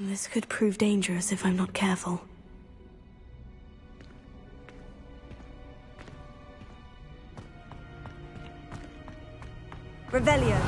This could prove dangerous if I'm not careful. Revelio.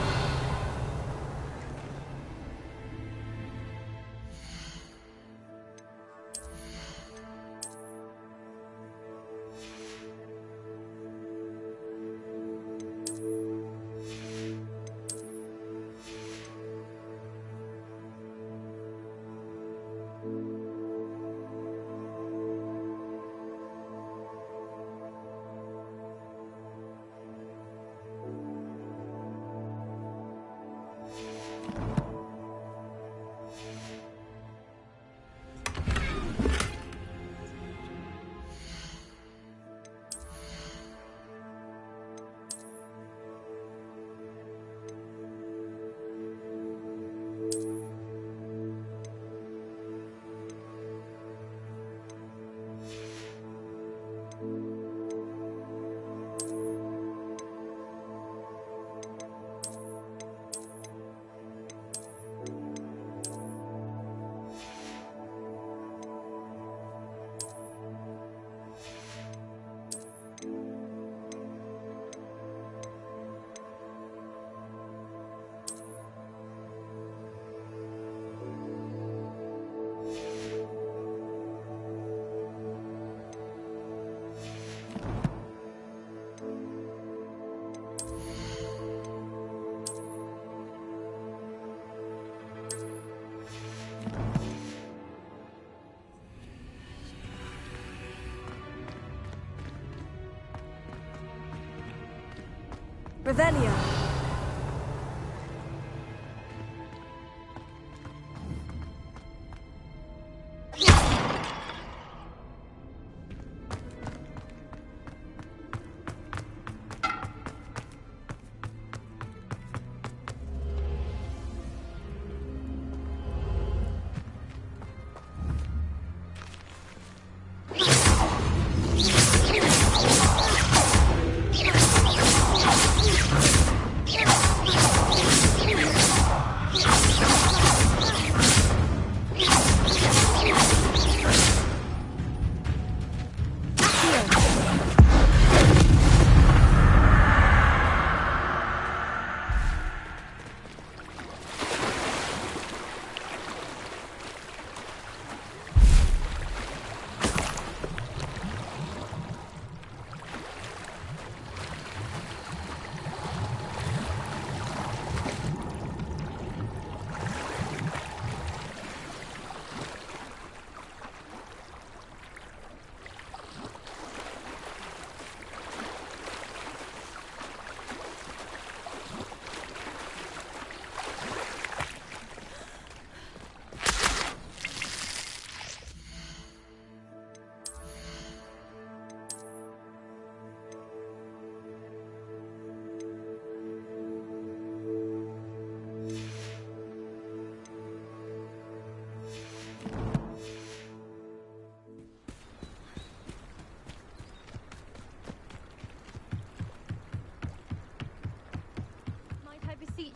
Revelio.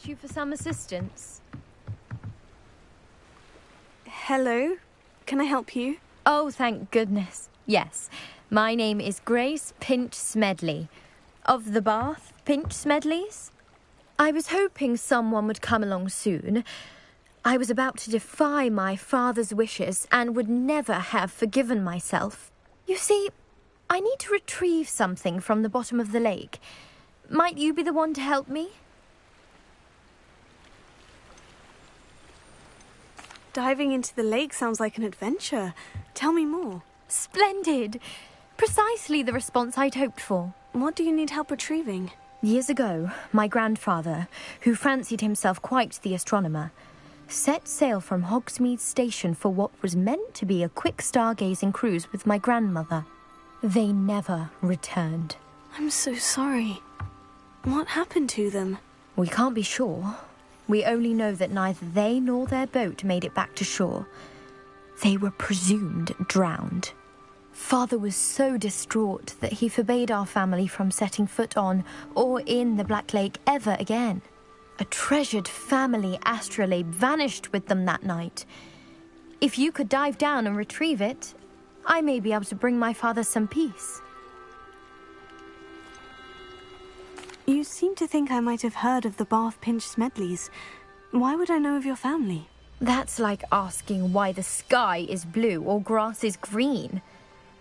You for some assistance? Hello? Can I help you? Oh, thank goodness. Yes. My name is Grace Pinch Smedley. Of the Bath Pinch Smedleys? I was hoping someone would come along soon. I was about to defy my father's wishes and would never have forgiven myself. You see, I need to retrieve something from the bottom of the lake. Might you be the one to help me? Diving into the lake sounds like an adventure. Tell me more. Splendid! Precisely the response I'd hoped for. What do you need help retrieving? Years ago, my grandfather, who fancied himself quite the astronomer, set sail from Hogsmeade Station for what was meant to be a quick stargazing cruise with my grandmother. They never returned. I'm so sorry. What happened to them? We can't be sure. We only know that neither they nor their boat made it back to shore. They were presumed drowned. Father was so distraught that he forbade our family from setting foot on or in the Black Lake ever again. A treasured family astrolabe vanished with them that night. If you could dive down and retrieve it, I may be able to bring my father some peace. You seem to think I might have heard of the Bath Pinch Smedleys. Why would I know of your family? That's like asking why the sky is blue or grass is green.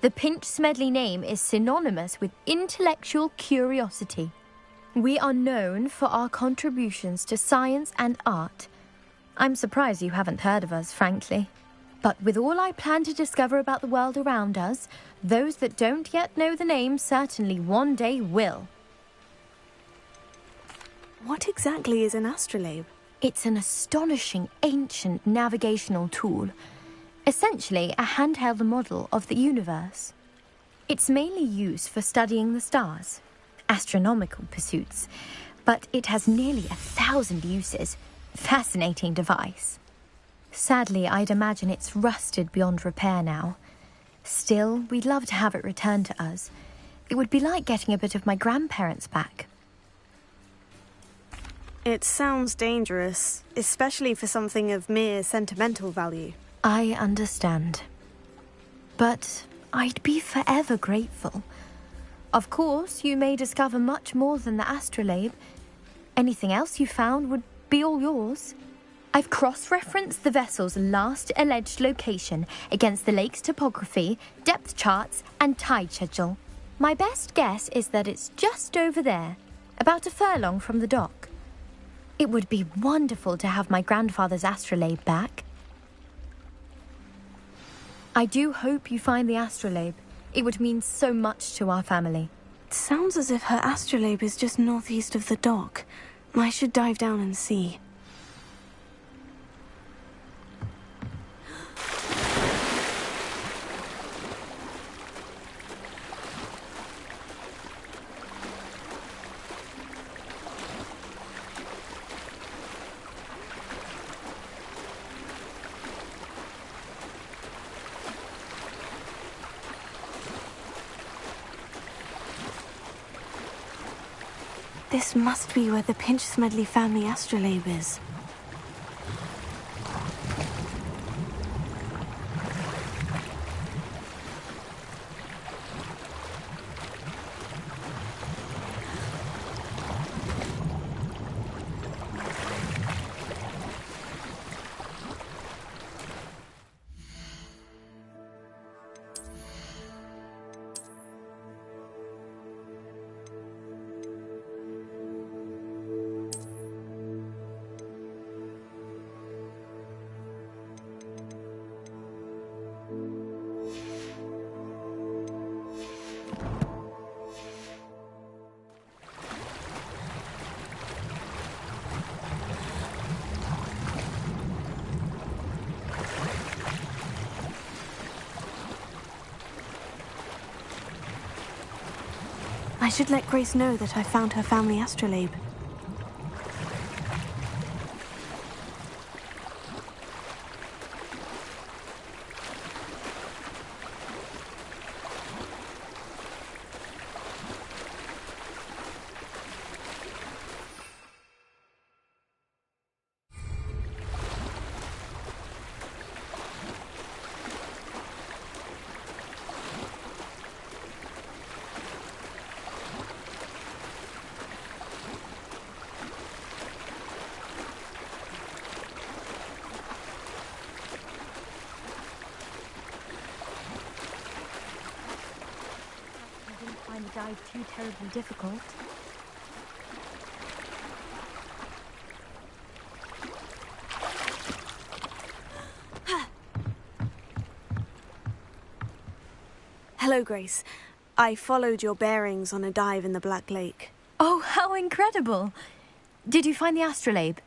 The Pinch Smedley name is synonymous with intellectual curiosity. We are known for our contributions to science and art. I'm surprised you haven't heard of us, frankly. But with all I plan to discover about the world around us, those that don't yet know the name certainly one day will. What exactly is an astrolabe? It's an astonishing ancient navigational tool, essentially a handheld model of the universe. It's mainly used for studying the stars, astronomical pursuits, but it has nearly 1,000 uses. Fascinating device. Sadly, I'd imagine it's rusted beyond repair now. Still, we'd love to have it returned to us. It would be like getting a bit of my grandparents back. It sounds dangerous, especially for something of mere sentimental value. I understand. But I'd be forever grateful. Of course, you may discover much more than the astrolabe. Anything else you found would be all yours. I've cross-referenced the vessel's last alleged location against the lake's topography, depth charts, and tide schedule. My best guess is that it's just over there, about a furlong from the dock. It would be wonderful to have my grandfather's astrolabe back. I do hope you find the astrolabe. It would mean so much to our family. It sounds as if her astrolabe is just northeast of the dock. I should dive down and see. This must be where the Pinch Smedley family astrolabe is. I should let Grace know that I found her family astrolabe. The dive too terribly difficult. Hello, Grace. I followed your bearings on a dive in the Black Lake. Oh, how incredible! Did you find the astrolabe?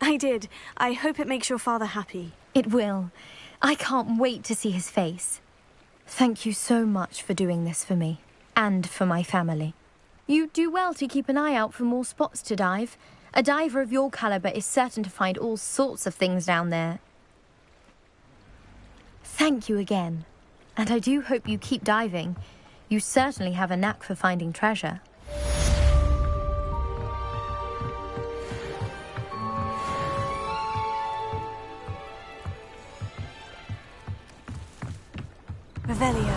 I did. I hope it makes your father happy. It will. I can't wait to see his face. Thank you so much for doing this for me, and for my family. You do well to keep an eye out for more spots to dive. A diver of your caliber is certain to find all sorts of things down there. Thank you again, and I do hope you keep diving. You certainly have a knack for finding treasure. Revelio.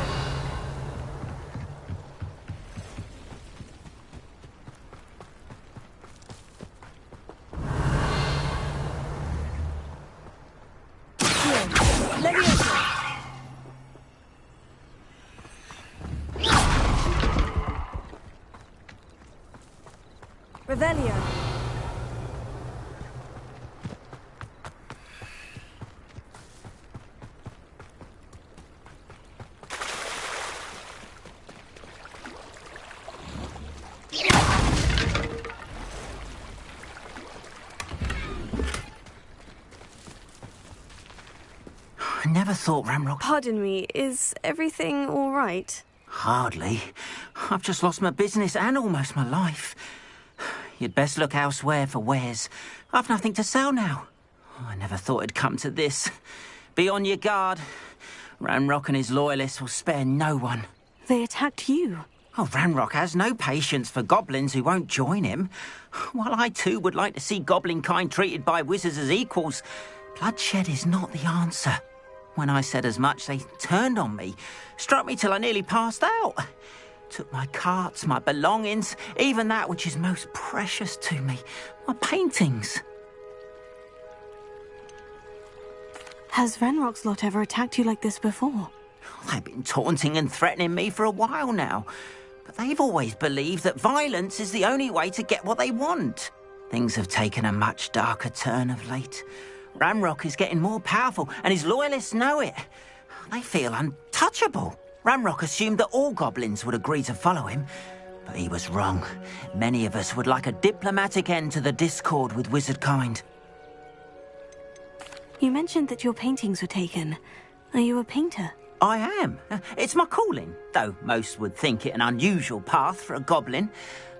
Revelio. I never thought Ramrock... Pardon me, is everything all right? Hardly. I've just lost my business and almost my life. You'd best look elsewhere for wares. I've nothing to sell now. I never thought it'd come to this. Be on your guard. Ramrock and his loyalists will spare no one. They attacked you. Oh, Ramrock has no patience for goblins who won't join him. While I too would like to see goblin kind treated by wizards as equals, bloodshed is not the answer. When I said as much, they turned on me, struck me till I nearly passed out. Took my carts, my belongings, even that which is most precious to me, my paintings. Has Renrock's lot ever attacked you like this before? They've been taunting and threatening me for a while now, but they've always believed that violence is the only way to get what they want. Things have taken a much darker turn of late. Ramrock is getting more powerful, and his loyalists know it. They feel untouchable. Ramrock assumed that all goblins would agree to follow him, but he was wrong. Many of us would like a diplomatic end to the discord with wizard kind. You mentioned that your paintings were taken. Are you a painter? I am. It's my calling, though most would think it an unusual path for a goblin.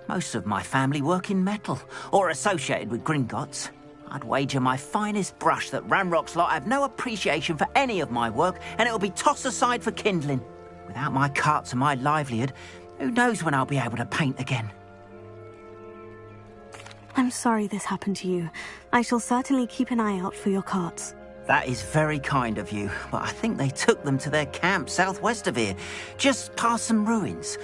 Most of my family work in metal, or associated with Gringotts. I'd wager my finest brush that Ramrock's lot have no appreciation for any of my work, and it'll be tossed aside for kindling. Without my carts and my livelihood, who knows when I'll be able to paint again? I'm sorry this happened to you. I shall certainly keep an eye out for your carts. That is very kind of you, but I think they took them to their camp southwest of here, just past some ruins.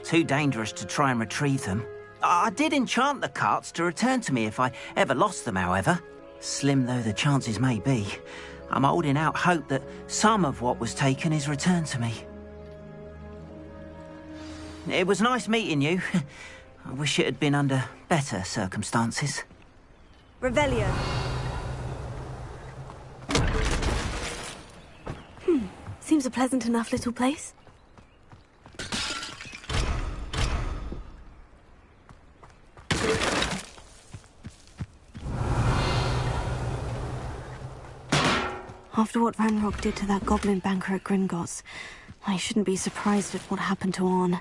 Too dangerous to try and retrieve them. I did enchant the carts to return to me if I ever lost them, however. Slim though the chances may be, I'm holding out hope that some of what was taken is returned to me. It was nice meeting you. I wish it had been under better circumstances. Revelio. Seems a pleasant enough little place. After what Ranrock did to that goblin banker at Gringotts, I shouldn't be surprised at what happened to Arn.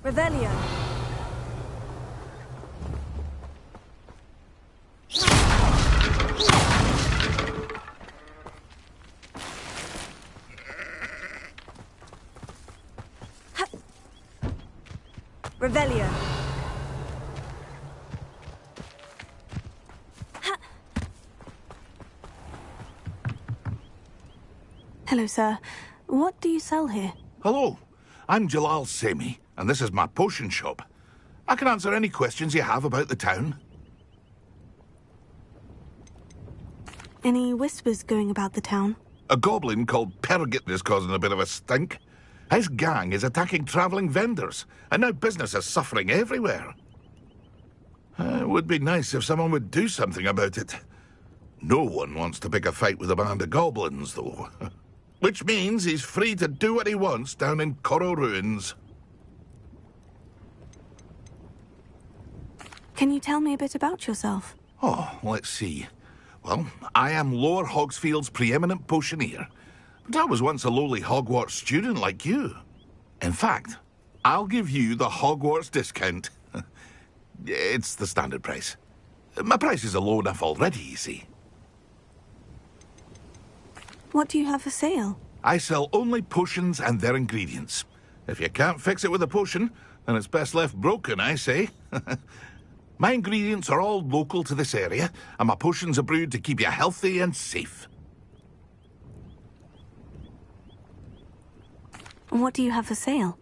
Revelio. Revelio. Hello, sir. What do you sell here? Hello, I'm Jalal Semi, and this is my potion shop. I can answer any questions you have about the town. Any whispers going about the town? A goblin called Pergit is causing a bit of a stink. His gang is attacking travelling vendors, and now business is suffering everywhere. It would be nice if someone would do something about it. No one wants to pick a fight with a band of goblins, though. Which means he's free to do what he wants down in Coral Ruins. Can you tell me a bit about yourself? Oh, let's see. Well, I am Lower Hogsfield's preeminent potioneer, but I was once a lowly Hogwarts student like you. In fact, I'll give you the Hogwarts discount. It's the standard price. My prices are low enough already, you see. What do you have for sale? I sell only potions and their ingredients. If you can't fix it with a potion, then it's best left broken, I say. My ingredients are all local to this area, and my potions are brewed to keep you healthy and safe. What do you have for sale?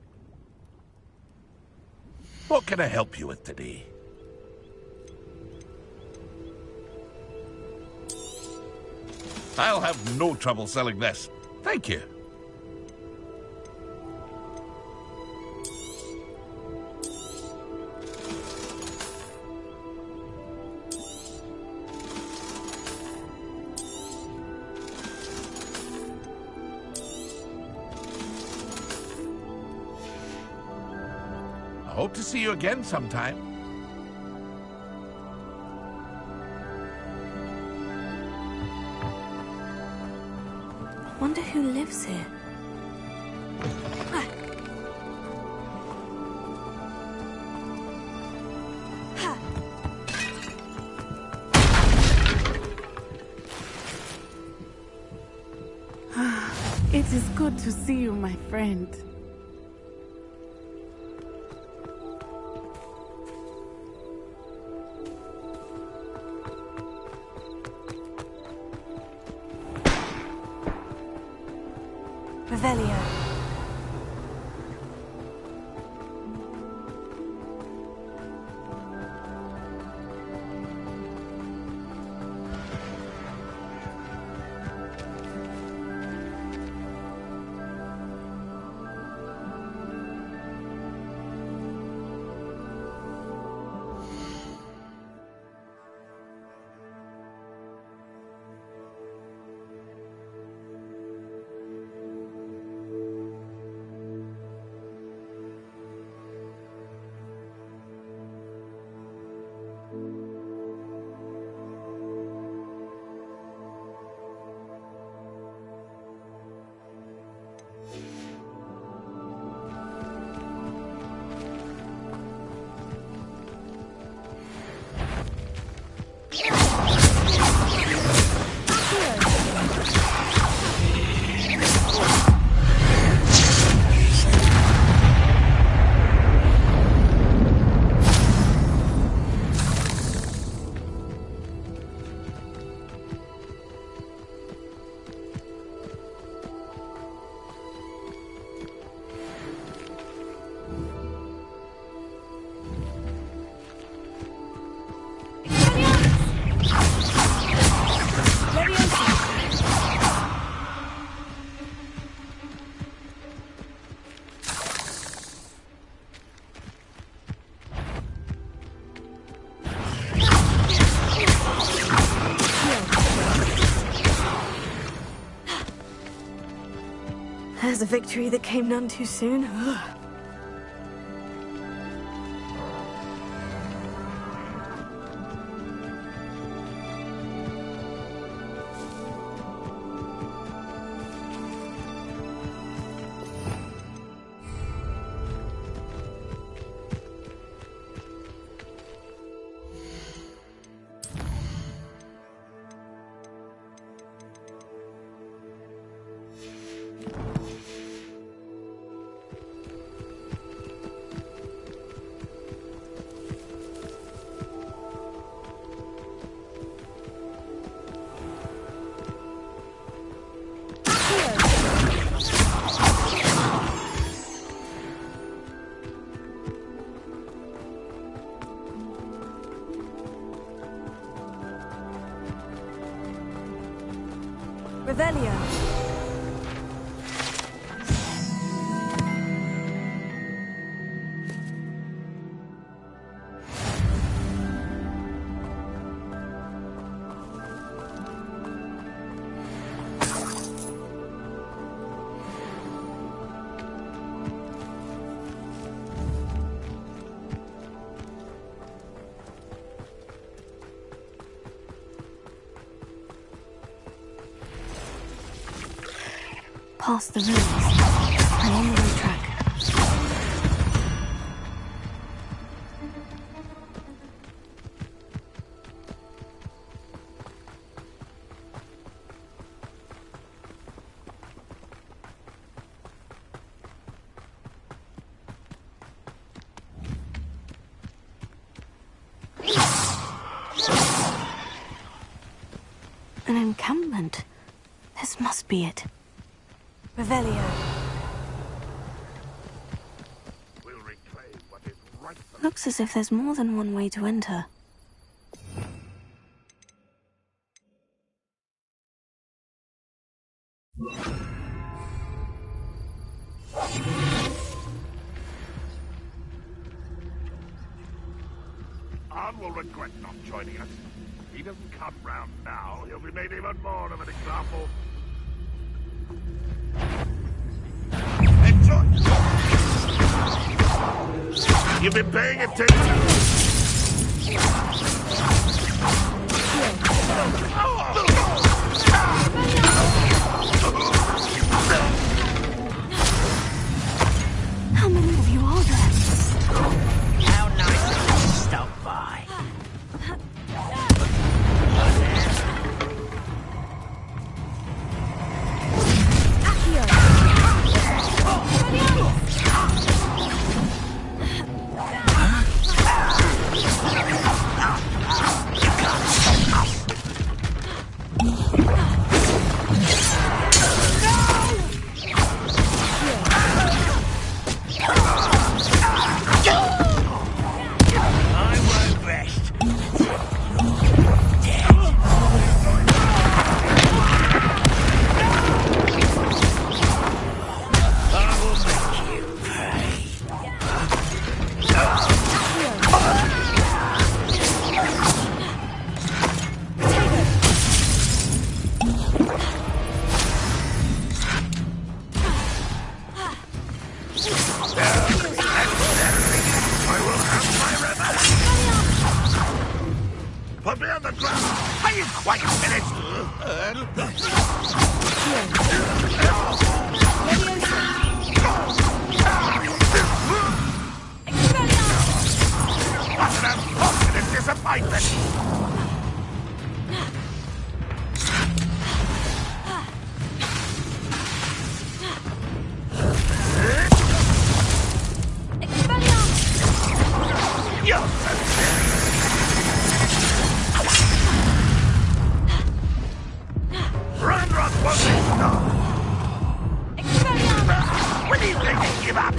What can I help you with today? I'll have no trouble selling this. Thank you. I hope to see you again sometime. Wonder who lives here. It is good to see you, my friend. Revelio. There's a victory that came none too soon. Revelio. Past the ruins. I'm on the right track. An encampment. This must be it. Revelio. We'll reclaim what is right. Looks as if there's more than one way to enter. Arn will regret not joining us. If he doesn't come round now, he'll be made even more of an example. Enjoy! You've been paying attention. How many of you are there? How nice of you to stop by. Put me on the ground! Are you quite finished? What an unfortunate disappointment! When do you think they give up?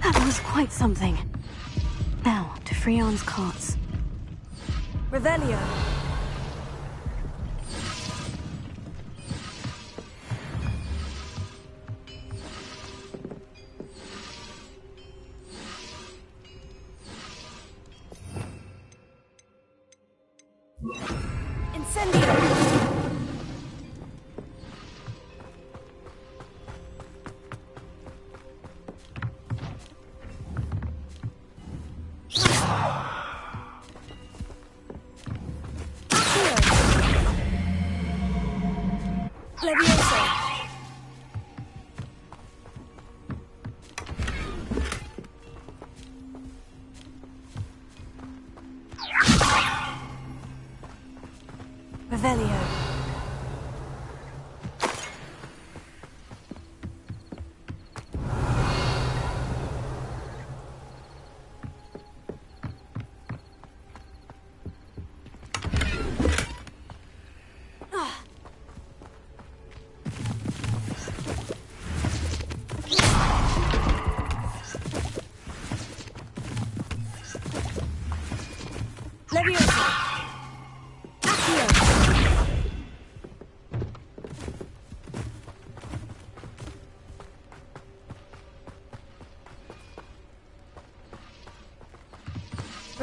That was quite something. Now, to Freon's carts. Revelio. Incendio. Levioso. Revelio.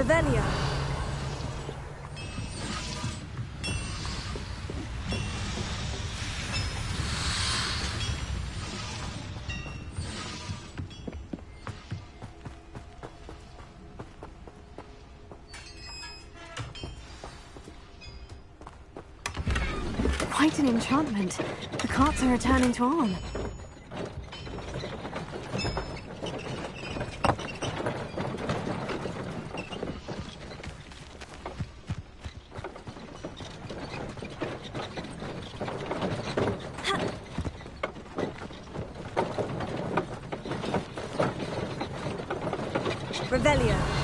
Revelio. Quite an enchantment. The carts are returning to Arn. Revelio.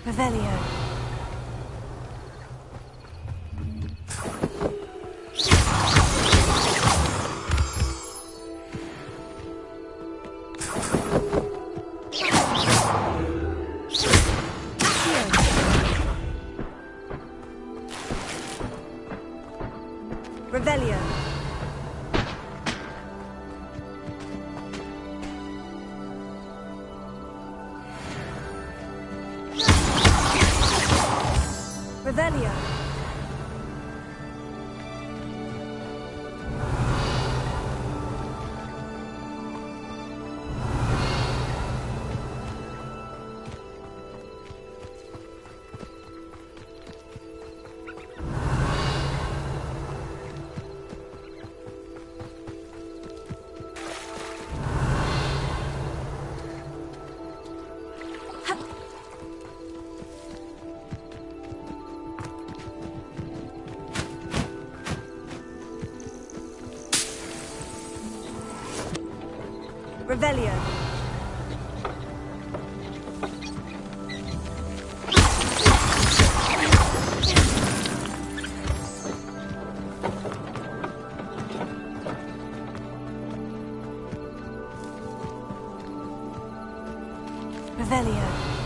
Revelio. Revelio. Revelio. Revelio. Revelio.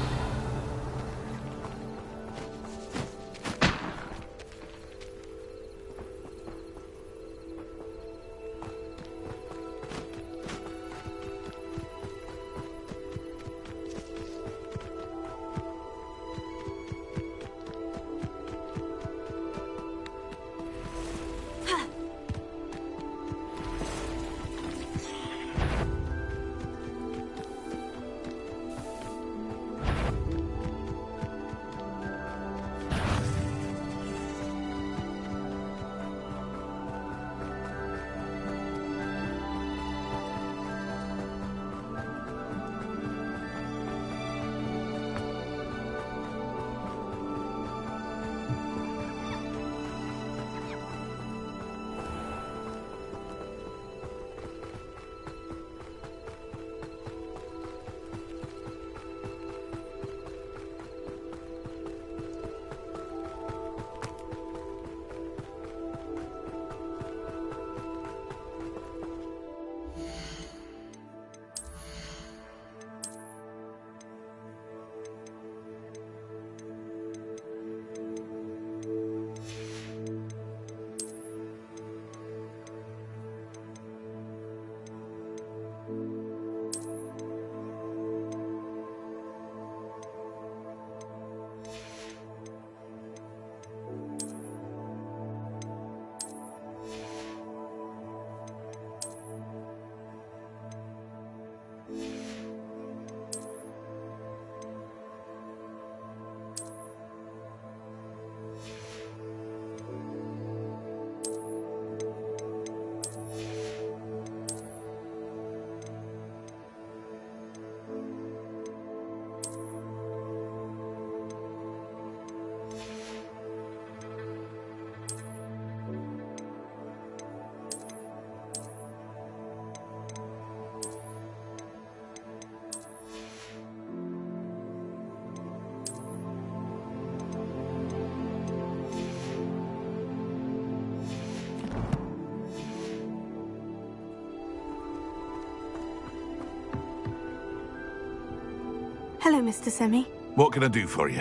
Hello, Mr. Semi. What can I do for you?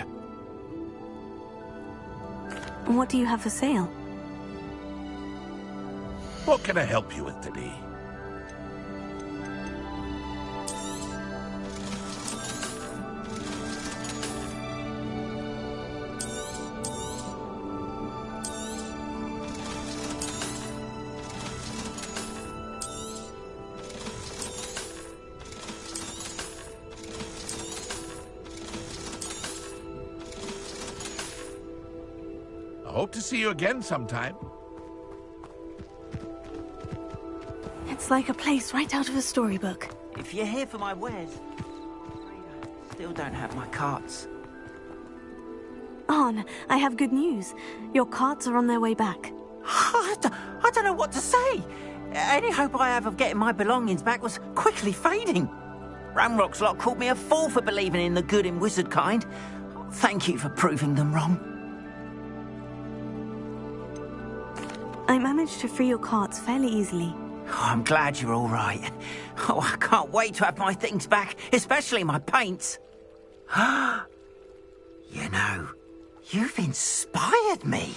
What do you have for sale? What can I help you with today? I hope to see you again sometime. It's like a place right out of a storybook. If you're here for my wares, I still don't have my carts. Arn, I have good news. Your carts are on their way back. I don't know what to say. Any hope I have of getting my belongings back was quickly fading. Ramrock's lot called me a fool for believing in the good in wizard kind. Thank you for proving them wrong. I managed to free your carts fairly easily. Oh, I'm glad you're all right. Oh, I can't wait to have my things back, especially my paints. You know, you've inspired me.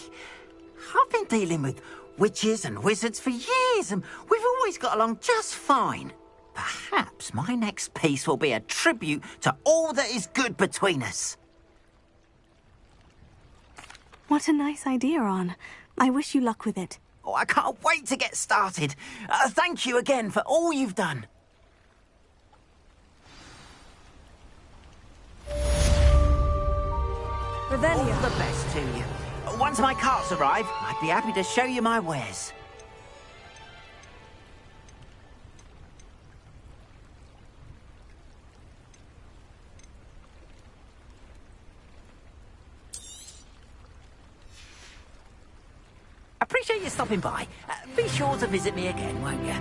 I've been dealing with witches and wizards for years, and we've always got along just fine. Perhaps my next piece will be a tribute to all that is good between us. What a nice idea, Arn. I wish you luck with it. Oh, I can't wait to get started. Thank you again for all you've done. Revelio. All the best to you. Once my carts arrive, I'd be happy to show you my wares. Appreciate you stopping by. Be sure to visit me again, won't you?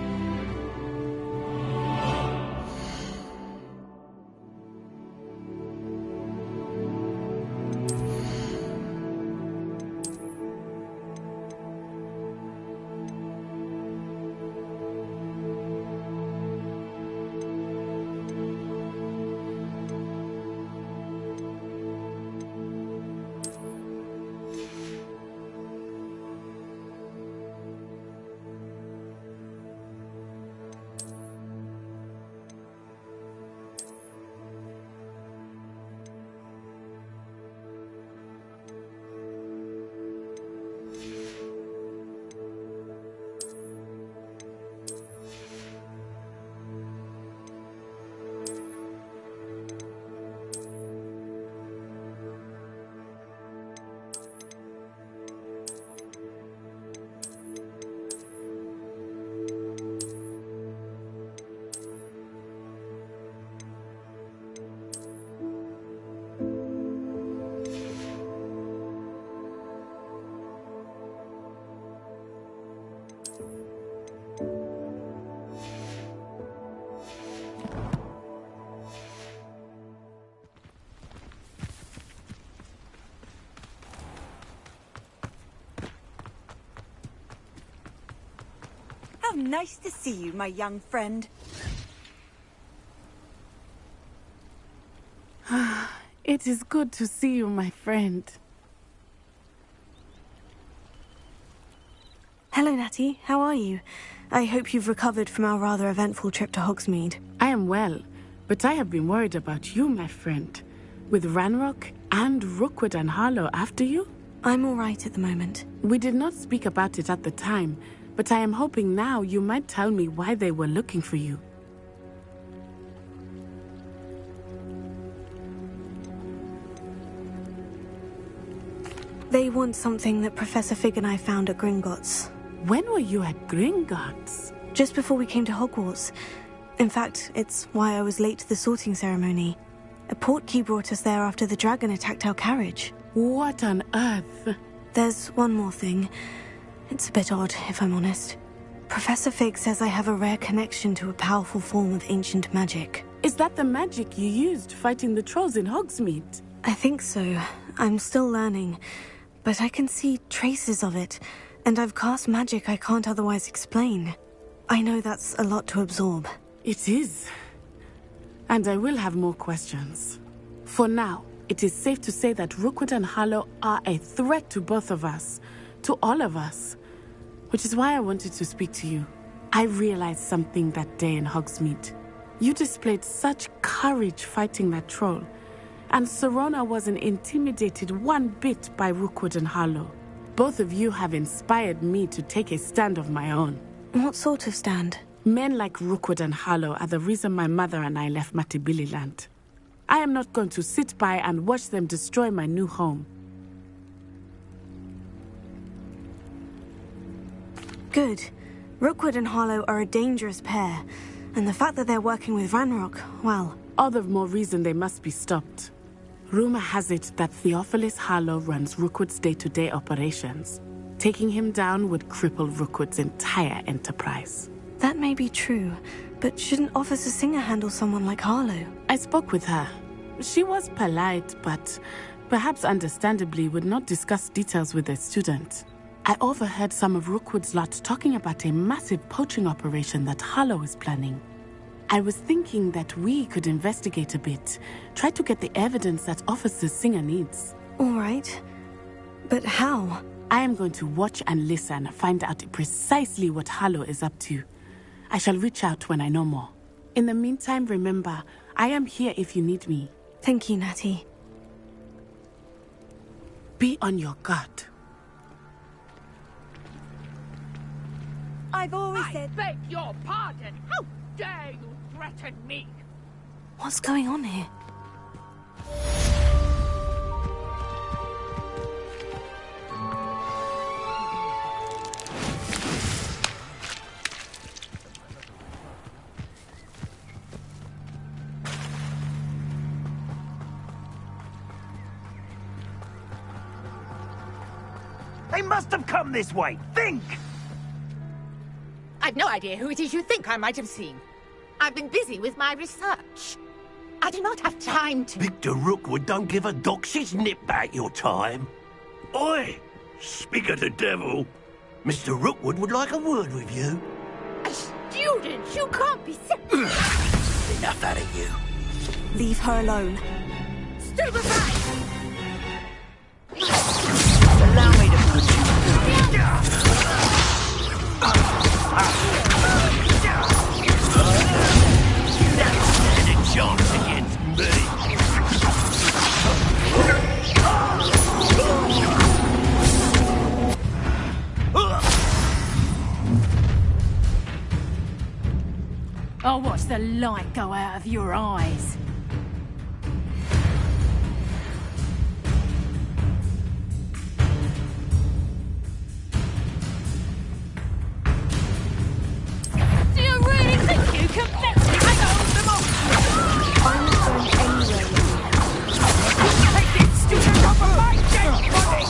How nice to see you, my young friend. It is good to see you, my friend. Hello, Natty. How are you? I hope you've recovered from our rather eventful trip to Hogsmeade. I am well, but I have been worried about you, my friend. With Ranrock and Rookwood and Harlow after you? I'm all right at the moment. We did not speak about it at the time, but I am hoping now you might tell me why they were looking for you. They want something that Professor Fig and I found at Gringotts. When were you at Gringotts? Just before we came to Hogwarts. In fact, it's why I was late to the sorting ceremony. A portkey brought us there after the dragon attacked our carriage. What on earth? There's one more thing. It's a bit odd, if I'm honest. Professor Fig says I have a rare connection to a powerful form of ancient magic. Is that the magic you used fighting the trolls in Hogsmeade? I think so. I'm still learning, but I can see traces of it, and I've cast magic I can't otherwise explain. I know that's a lot to absorb. It is. And I will have more questions. For now, it is safe to say that Rookwood and Harlow are a threat to both of us, to all of us. Which is why I wanted to speak to you. I realized something that day in Hogsmeade. You displayed such courage fighting that troll, and Serona wasn't intimidated one bit by Rookwood and Harlow. Both of you have inspired me to take a stand of my own. What sort of stand? Men like Rookwood and Harlow are the reason my mother and I left Matibili-land. I am not going to sit by and watch them destroy my new home. Good. Rookwood and Harlow are a dangerous pair, and the fact that they're working with Ranrock, well... All the more reason they must be stopped. Rumor has it that Theophilus Harlow runs Rookwood's day-to-day operations. Taking him down would cripple Rookwood's entire enterprise. That may be true, but shouldn't Officer Singer handle someone like Harlow? I spoke with her. She was polite, but perhaps understandably would not discuss details with a student. I overheard some of Rookwood's lot talking about a massive poaching operation that Harlow is planning. I was thinking that we could investigate a bit, try to get the evidence that Officer Singer needs. All right. But how? I am going to watch and listen, find out precisely what Harlow is up to. I shall reach out when I know more. In the meantime, remember, I am here if you need me. Thank you, Natty. Be on your guard. I've always I said... beg your pardon. How dare you threaten me? What's going on here? They must have come this way. Think! I've no idea who it is you think I might have seen. I've been busy with my research. I do not have time to... Victor Rookwood don't give a doxy's nip back your time. Oi! Speak of the devil. Mr. Rookwood would like a word with you. A student? You can't be sick. Enough out of you. Leave her alone. Stupefy! Allow me to put you through. You don't stand a chance against me. I'll watch the light go out of your eyes. Do you really think you can let me hold them off? I'm not going anywhere. Take this student off of my dead body!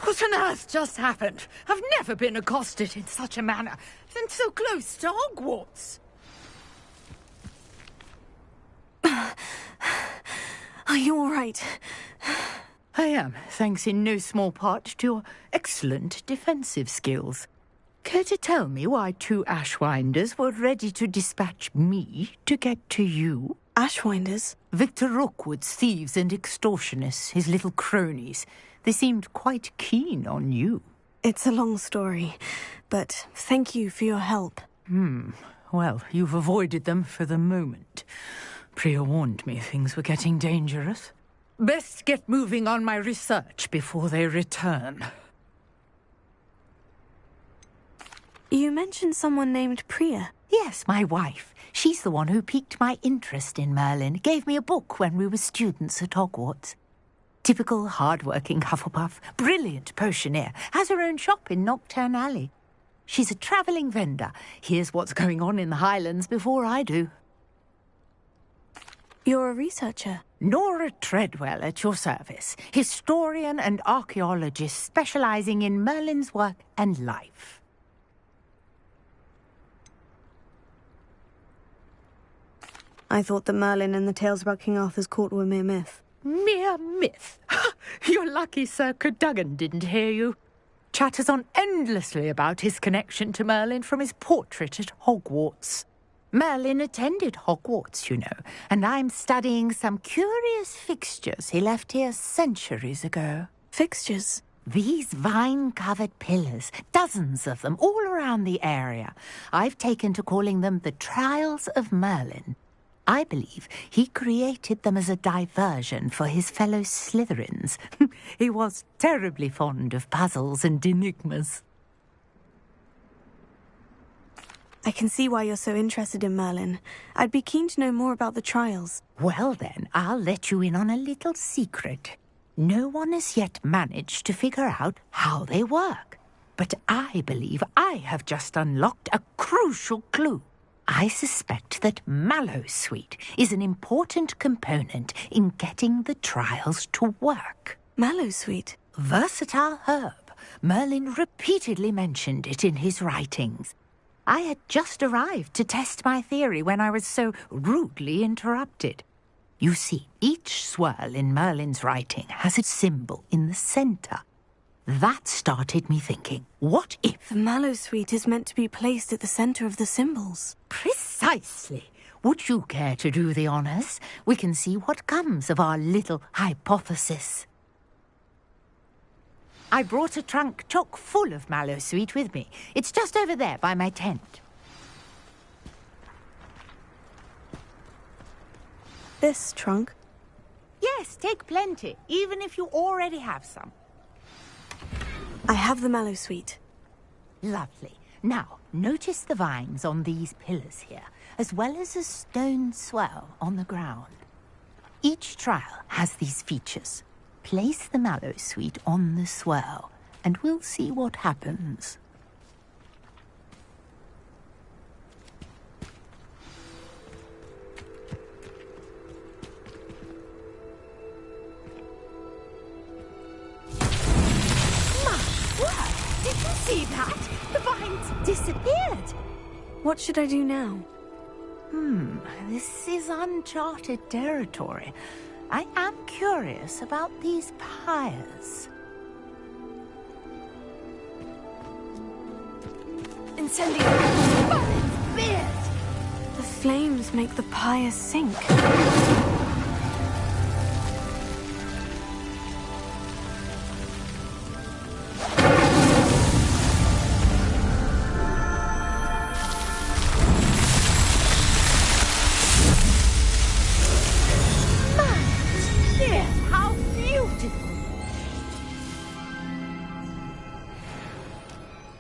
What on earth just happened? I've never been accosted in such a manner, and so close to Hogwarts. Are you all right? I am, thanks in no small part to your excellent defensive skills. Care to tell me why two Ashwinders were ready to dispatch me to get to you? Ashwinders? Victor Rookwood's thieves and extortionists, his little cronies. They seemed quite keen on you. It's a long story, but thank you for your help. Well, you've avoided them for the moment. Priya warned me things were getting dangerous. Best get moving on my research before they return. You mentioned someone named Priya. Yes, my wife. She's the one who piqued my interest in Merlin. Gave me a book when we were students at Hogwarts. Typical hard-working Hufflepuff, brilliant potioneer, has her own shop in Nocturne Alley. She's a travelling vendor. Hears what's going on in the Highlands before I do. You're a researcher. Nora Treadwell at your service, historian and archaeologist specialising in Merlin's work and life. I thought that Merlin and the tales about King Arthur's court were mere myth. Mere myth? You're lucky Sir Cadogan didn't hear you. Chatters on endlessly about his connection to Merlin from his portrait at Hogwarts. Merlin attended Hogwarts, you know, and I'm studying some curious fixtures he left here centuries ago. Fixtures? These vine-covered pillars, dozens of them, all around the area. I've taken to calling them the Trials of Merlin. I believe he created them as a diversion for his fellow Slytherins. He was terribly fond of puzzles and enigmas. I can see why you're so interested in Merlin. I'd be keen to know more about the trials. Well then, I'll let you in on a little secret. No one has yet managed to figure out how they work. But I believe I have just unlocked a crucial clue. I suspect that Mallowsweet is an important component in getting the trials to work. Mallowsweet? Versatile herb. Merlin repeatedly mentioned it in his writings. I had just arrived to test my theory when I was so rudely interrupted. You see, each swirl in Merlin's writing has a symbol in the centre. That started me thinking, what if... The Mallowsweet is meant to be placed at the centre of the symbols. Precisely. Would you care to do the honours? We can see what comes of our little hypothesis. I brought a trunk chock full of Mallowsweet with me. It's just over there by my tent. This trunk? Yes, take plenty, even if you already have some. I have the Mallowsweet. Lovely. Now, notice the vines on these pillars here, as well as a stone swell on the ground. Each trial has these features. Place the Mallowsweet on the swirl, and we'll see what happens. Did you see that? The vines disappeared. What should I do now? This is uncharted territory. I am curious about these pyres. Incendio! Merlin's beard! The flames make the pyre sink.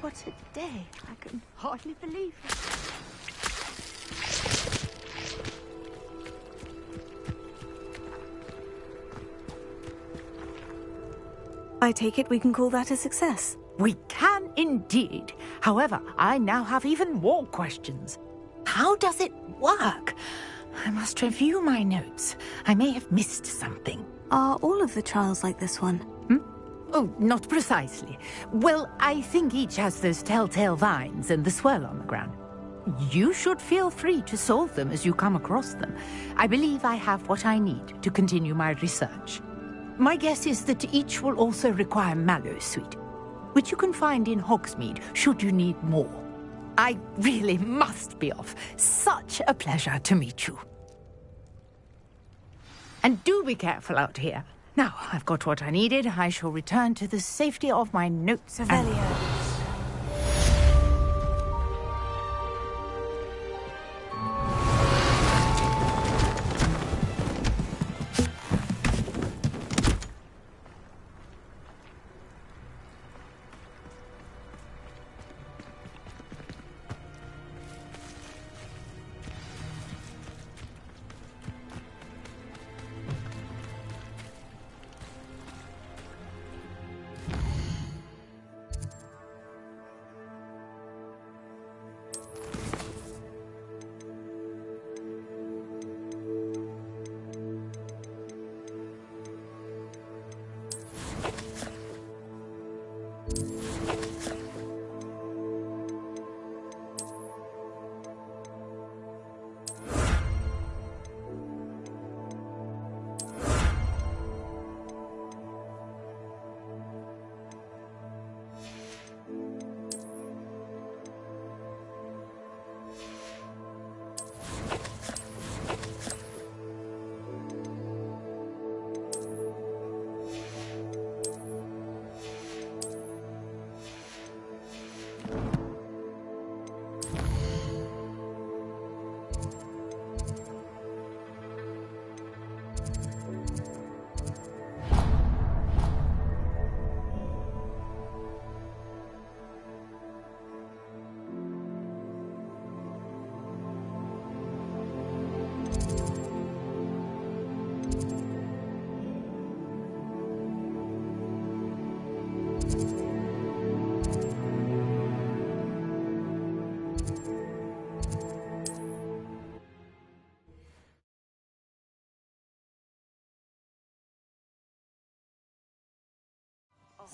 What a day. I can hardly believe it. I take it we can call that a success. We can indeed. However, I now have even more questions. How does it work? I must review my notes. I may have missed something. Are all of the trials like this one? Oh, not precisely. Well, I think each has those telltale vines and the swirl on the ground. You should feel free to solve them as you come across them. I believe I have what I need to continue my research. My guess is that each will also require Mallowsweet, which you can find in Hogsmeade should you need more. I really must be off. Such a pleasure to meet you. And do be careful out here. Now, I've got what I needed. I shall return to the safety of my notes. Revelio.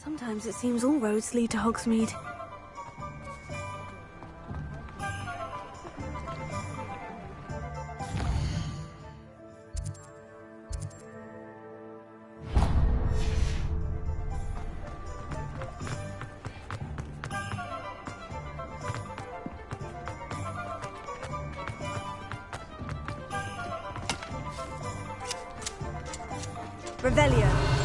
Sometimes it seems all roads lead to Hogsmeade. Revelio.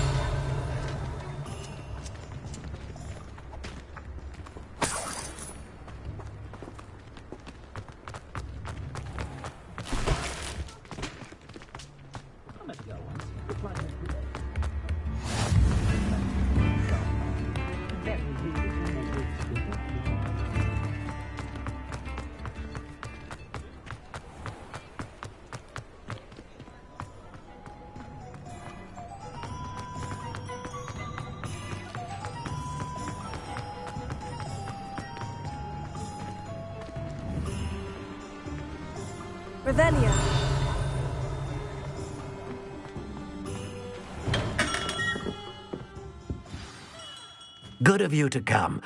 Revelio. Good of you to come.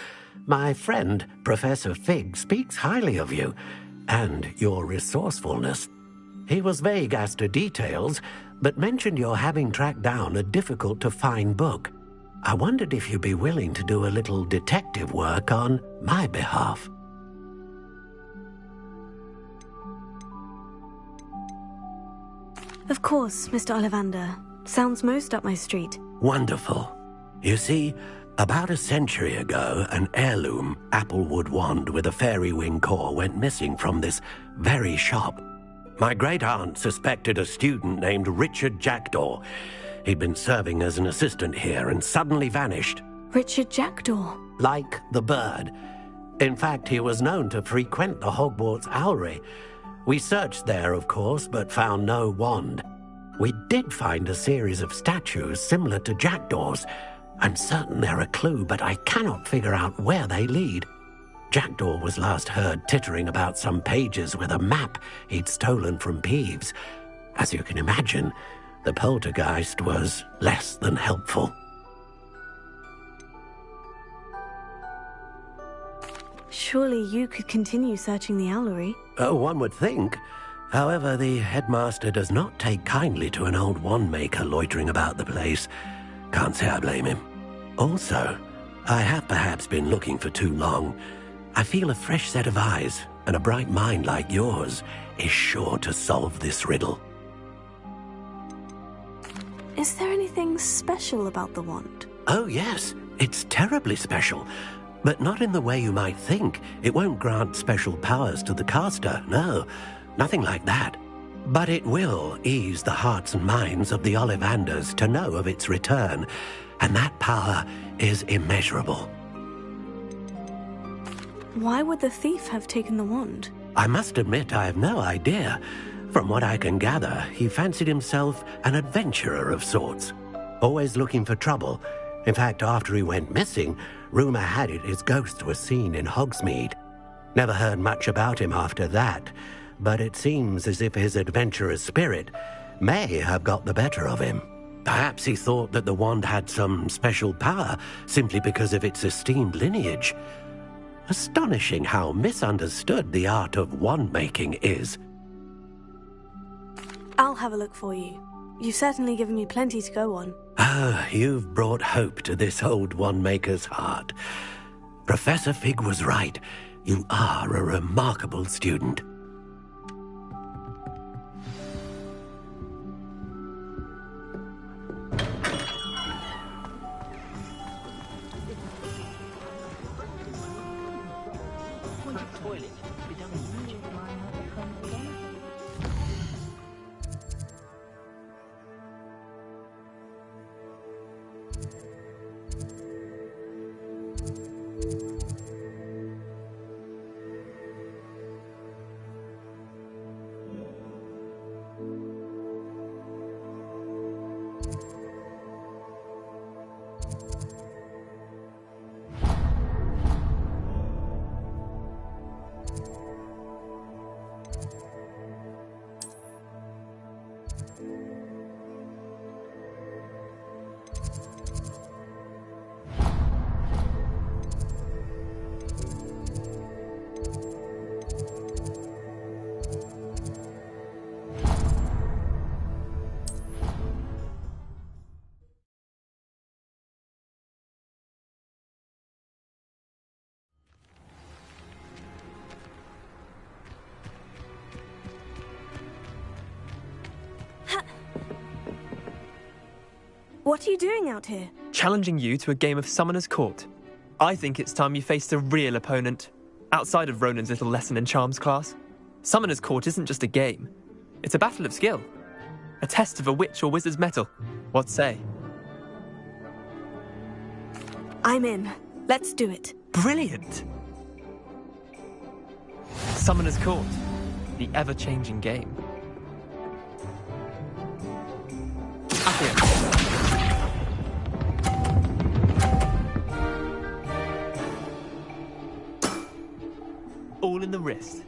My friend, Professor Fig, speaks highly of you and your resourcefulness. He was vague as to details, but mentioned your having tracked down a difficult-to-find book. I wondered if you'd be willing to do a little detective work on my behalf. Of course, Mr. Ollivander. Sounds most up my street. Wonderful. You see, about a century ago, an heirloom applewood wand with a fairy wing core went missing from this very shop. My great-aunt suspected a student named Richard Jackdaw. He'd been serving as an assistant here and suddenly vanished. Richard Jackdaw? Like the bird. In fact, he was known to frequent the Hogwarts Owlery. We searched there, of course, but found no wand. We did find a series of statues similar to Jackdaw's. I'm certain they're a clue, but I cannot figure out where they lead. Jackdaw was last heard tittering about some pages with a map he'd stolen from Peeves. As you can imagine, the poltergeist was less than helpful. Surely you could continue searching the Owlery. Oh, one would think. However, the headmaster does not take kindly to an old wand-maker loitering about the place. Can't say I blame him. Also, I have perhaps been looking for too long. I feel a fresh set of eyes, and a bright mind like yours is sure to solve this riddle. Is there anything special about the wand? Oh, yes. It's terribly special. But not in the way you might think. It won't grant special powers to the caster, no. Nothing like that. But it will ease the hearts and minds of the Ollivanders to know of its return, and that power is immeasurable. Why would the thief have taken the wand? I must admit I have no idea. From what I can gather, he fancied himself an adventurer of sorts, always looking for trouble. In fact, after he went missing, rumor had it his ghost was seen in Hogsmeade. Never heard much about him after that, but it seems as if his adventurous spirit may have got the better of him. Perhaps he thought that the wand had some special power simply because of its esteemed lineage. Astonishing how misunderstood the art of wand-making is. I'll have a look for you. You've certainly given me plenty to go on. Ah, you've brought hope to this old wand-maker's heart. Professor Fig was right. You are a remarkable student. What are you doing out here? Challenging you to a game of Summoner's Court. I think it's time you faced a real opponent, outside of Ronan's little lesson in charms class. Summoner's Court isn't just a game. It's a battle of skill. A test of a witch or wizard's mettle. What say? I'm in. Let's do it. Brilliant! Summoner's Court. The ever-changing game. Accio. All in the wrist.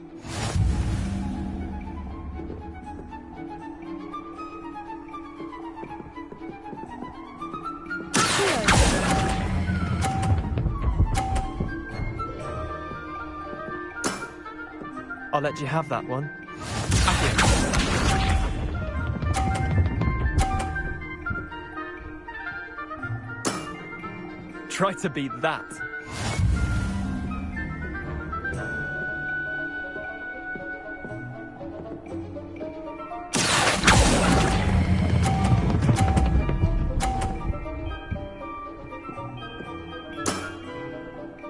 I'll let you have that one. Try to beat that.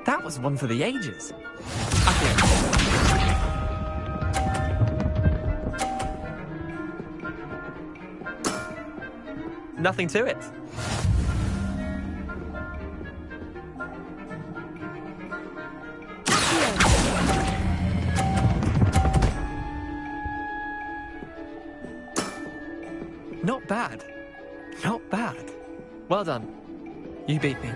That was one for the ages. Nothing to it. Not bad. Not bad. Well done. You beat me.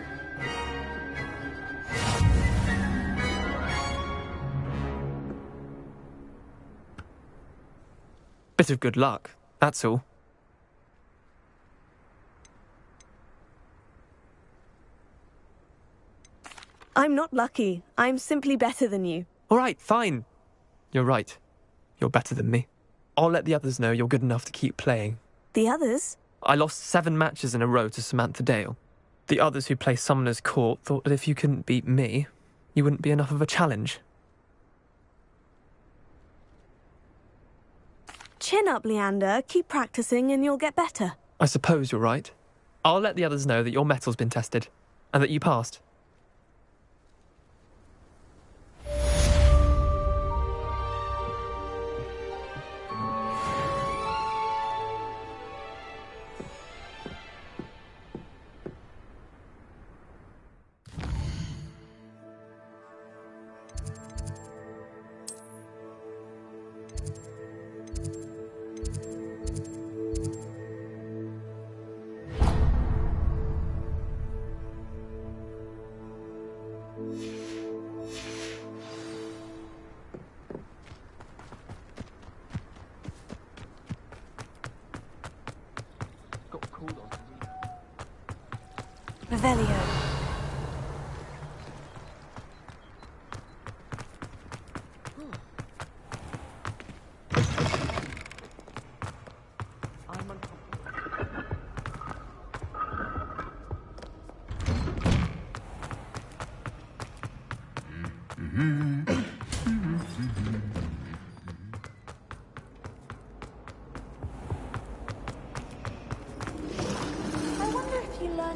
Bit of good luck, that's all. I'm not lucky. I'm simply better than you. All right, fine. You're right. You're better than me. I'll let the others know you're good enough to keep playing. The others? I lost 7 matches in a row to Samantha Dale. The others who play Summoner's Court thought that if you couldn't beat me, you wouldn't be enough of a challenge. Chin up, Leander. Keep practicing and you'll get better. I suppose you're right. I'll let the others know that your metal's been tested, and that you passed. Revelio.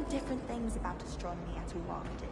Different things about astronomy as we walked in.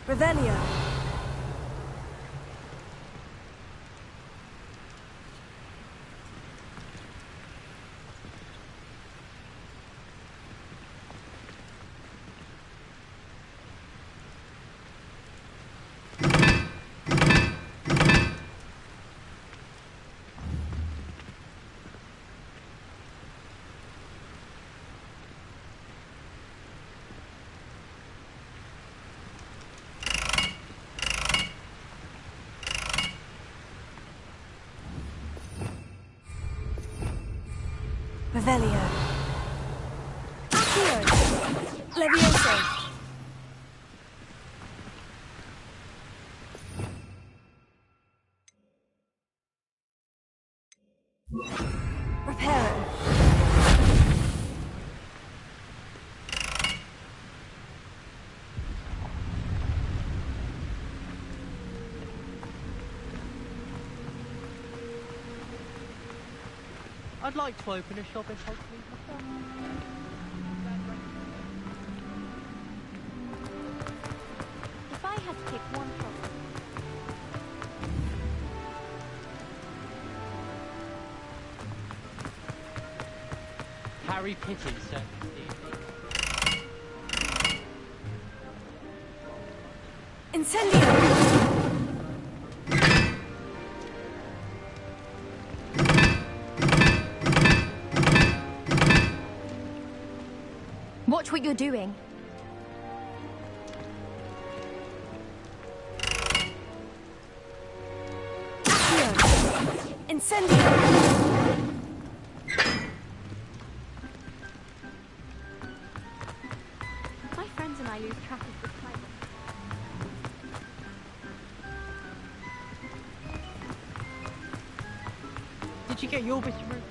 Revelio. Revelio. Accio. Levioso! Reparo. I'd like to open a shop in Hogwarts myself. If I had to pick one problem. Harry Pitt's Incendio! Watch what you're doing. Incendio! My friends and I lose track of the time. Did you get your bit of room?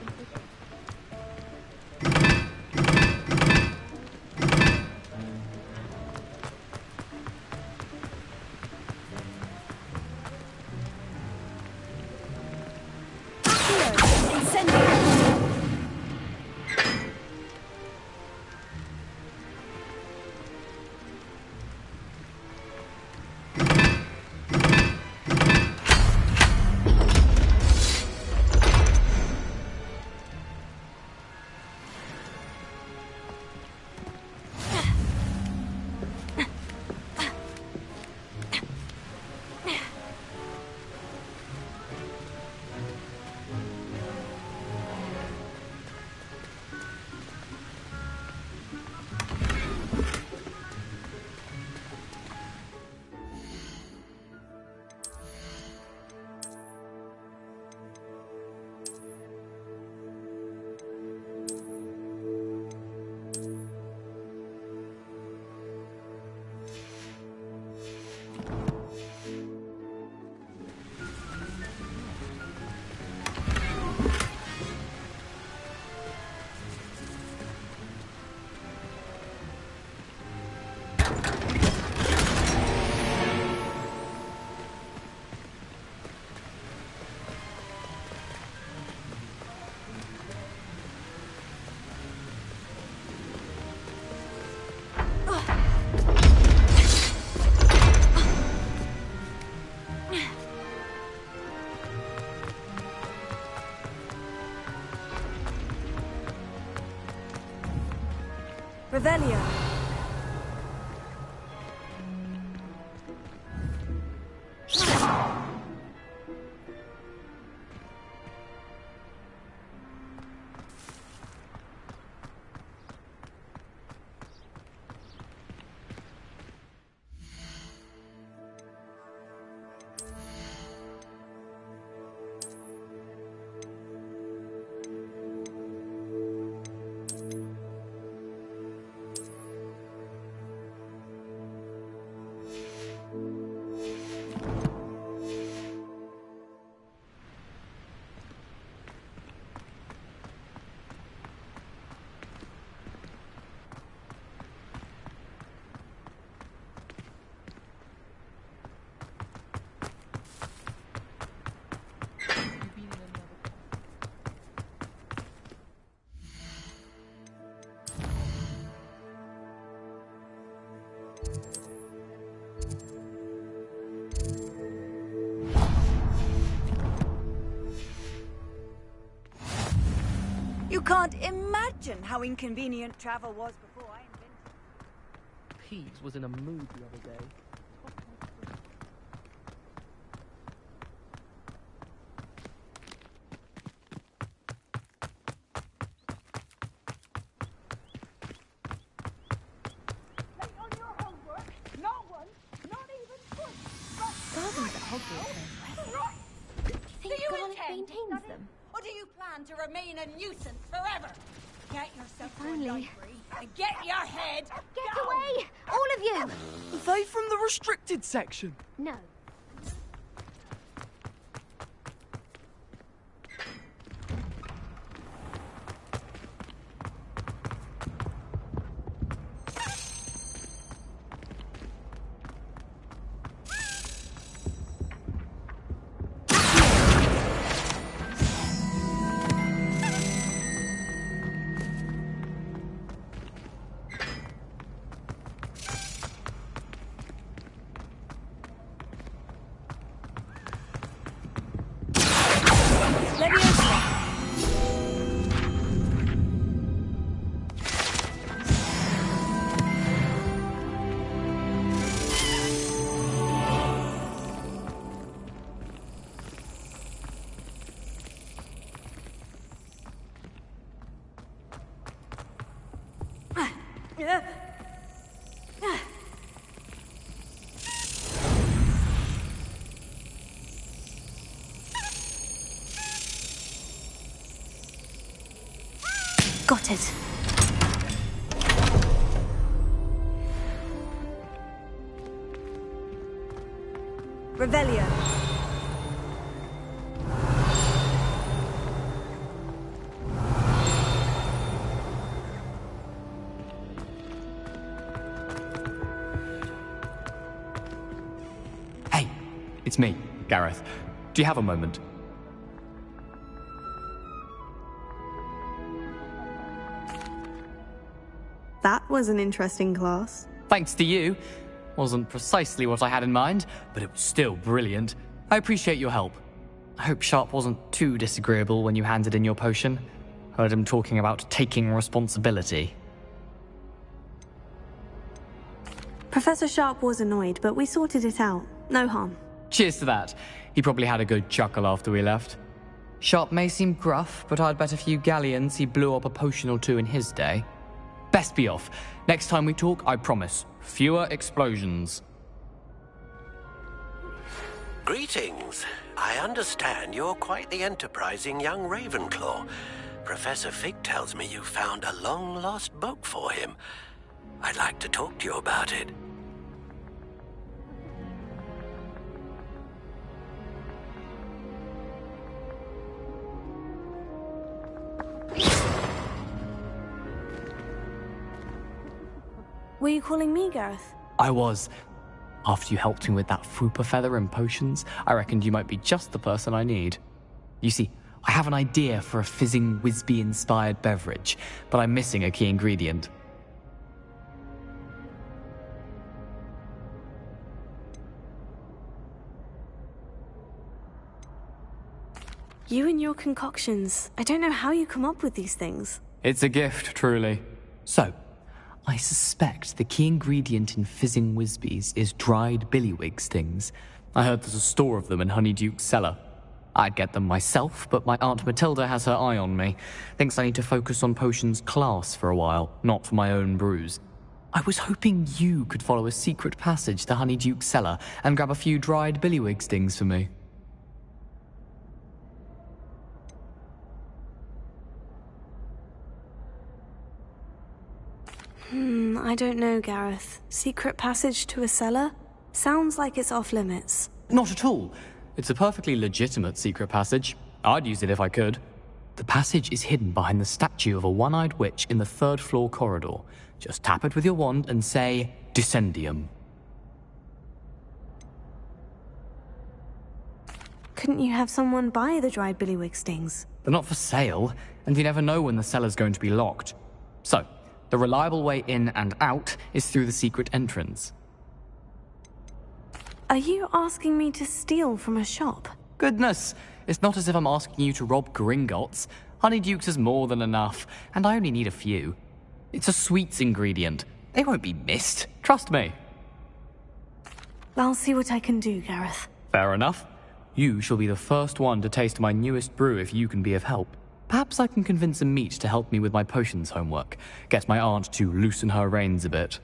Revelio. You can't imagine how inconvenient travel was before I invented. Peeves was in a mood the other day. Late on your homework? Not once, not even twice. Gardens at Hogwarts. Right. Do you think Garnet maintains them? Or do you plan to remain a nuisance forever? Get yourself to a Only. library and get your head Get down. away! All of you! Are they from the restricted section? No. Got it. Revelio. Hey, it's me, Gareth. Do you have a moment? That was an interesting class. Thanks to you. Wasn't precisely what I had in mind, but it was still brilliant. I appreciate your help. I hope Sharp wasn't too disagreeable when you handed in your potion. Heard him talking about taking responsibility. Professor Sharp was annoyed, but we sorted it out. No harm. Cheers to that. He probably had a good chuckle after we left. Sharp may seem gruff, but I'd bet a few galleons he blew up a potion or two in his day. Best be off. Next time we talk, I promise, fewer explosions. Greetings. I understand you're quite the enterprising young Ravenclaw. Professor Fig tells me you found a long-lost book for him. I'd like to talk to you about it. Were you calling me, Gareth? I was. After you helped me with that Fupa feather and potions, I reckoned you might be just the person I need. You see, I have an idea for a fizzing Whizbee-inspired beverage, but I'm missing a key ingredient. You and your concoctions. I don't know how you come up with these things. It's a gift, truly. So, I suspect the key ingredient in fizzing Whizbees is dried billywig stings. I heard there's a store of them in Honeyduke's cellar. I'd get them myself, but my Aunt Matilda has her eye on me. Thinks I need to focus on potions class for a while, not for my own brews. I was hoping you could follow a secret passage to Honeyduke's cellar and grab a few dried billywig stings for me. I don't know, Gareth. Secret passage to a cellar? Sounds like it's off limits. Not at all. It's a perfectly legitimate secret passage. I'd use it if I could. The passage is hidden behind the statue of a one-eyed witch in the third-floor corridor. Just tap it with your wand and say, Descendium. Couldn't you have someone buy the dried billywig stings? They're not for sale, and you never know when the cellar's going to be locked. So, the reliable way in and out is through the secret entrance. Are you asking me to steal from a shop? Goodness, it's not as if I'm asking you to rob Gringotts. Honeyduke's is more than enough, and I only need a few. It's a sweets ingredient. They won't be missed, trust me. I'll see what I can do, Gareth. Fair enough. You shall be the first one to taste my newest brew if you can be of help. Perhaps I can convince a meat to help me with my potions homework. Get my aunt to loosen her reins a bit.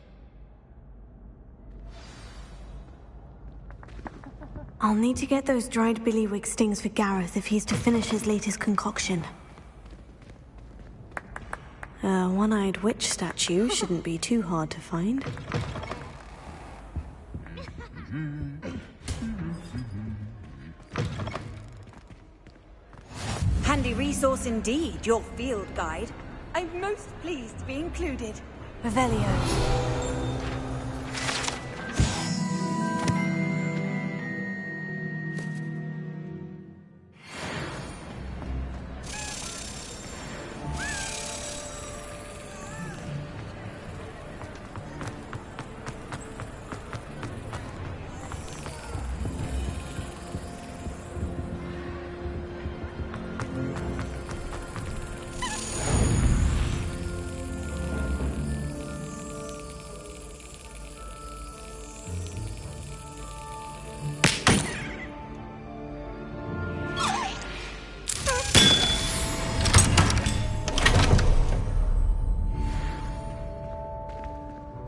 I'll need to get those dried billywig stings for Gareth if he's to finish his latest concoction. A one-eyed witch statue shouldn't be too hard to find. Handy resource indeed, your field guide. I'm most pleased to be included. Revelio.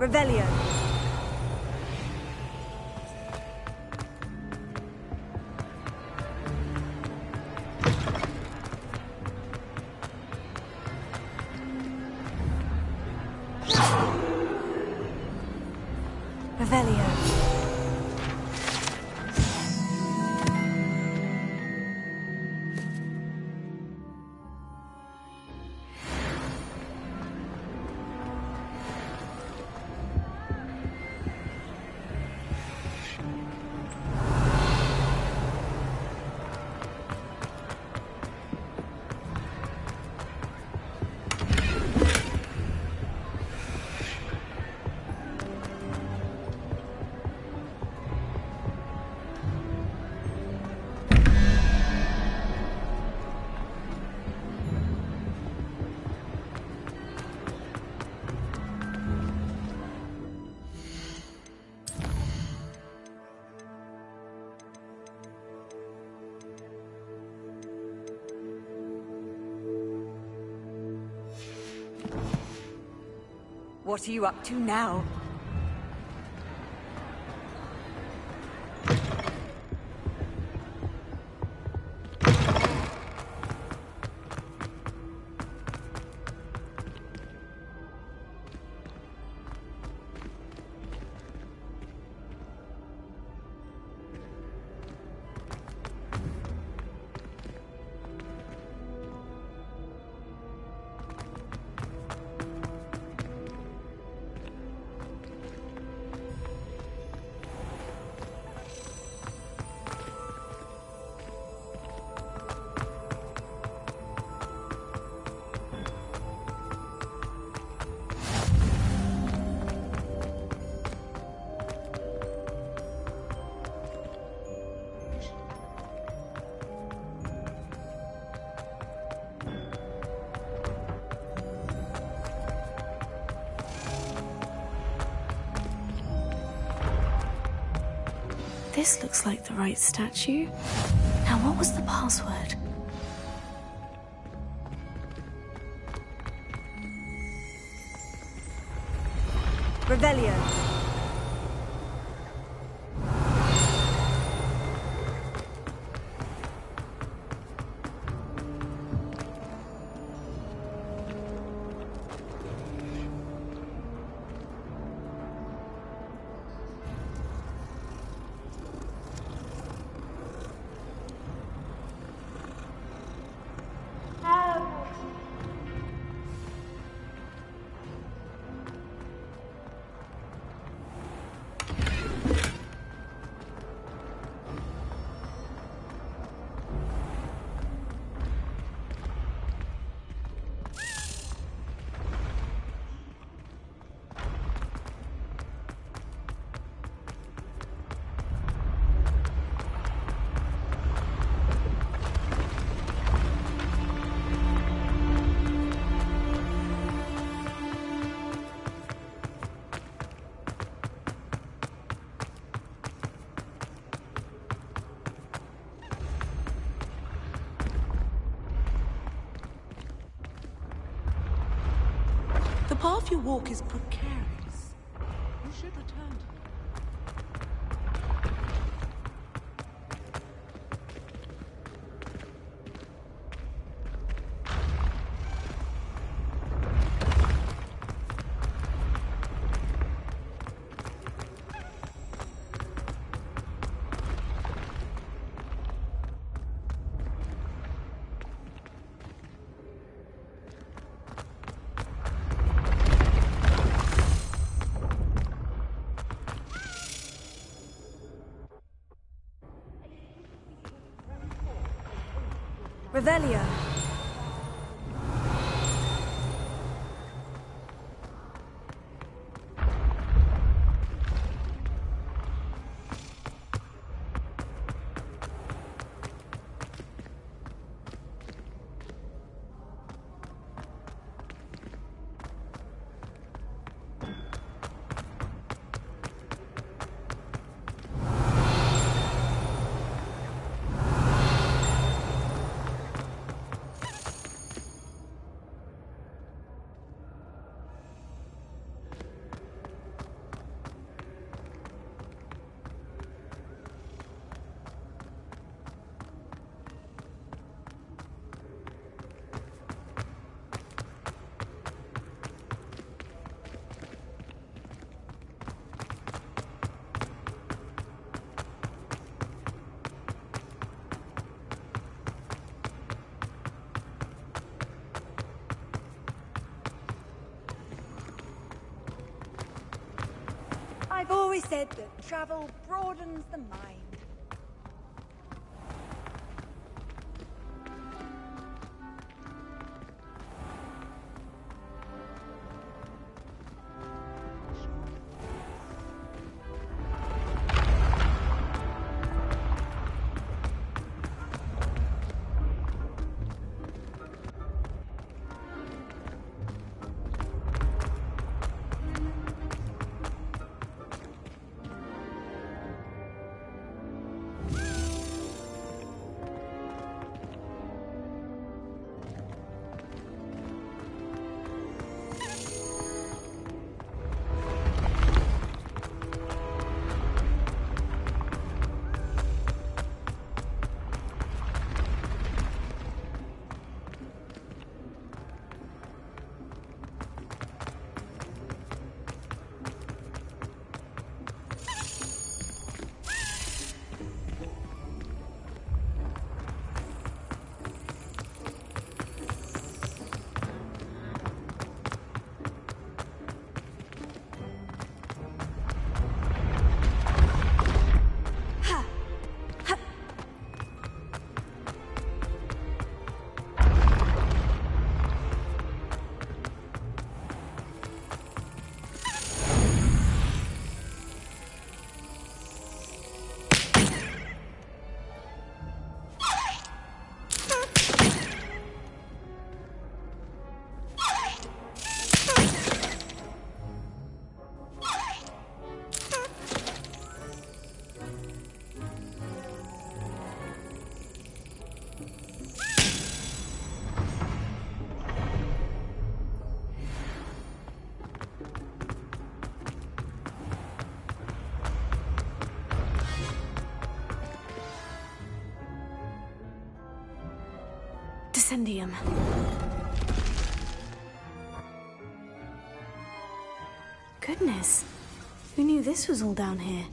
Revelio. Revelio. What are you up to now? This looks like the right statue. Now, what was the password? Revelio. The path you walk is precarious. You should return to it. Revelio. I've always said that travel broadens the mind. Descendium. Goodness, who knew this was all down here?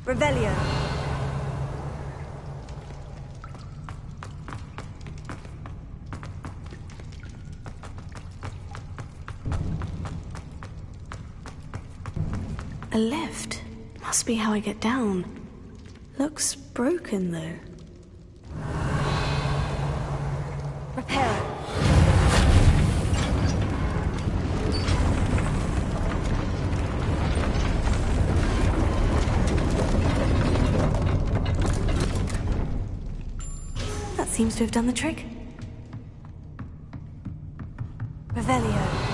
Revelio. A lift. Must be how I get down. Looks broken, though. Repair it. That seems to have done the trick. Revelio.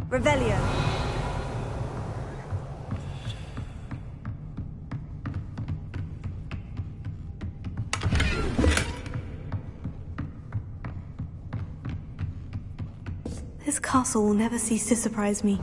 Revelio. This castle will never cease to surprise me.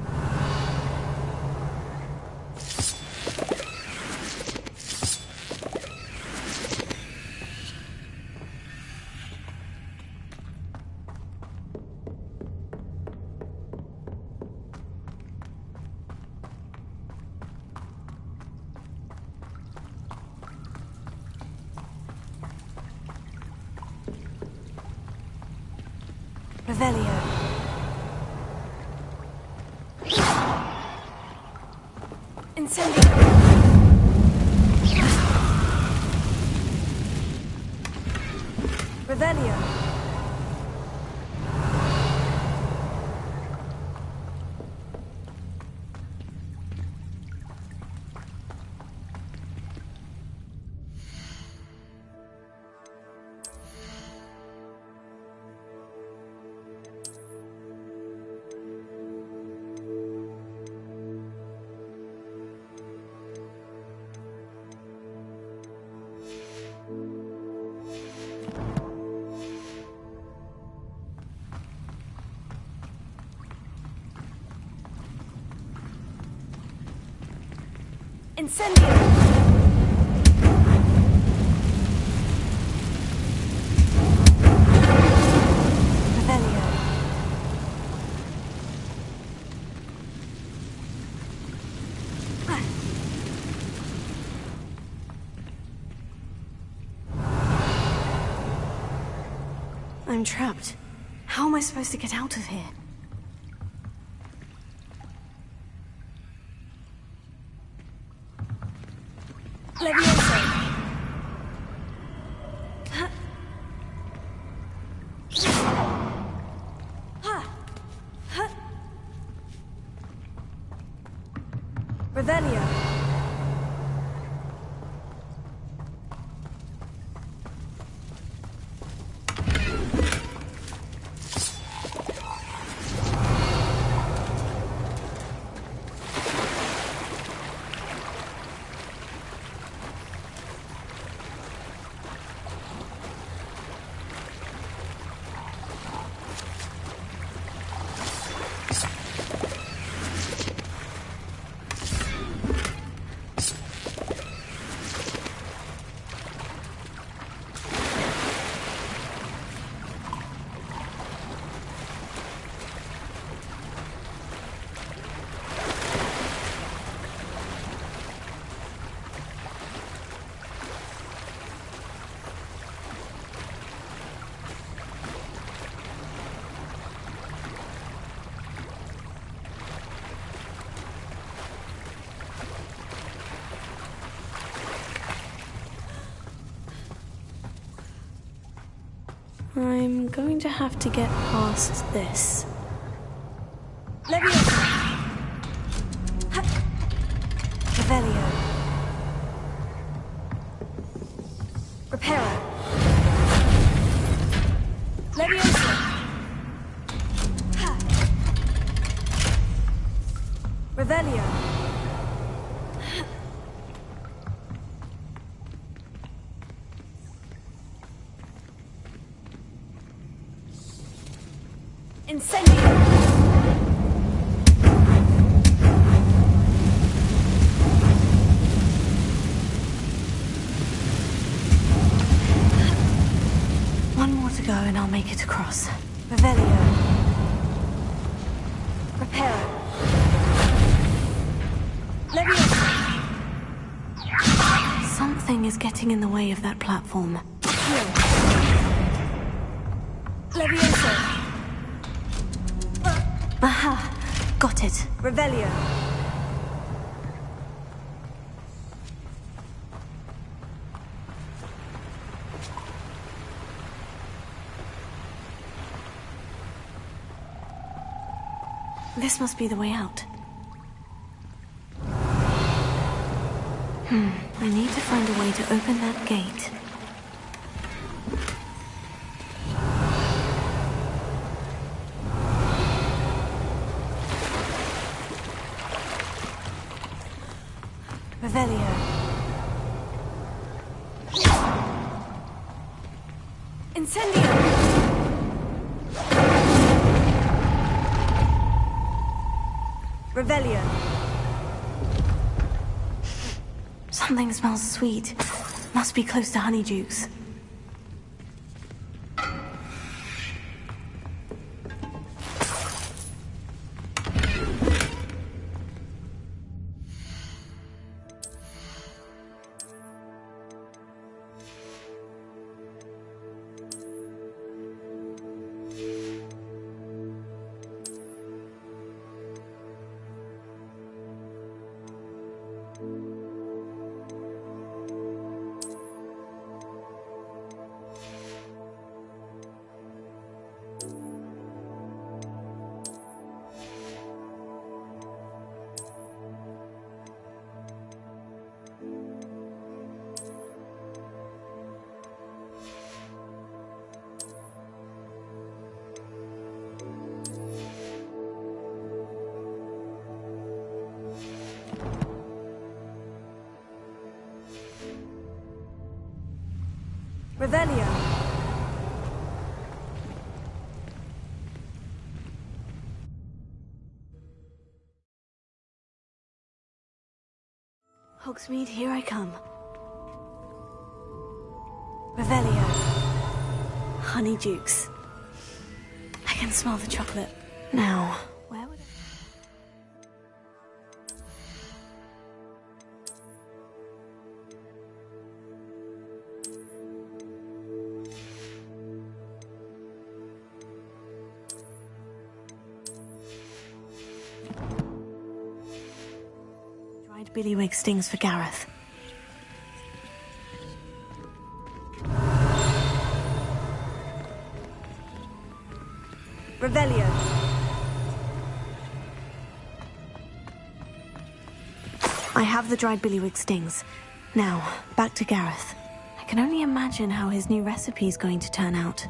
Revelio. Incendio. Revelio. Incendio! Revelio. I'm trapped. How am I supposed to get out of here? Revelio. I'm going to have to get past this. Leviosa! Revelio. Reparo. Leviosa! Revelio. Incendio! One more to go and I'll make it across. Revelio. Reparo. Leviosa! Something is getting in the way of that platform. Leviosa! Aha! Got it. Revelio. This must be the way out. I need to find a way to open that gate. Revelio. Incendio! Revelio. Something smells sweet. Must be close to Honeydukes. Revelio. Hogsmeade, here I come. Revelio. Honeydukes. I can smell the chocolate. Now, where would dried billywig stings for Gareth. Revelio. I have the dried billywig stings. Now, back to Gareth. I can only imagine how his new recipe is going to turn out.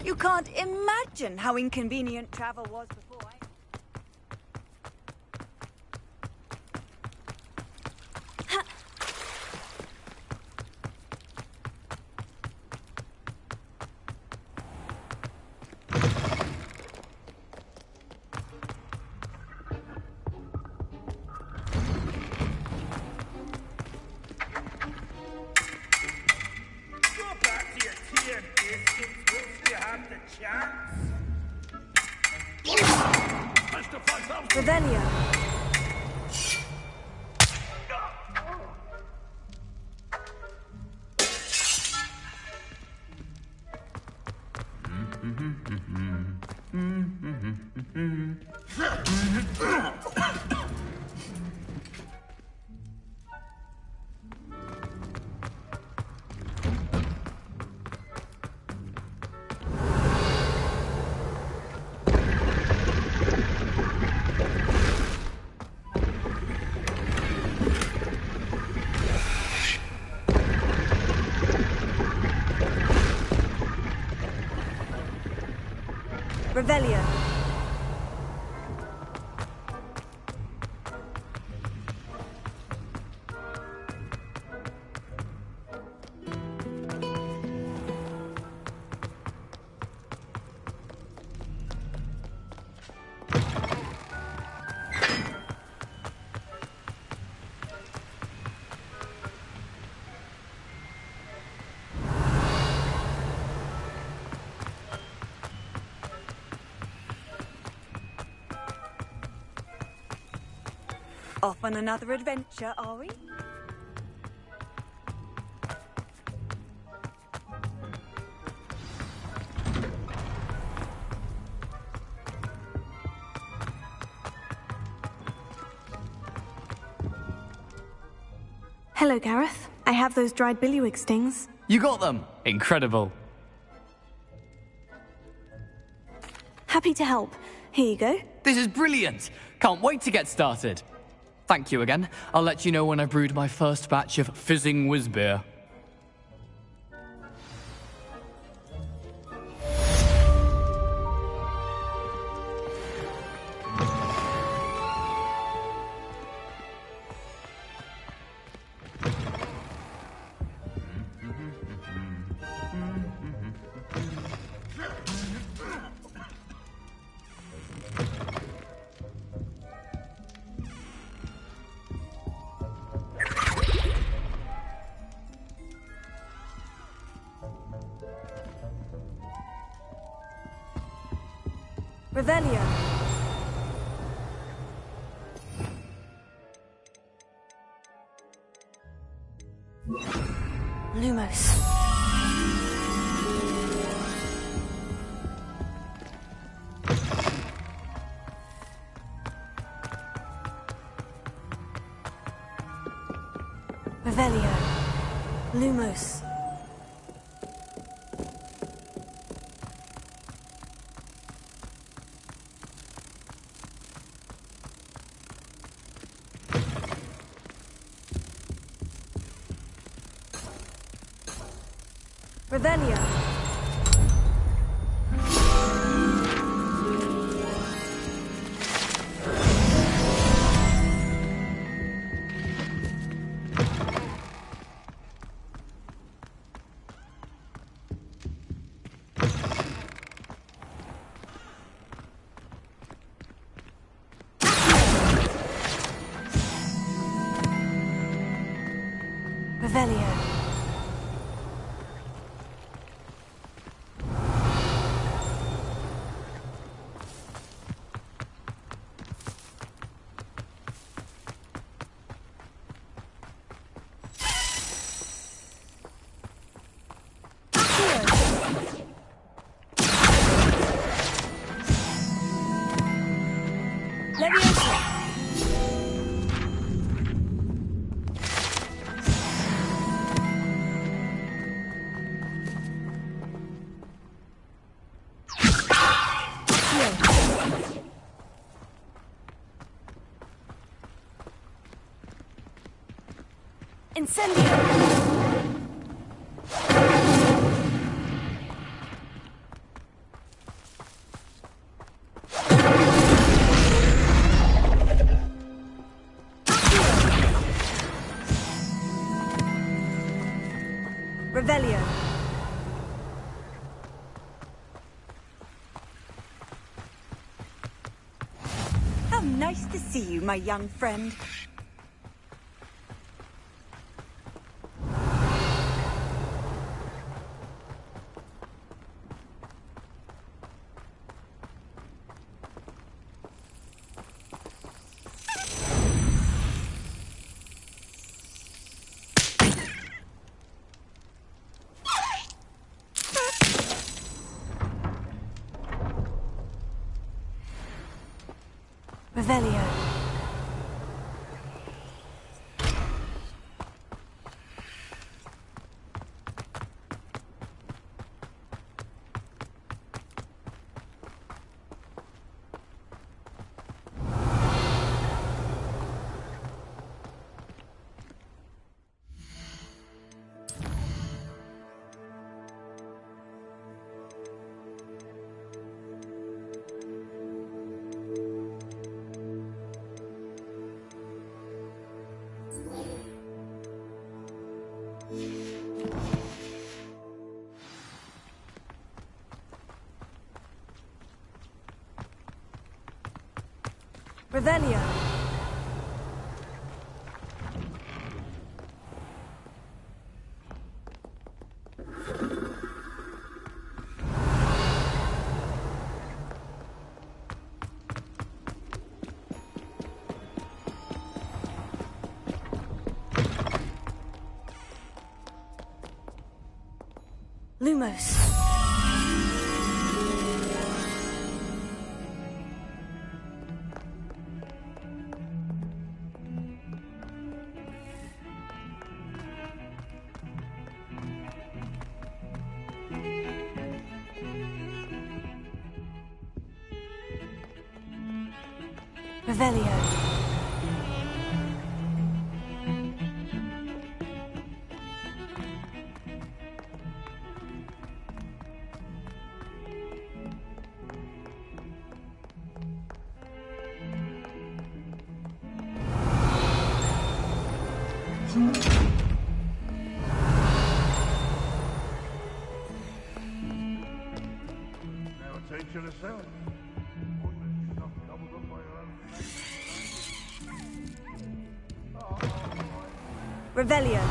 You can't imagine how inconvenient travel was before I... Revelio. Revelio. Off on another adventure, are we? Hello, Gareth. I have those dried billywig stings. You got them! Incredible. Happy to help. Here you go. This is brilliant! Can't wait to get started. Thank you again. I'll let you know when I've brewed my first batch of fizzing whiz beer. Revelio. Lumos. Revelio. Lumos. Revelio. Revelio. Incendio! Revelio. How nice to see you, my young friend. Revelio. Revelio. Lumos. Revelio. Now take to the sound. Revelio.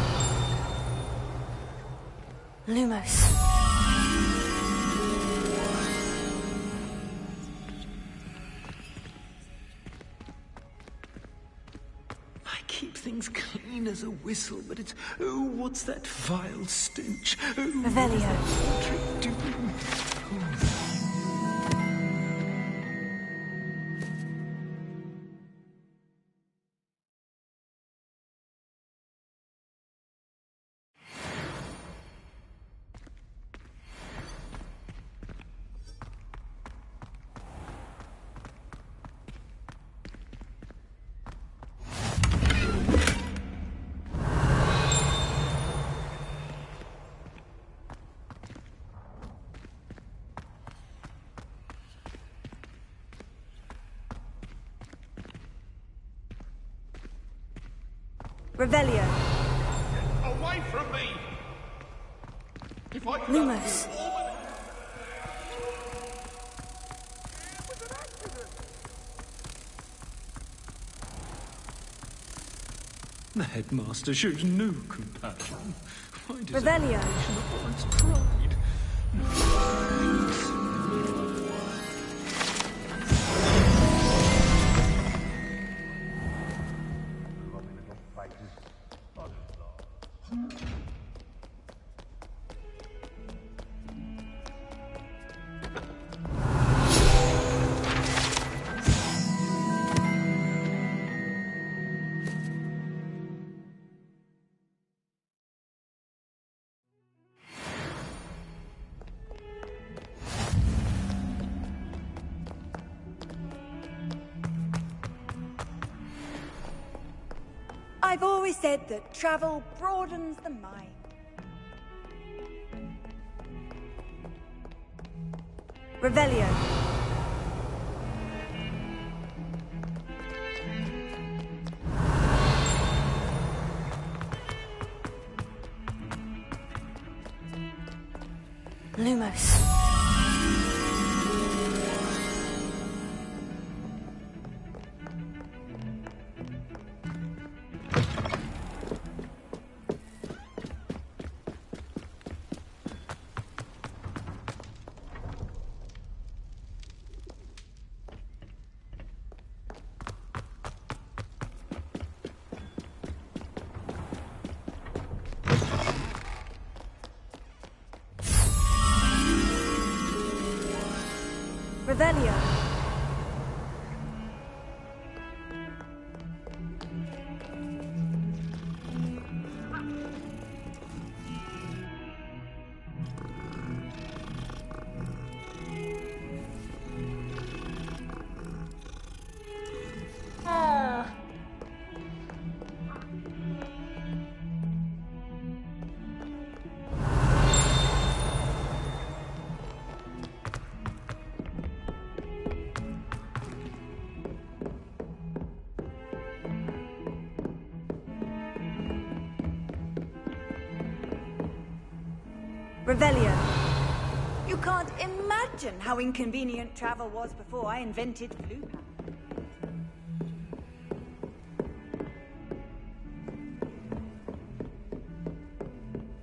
Lumos. I keep things clean as a whistle, but it's... Oh, what's that vile stench? Oh, what does that portrait do? Oh. Revelio. Away from me! If I could Lumos. The headmaster shows no compassion. Why does Revelio. warrants pride? I've always said that travel broadens the mind. Revelio. Lumos. Revelio. Revelio. You can't imagine how inconvenient travel was before I invented Blue Hat.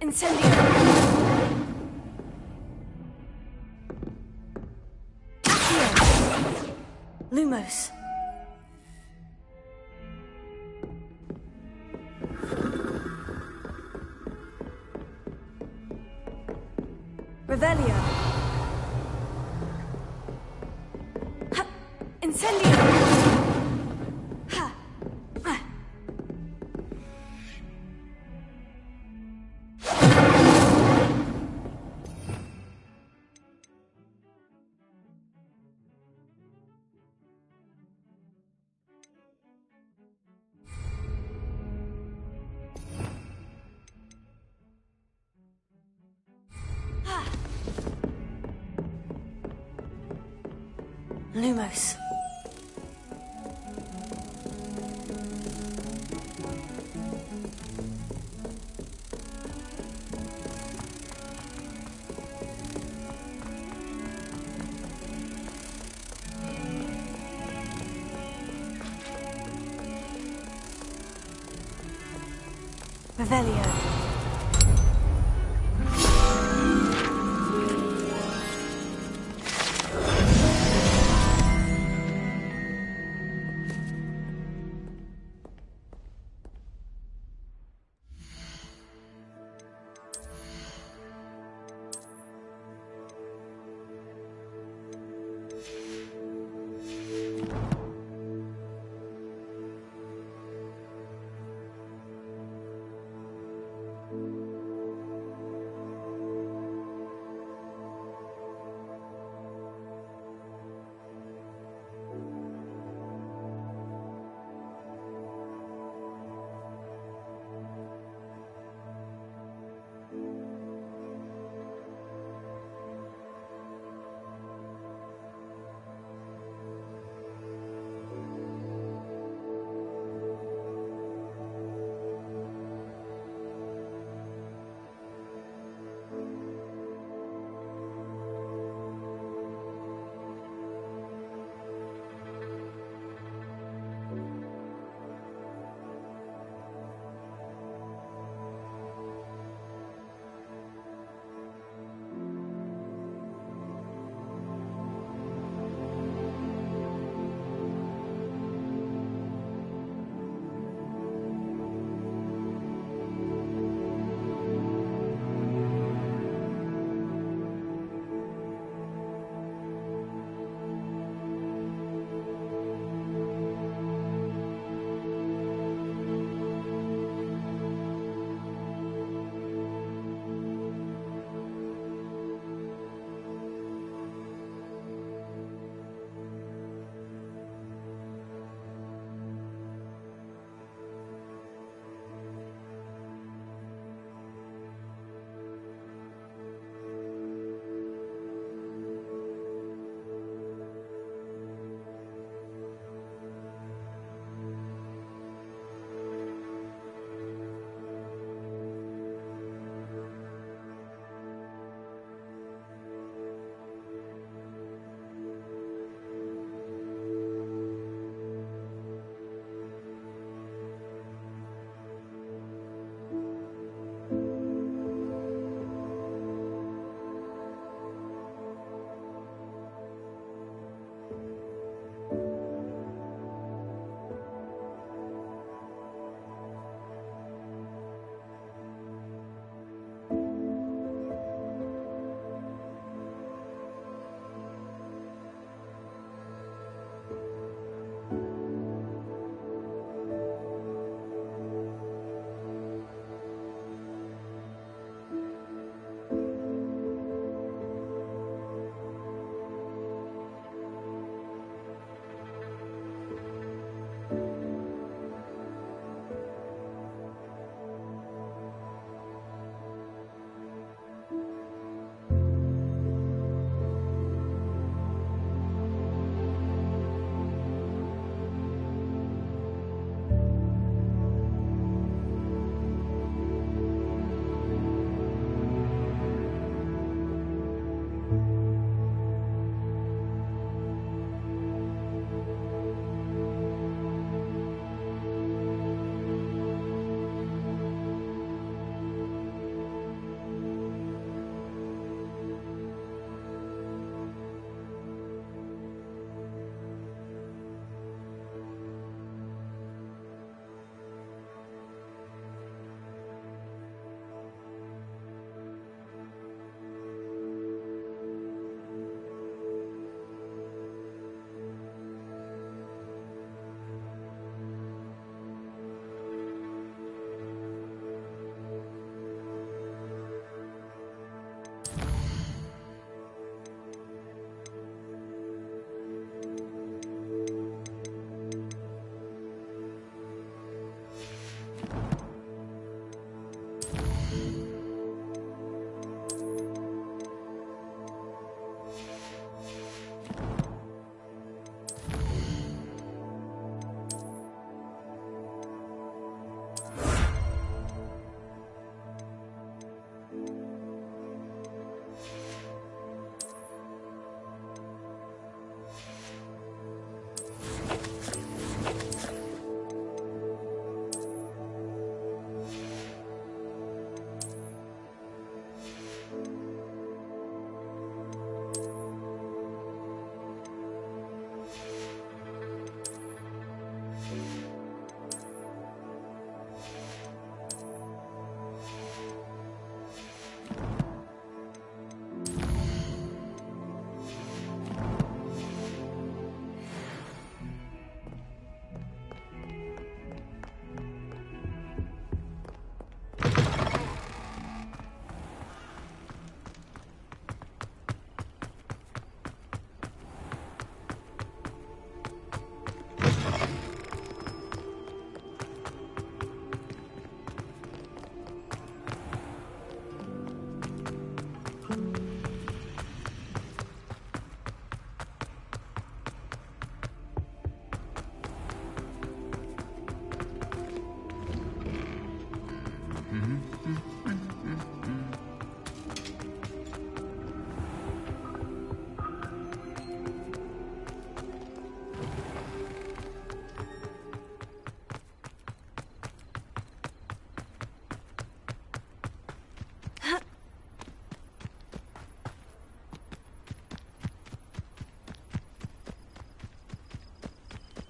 Incendio. Accio. Lumos. Revelio. Ha! Incendio. Ha! Ah. Lumos. Revelio.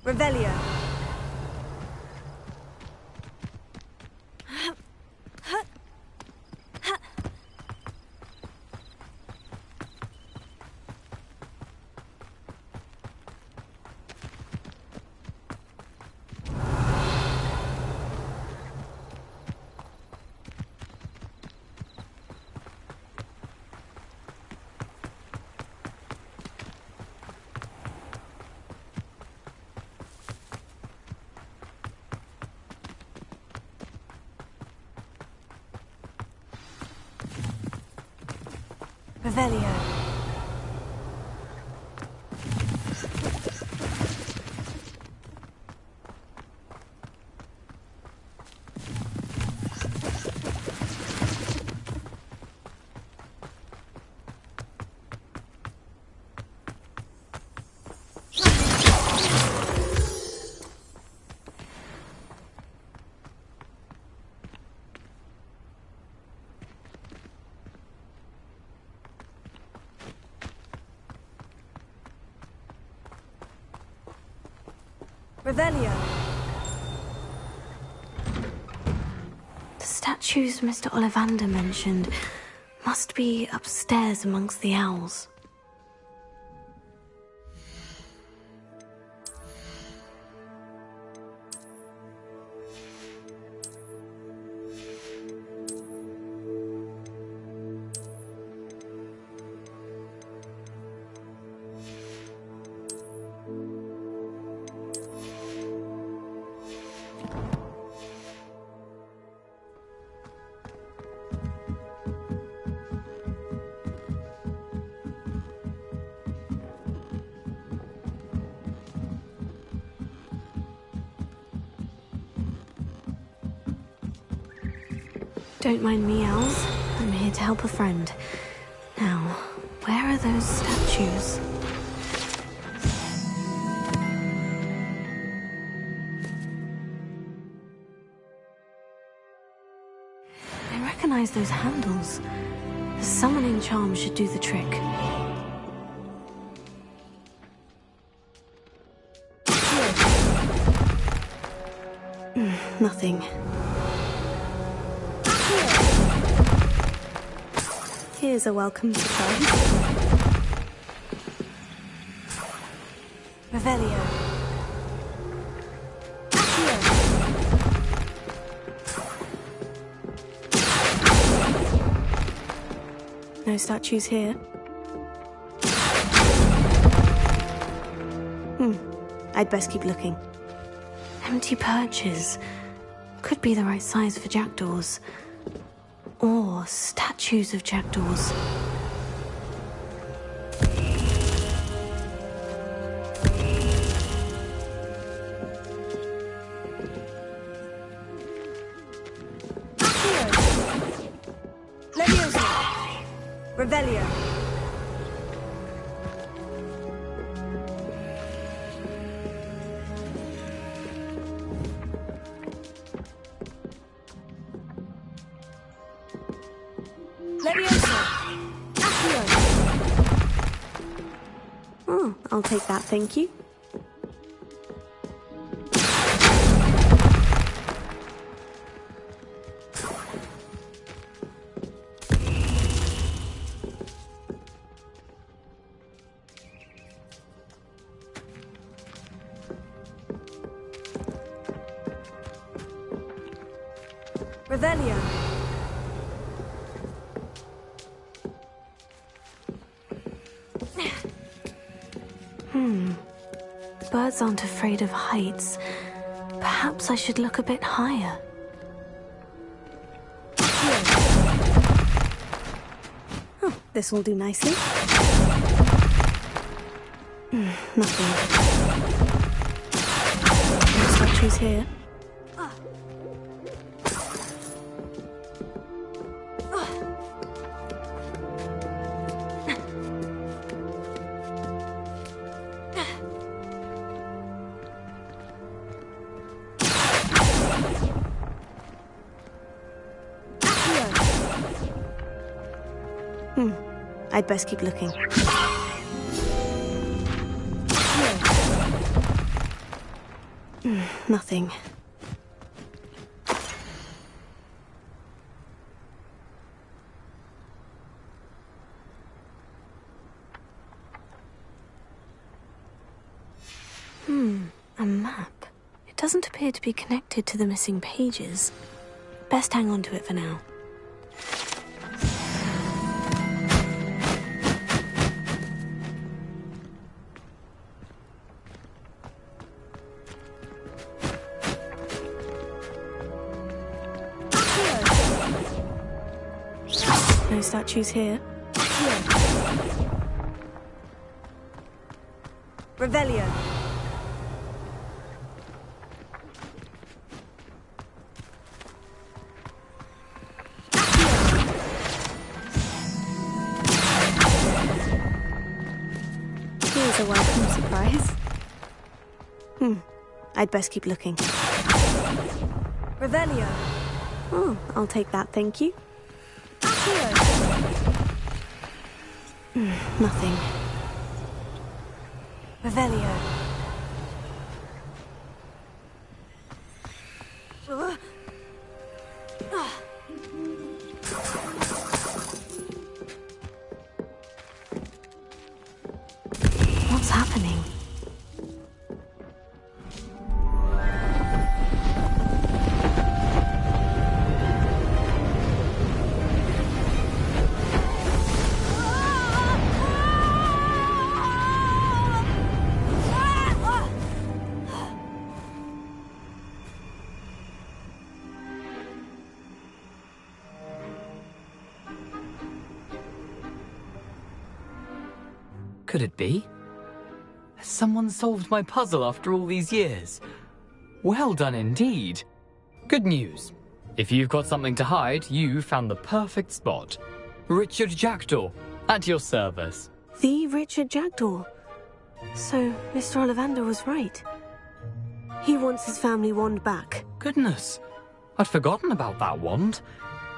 Revelio. Revelio. Revelio. The statues Mr. Ollivander mentioned must be upstairs amongst the owls. Don't mind me, owls. I'm here to help a friend. Now, where are those statues? I recognize those handles. The summoning charm should do the trick. Nothing. Here's a welcome surprise. Revelio. No statues here. I'd best keep looking. Empty perches. Could be the right size for jackdaws. Or statues of jackdaws. Leviosa. Revelio. Oh, I'll take that, thank you. Revelio. Birds aren't afraid of heights. Perhaps I should look a bit higher. Oh, this will do nicely. Nothing. No statues here. I'd best keep looking. Nothing. A map. It doesn't appear to be connected to the missing pages. Best hang on to it for now. No statues here. Revelio. Here's a welcome surprise. I'd best keep looking. Revelio. Oh, I'll take that, thank you. Nothing. Revelio. What's happening? Could it be? Has someone solved my puzzle after all these years? Well done indeed. Good news. If you've got something to hide, you found the perfect spot. Richard Jackdaw, at your service. The Richard Jackdaw. So, Mr. Ollivander was right. He wants his family wand back. Goodness, I'd forgotten about that wand.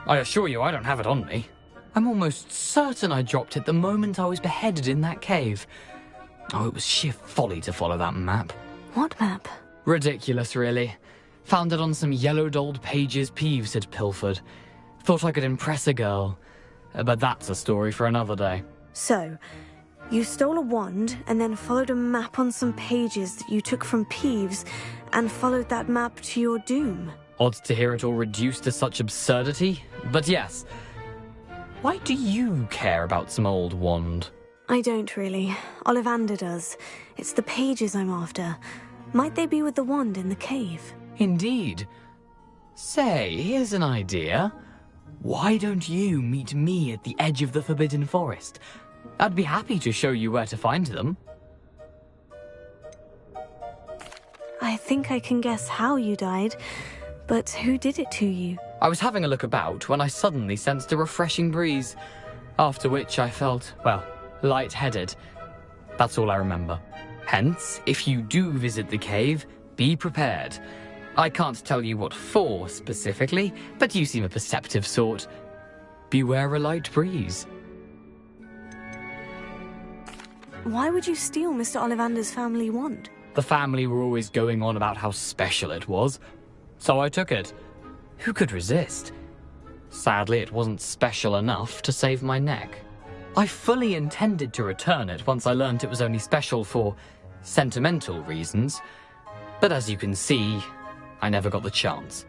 I assure you I don't have it on me. I'm almost certain I dropped it the moment I was beheaded in that cave. Oh, it was sheer folly to follow that map. What map? Ridiculous, really. Found it on some yellowed old pages Peeves had pilfered. Thought I could impress a girl. But that's a story for another day. So, you stole a wand and then followed a map on some pages that you took from Peeves and followed that map to your doom. Odd to hear it all reduced to such absurdity, but yes. Why do you care about some old wand? I don't really. Ollivander does. It's the pages I'm after. Might they be with the wand in the cave? Indeed. Say, here's an idea. Why don't you meet me at the edge of the Forbidden Forest? I'd be happy to show you where to find them. I think I can guess how you died, but who did it to you? I was having a look about when I suddenly sensed a refreshing breeze, after which I felt, well, lightheaded. That's all I remember. Hence, if you do visit the cave, be prepared. I can't tell you what for specifically, but you seem a perceptive sort. Beware a light breeze. Why would you steal Mr. Ollivander's family wand? The family were always going on about how special it was, so I took it. Who could resist? Sadly, it wasn't special enough to save my neck. I fully intended to return it once I learned it was only special for sentimental reasons, but as you can see, I never got the chance.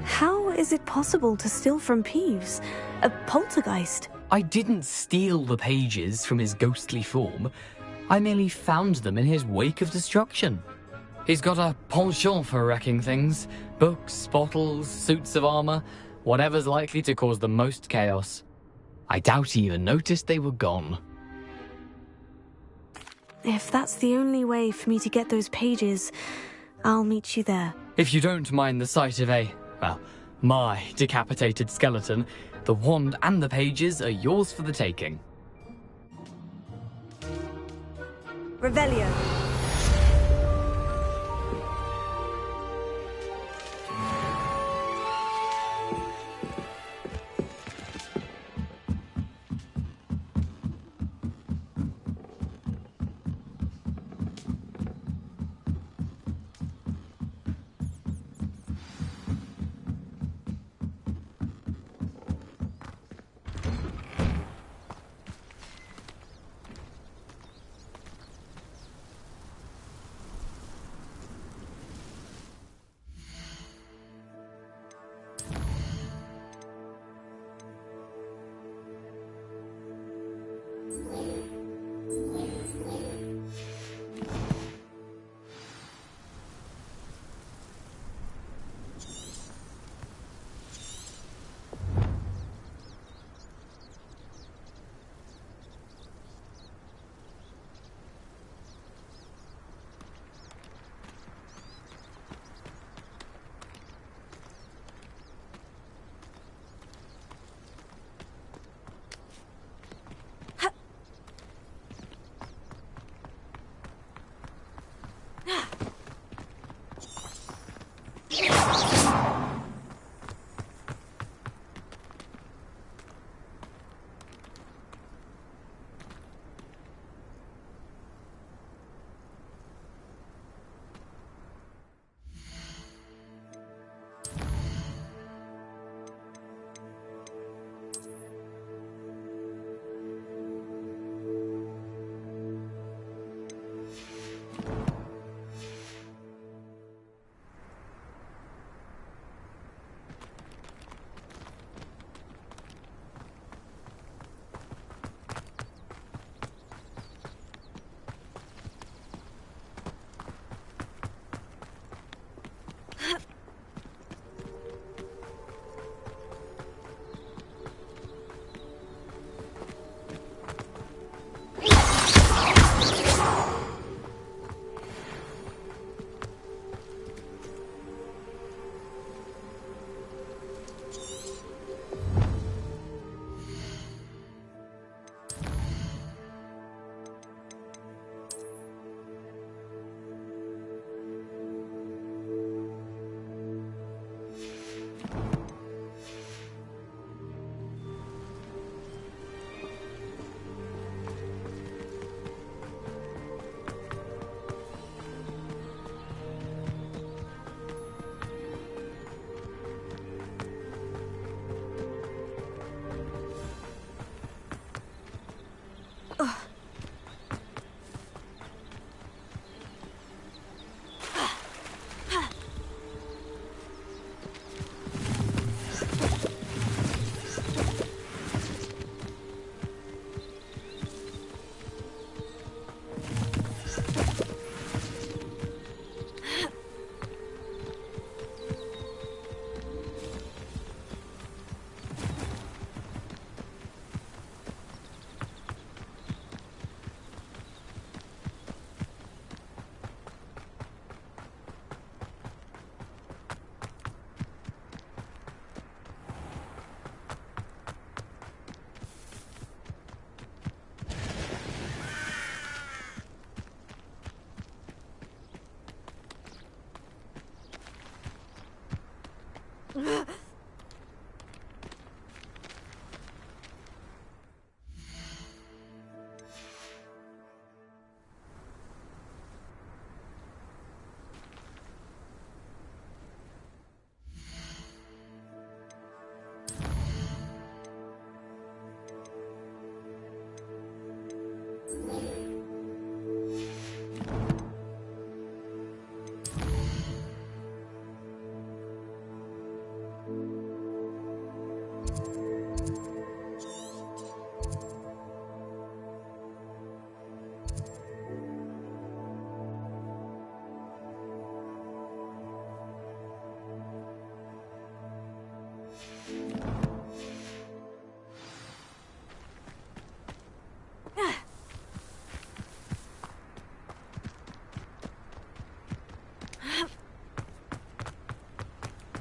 How is it possible to steal from Peeves? A poltergeist? I didn't steal the pages from his ghostly form. I merely found them in his wake of destruction. He's got a penchant for wrecking things. Books, bottles, suits of armor, whatever's likely to cause the most chaos. I doubt he even noticed they were gone. If that's the only way for me to get those pages, I'll meet you there. If you don't mind the sight of my decapitated skeleton, the wand and the pages are yours for the taking. Revelio.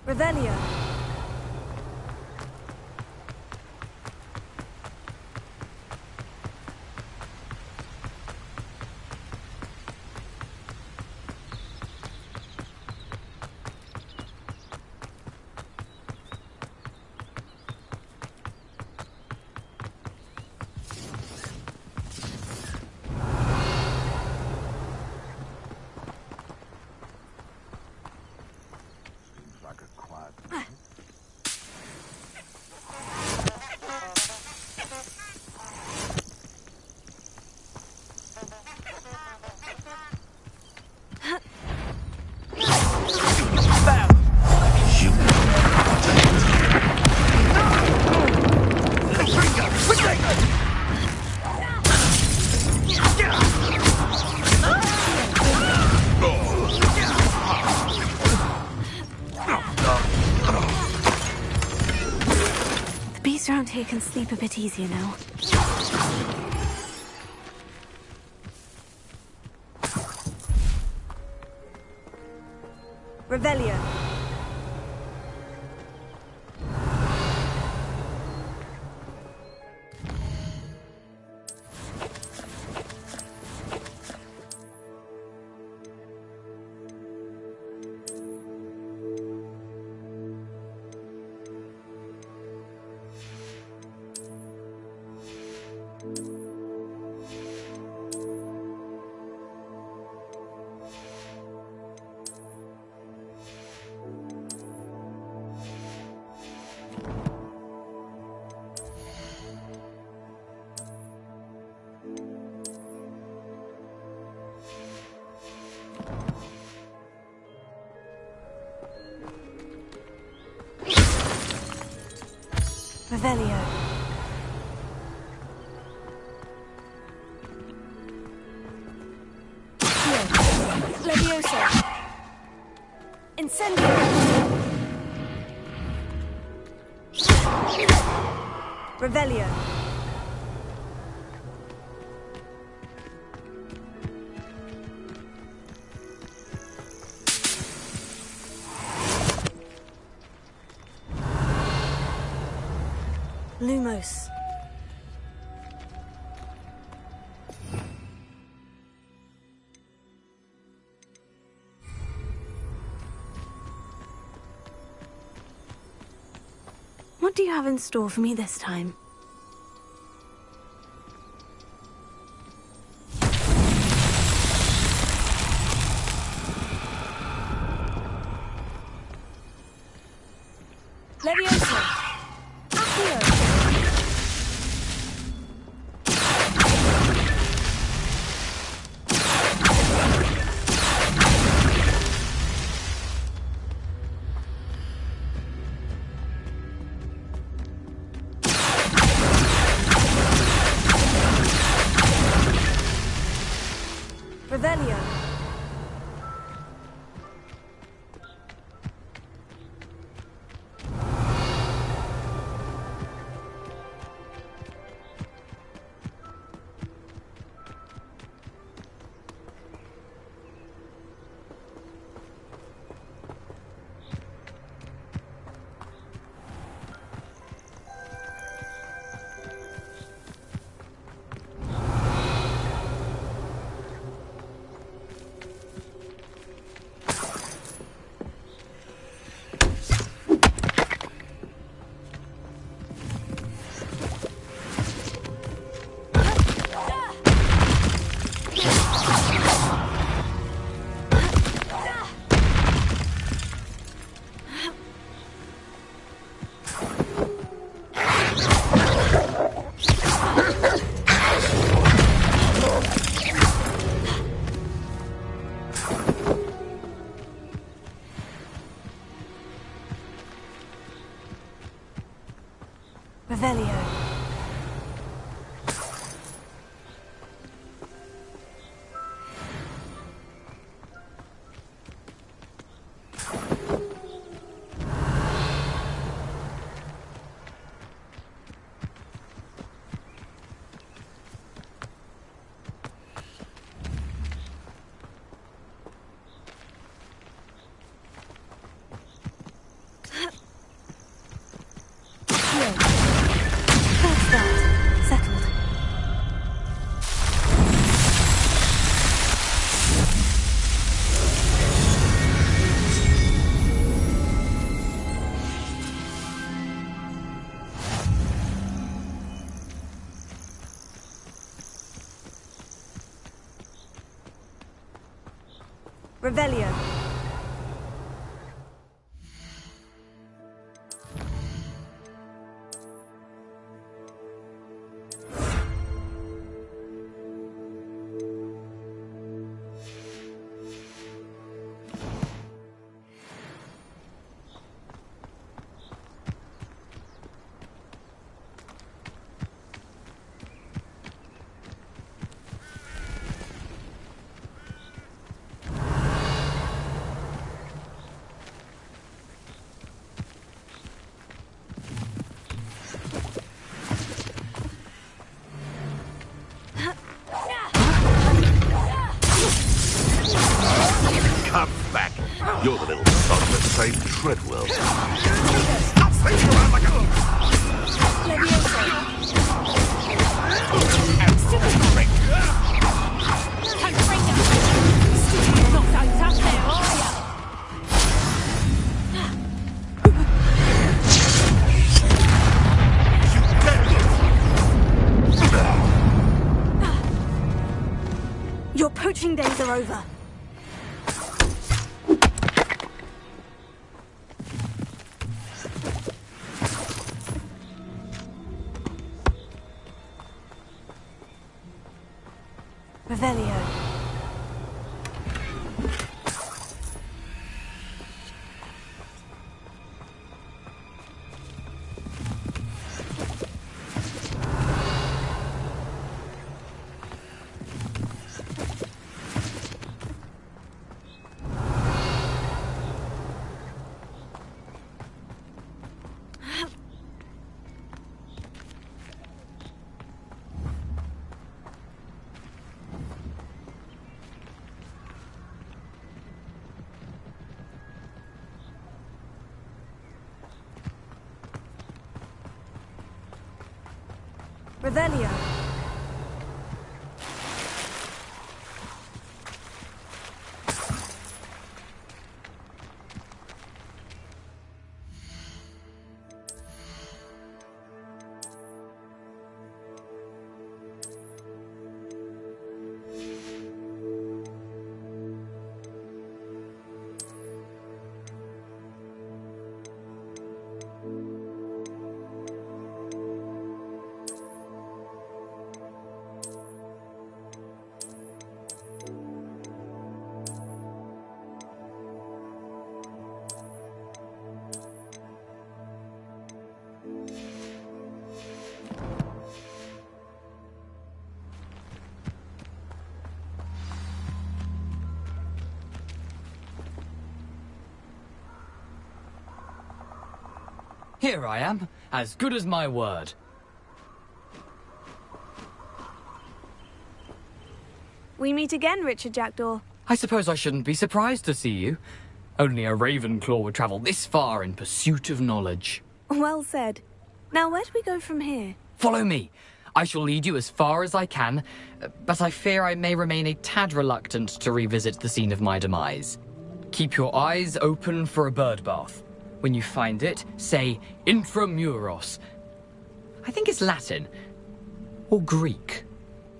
Revelio. Around here can sleep a bit easier now. Revelio. Revelio. Levioso. Incendio. Revelio. Lumos. What do you have in store for me this time? Levioso. Accio. Revelio. Revelio. Revelio. Come back. You're the little son that saved Treadwell. Stop thinking around like a... Your poaching days are over. Revelio. Revelio. Here I am, as good as my word. We meet again, Richard Jackdaw. I suppose I shouldn't be surprised to see you. Only a Ravenclaw would travel this far in pursuit of knowledge. Well said. Now, where do we go from here? Follow me. I shall lead you as far as I can, but I fear I may remain a tad reluctant to revisit the scene of my demise. Keep your eyes open for a bird bath. When you find it, say intramuros. I think it's Latin. Or Greek.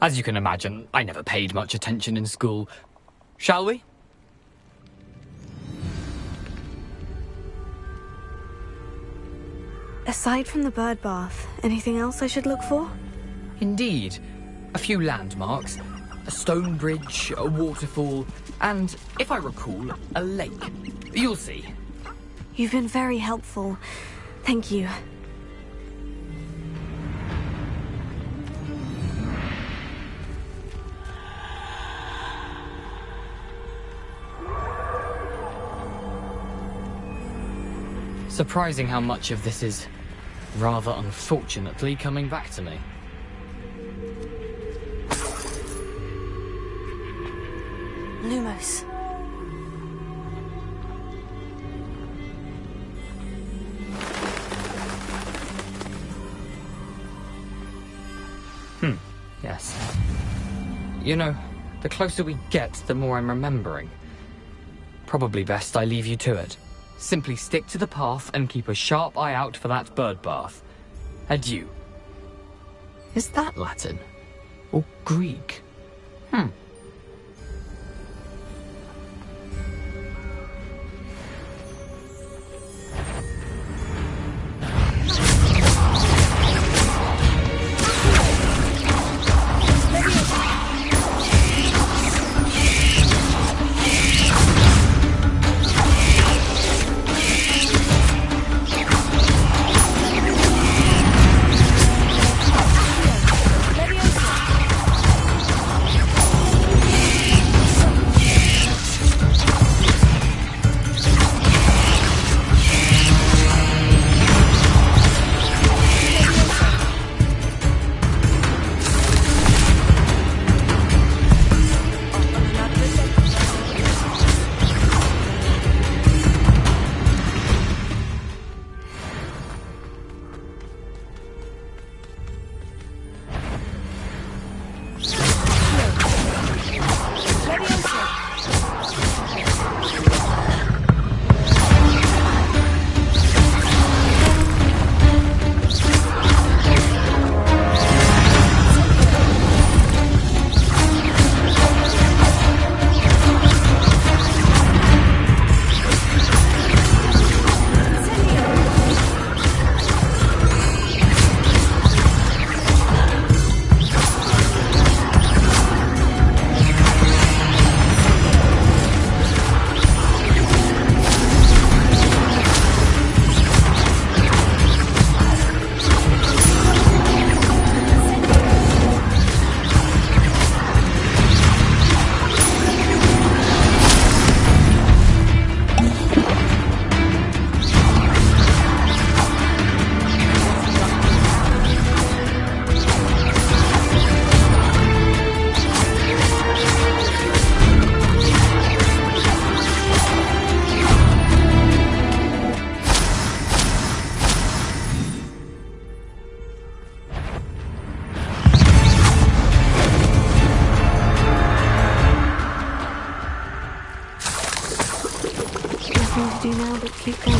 As you can imagine, I never paid much attention in school. Shall we? Aside from the bird bath, anything else I should look for? Indeed. A few landmarks. A stone bridge, a waterfall, and, if I recall, a lake. You'll see. You've been very helpful. Thank you. Surprising how much of this is, rather unfortunately, coming back to me. Lumos. Yes. You know, the closer we get, the more I'm remembering. Probably best I leave you to it. Simply stick to the path and keep a sharp eye out for that bird bath. Adieu. Is that Latin? Or Greek? Nothing to do now but keep going.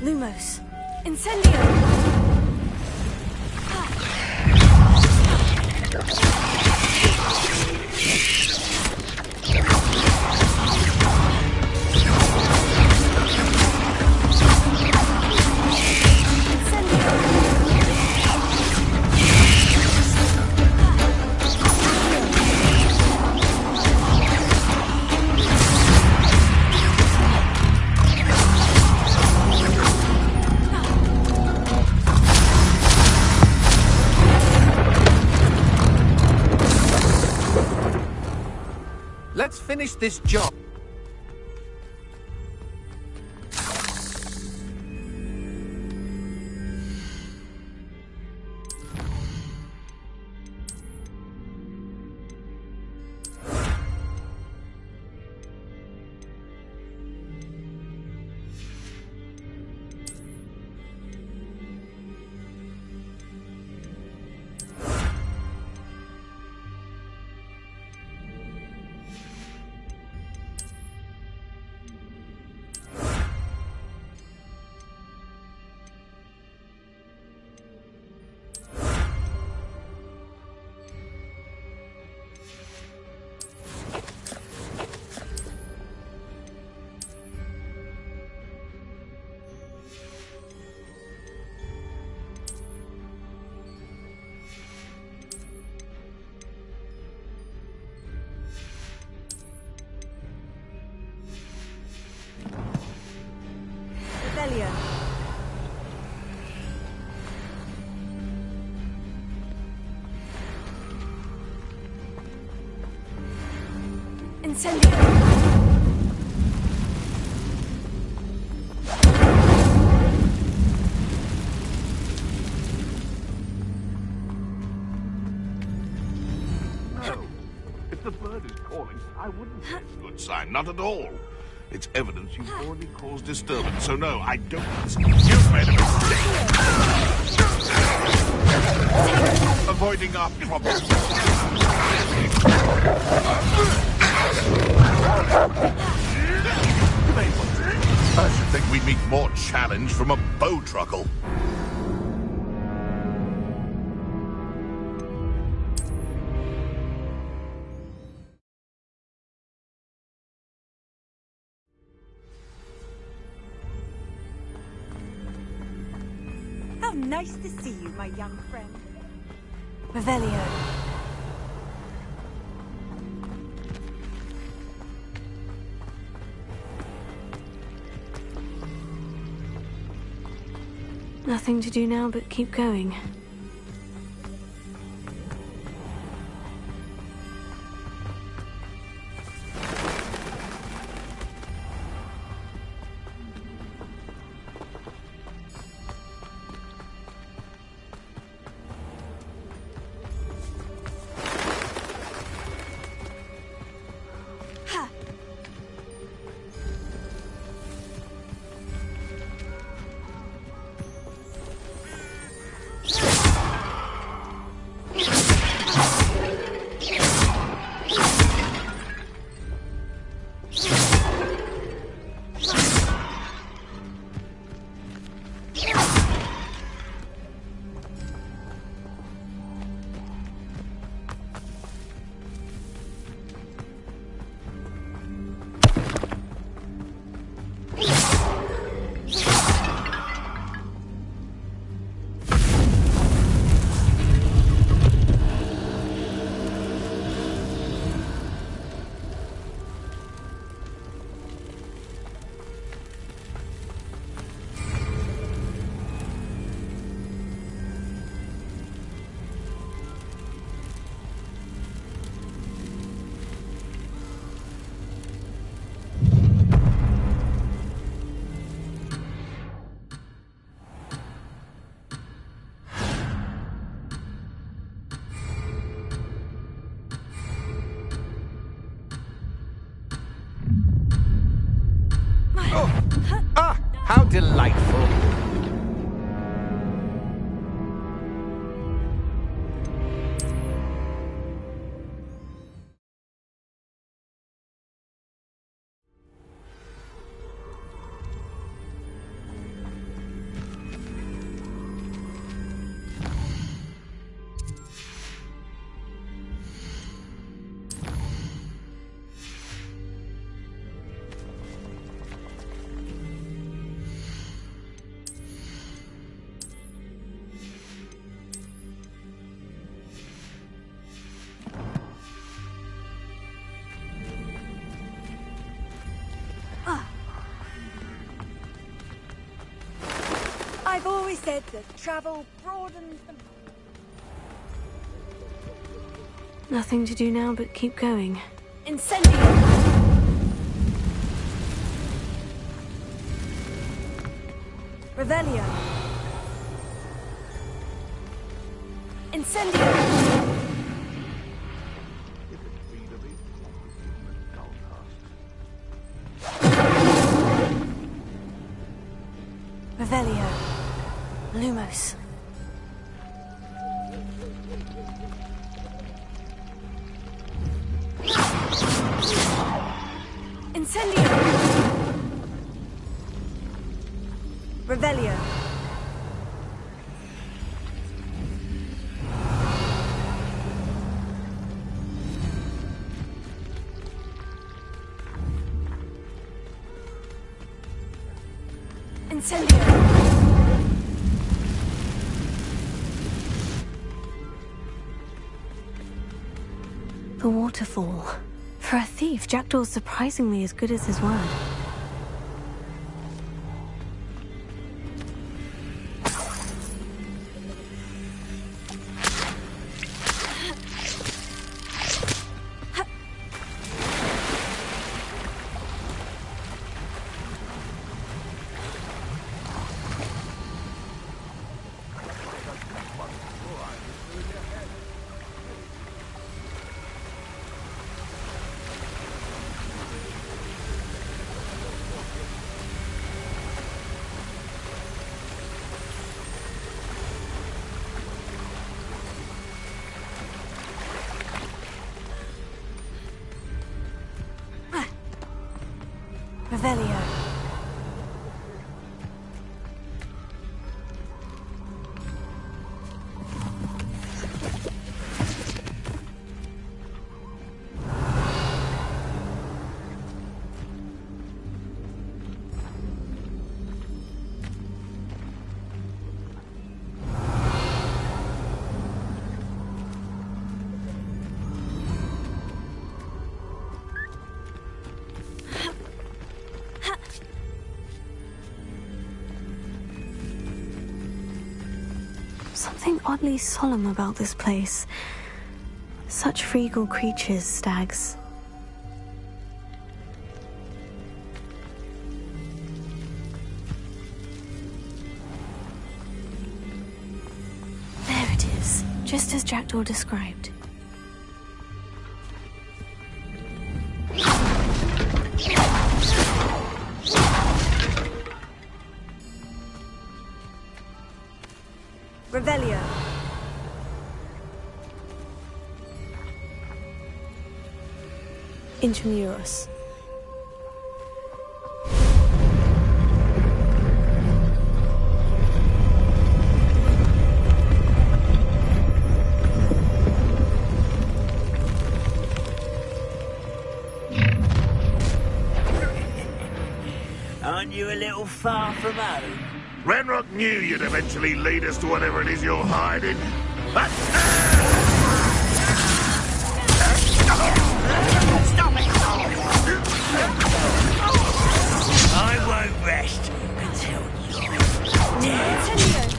Lumos. Incendio! Let's finish this job. Incendio! If the bird is calling, I wouldn't say it's a good sign, not at all. It's evidence you've already caused disturbance, so no, I don't. You've made a mistake. Avoiding our problems. I should think we'd meet more challenge from a bow truckle. How nice to see you, my young friend. Revelio. Nothing to do now but keep going. How delightful. I've always said that travel broadens the... Nothing to do now but keep going. Incendio! Revelio! Incendio! Revelio. Lumos. Incendio! Revelio. Incendio! The waterfall. For a thief, Jackdaw's surprisingly as good as his word. Revelio. Something oddly solemn about this place. Such regal creatures, stags. There it is, just as Jackdaw described. Revelio. Intramuros. Aren't you a little far from home? Ranrock knew you'd eventually lead us to whatever it is you're hiding. Stop it! I won't rest until you're dead.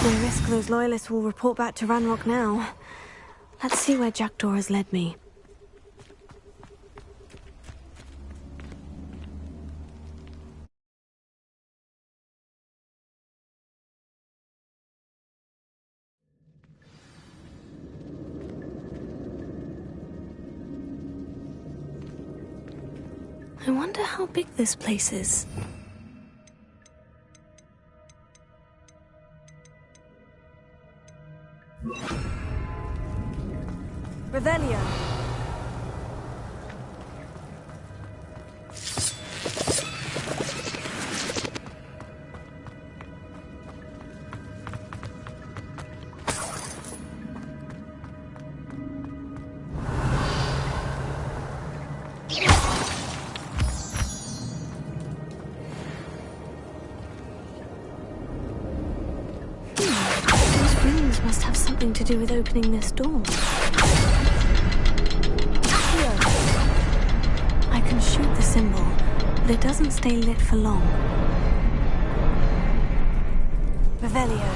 No risk those loyalists will report back to Ranrock now. Let's see where Jackdaw has led me. I wonder how big this place is. Revelio. Those rings must have something to do with opening this door. I can shoot the symbol, but it doesn't stay lit for long. Revelio.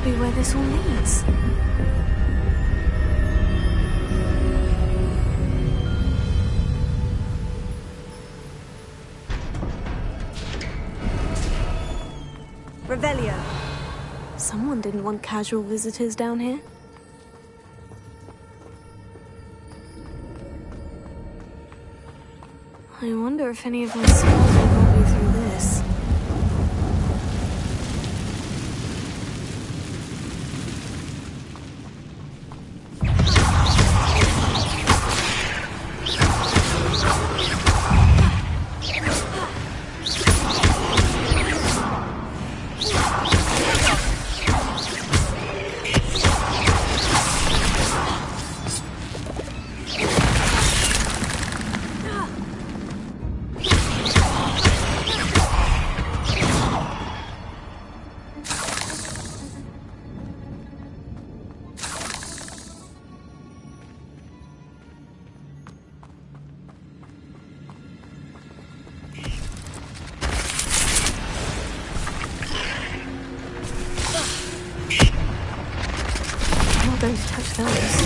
Be where this all leads. Revelio. Someone didn't want casual visitors down here. I wonder if any of my spells will help me through this. Going to touch those.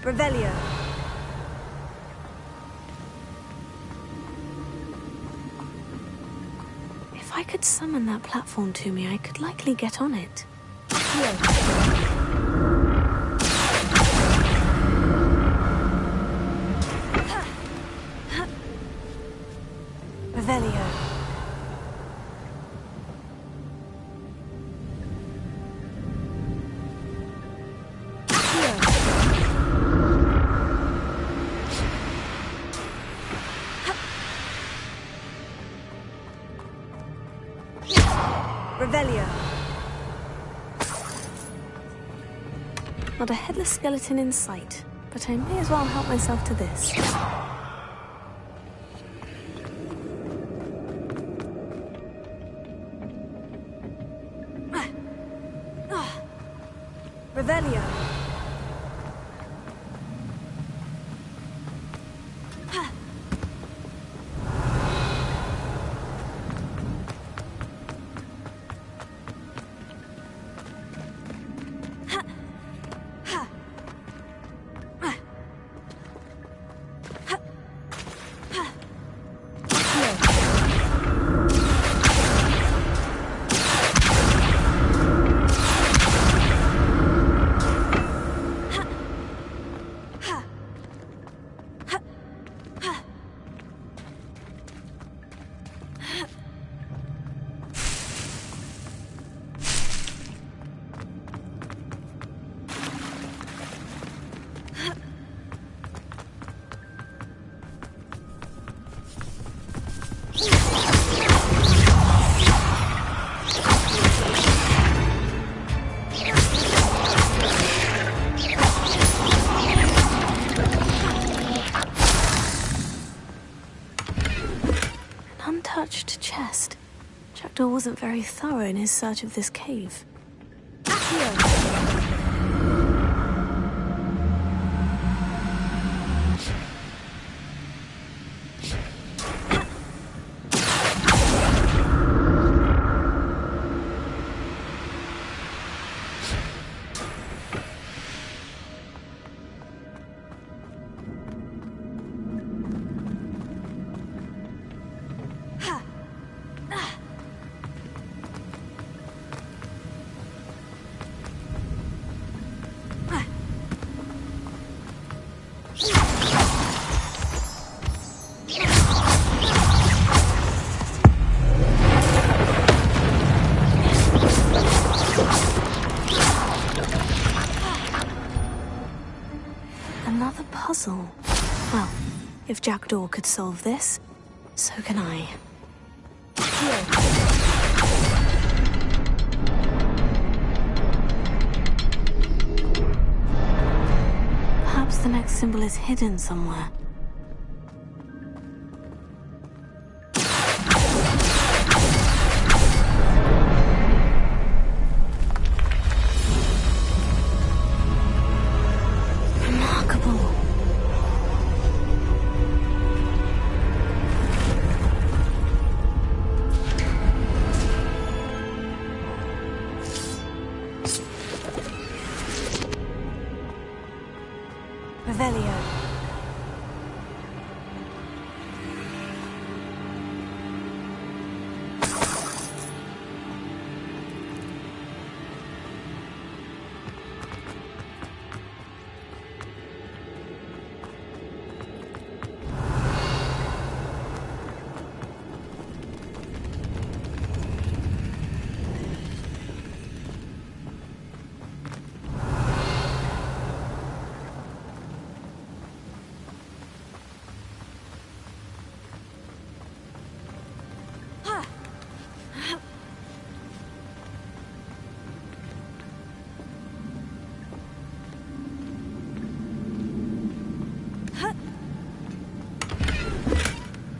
Revelio. If I could summon that platform to me, I could likely get on it. Revelio. Revelio. Not a headless skeleton in sight, but I may as well help myself to this. Revelio. Untouched chest. Jackdaw wasn't very thorough in his search of this cave. Another puzzle. Well, if Jackdaw could solve this, so can I. Perhaps the next symbol is hidden somewhere. Revelio.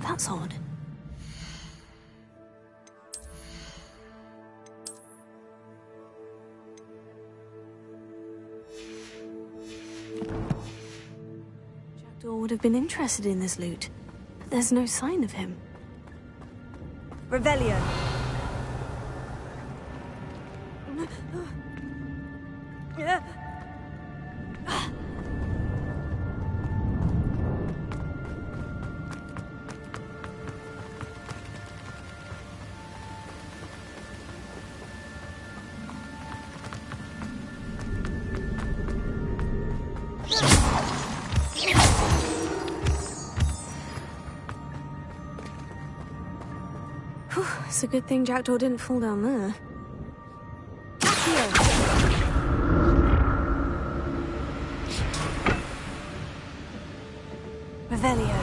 That's odd. Jackdaw would have been interested in this loot, but there's no sign of him. Revelio. Whew, it's a good thing Jackdaw didn't fall down there. Revelio.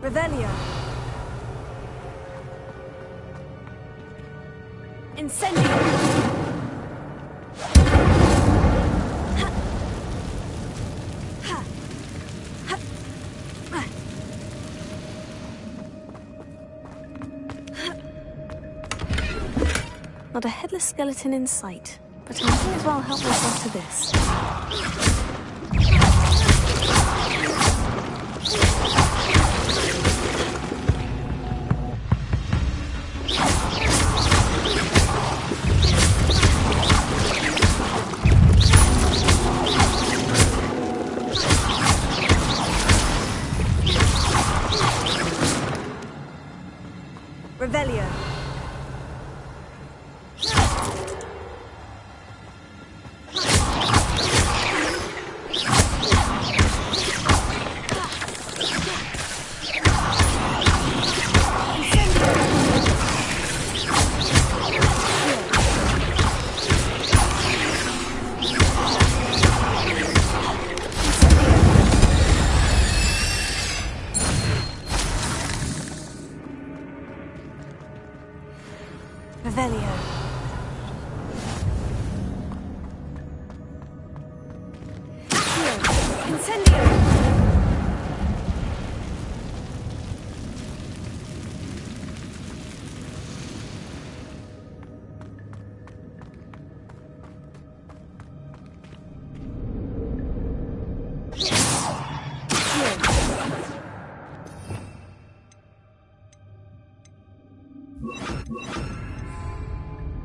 Revelio. Incendio. Not a headless skeleton in sight, but I may as well help myself to this. Revelio. Revelio. Incendio.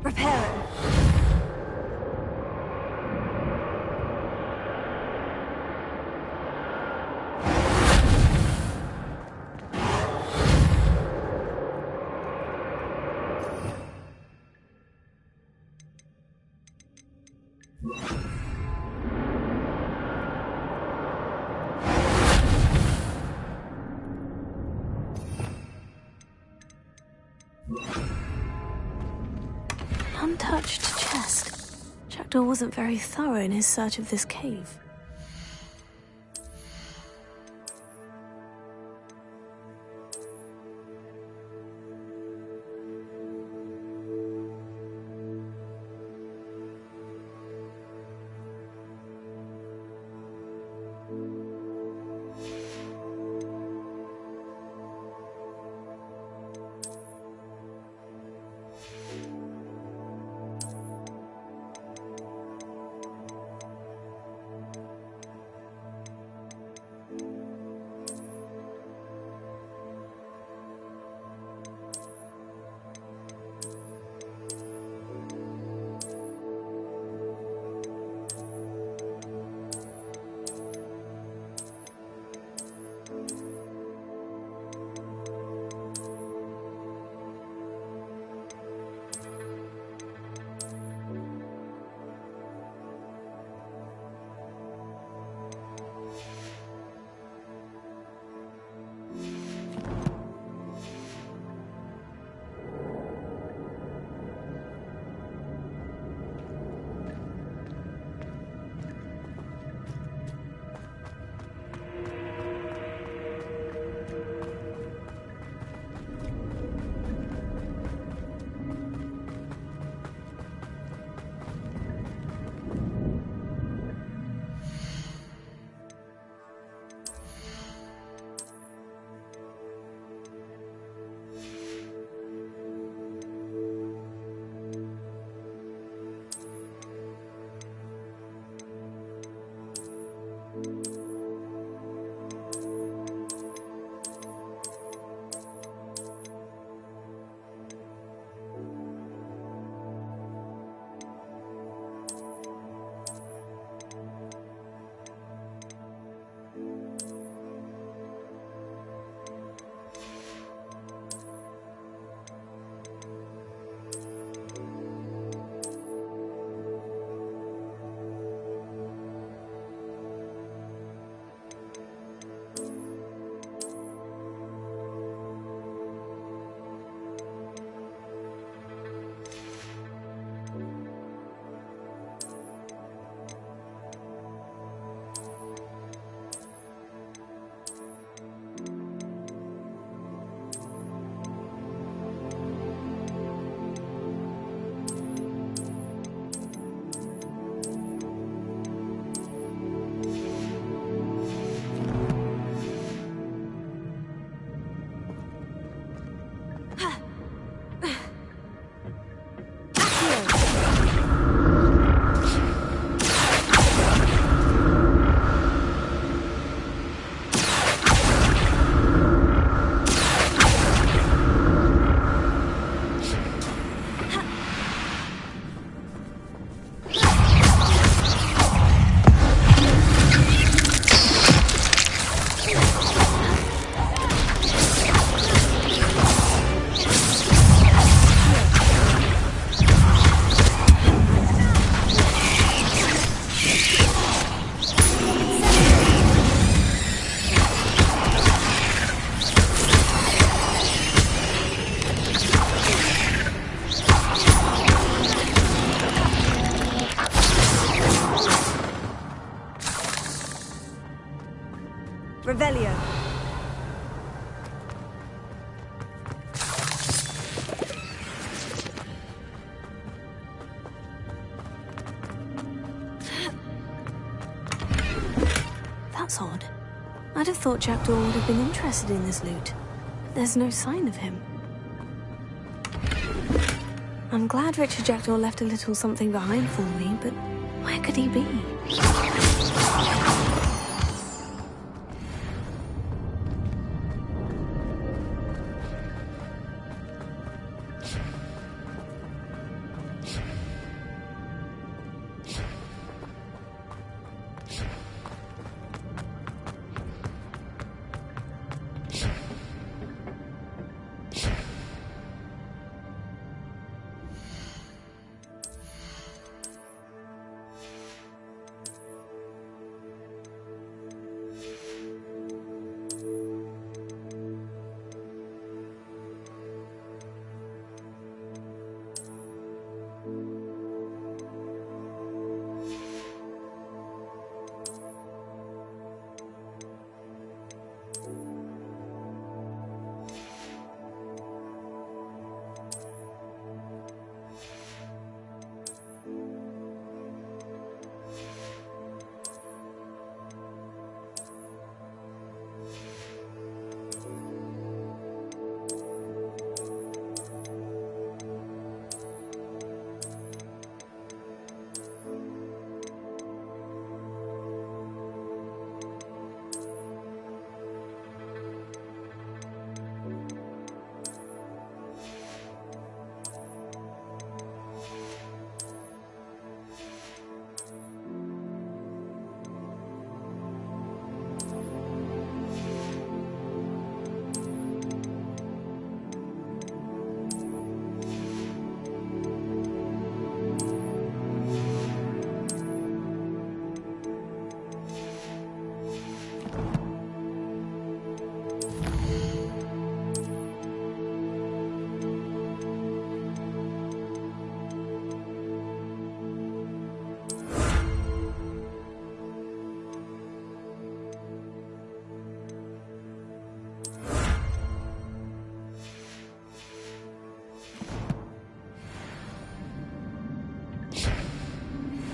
Reparo. Untouched chest. Jackdaw wasn't very thorough in his search of this cave. thought Jackdaw would have been interested in this loot. There's no sign of him. I'm glad Richard Jackdaw left a little something behind for me, but where could he be?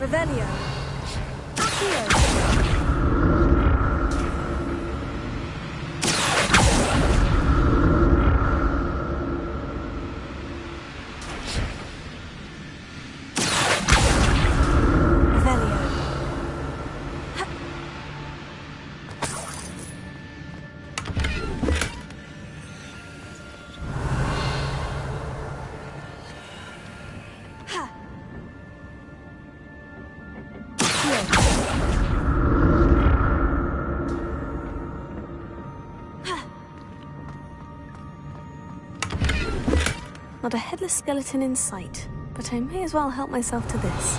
Revelio. Accio. Not a headless skeleton in sight, but I may as well help myself to this.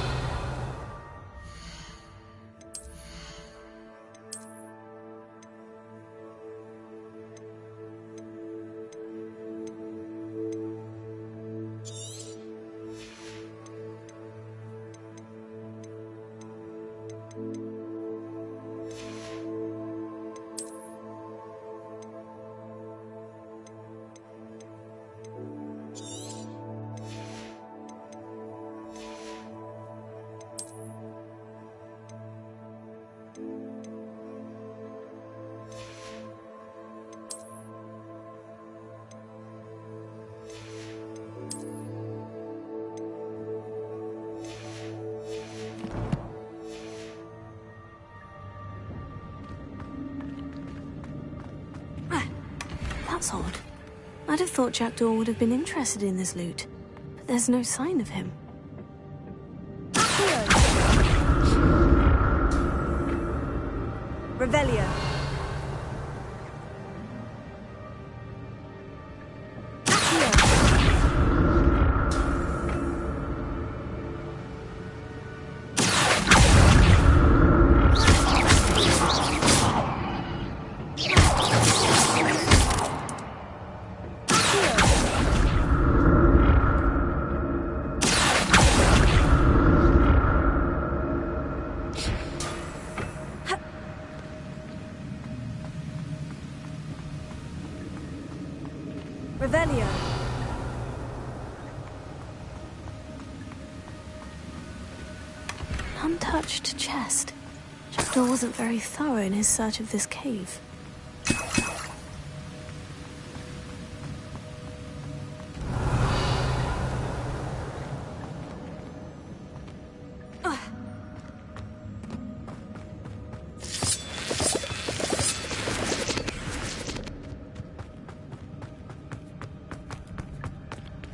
That's odd. I'd have thought Jackdaw would have been interested in this loot, but there's no sign of him. Revelio. Revelio. Untouched chest. Jackdaw wasn't very thorough in his search of this cave.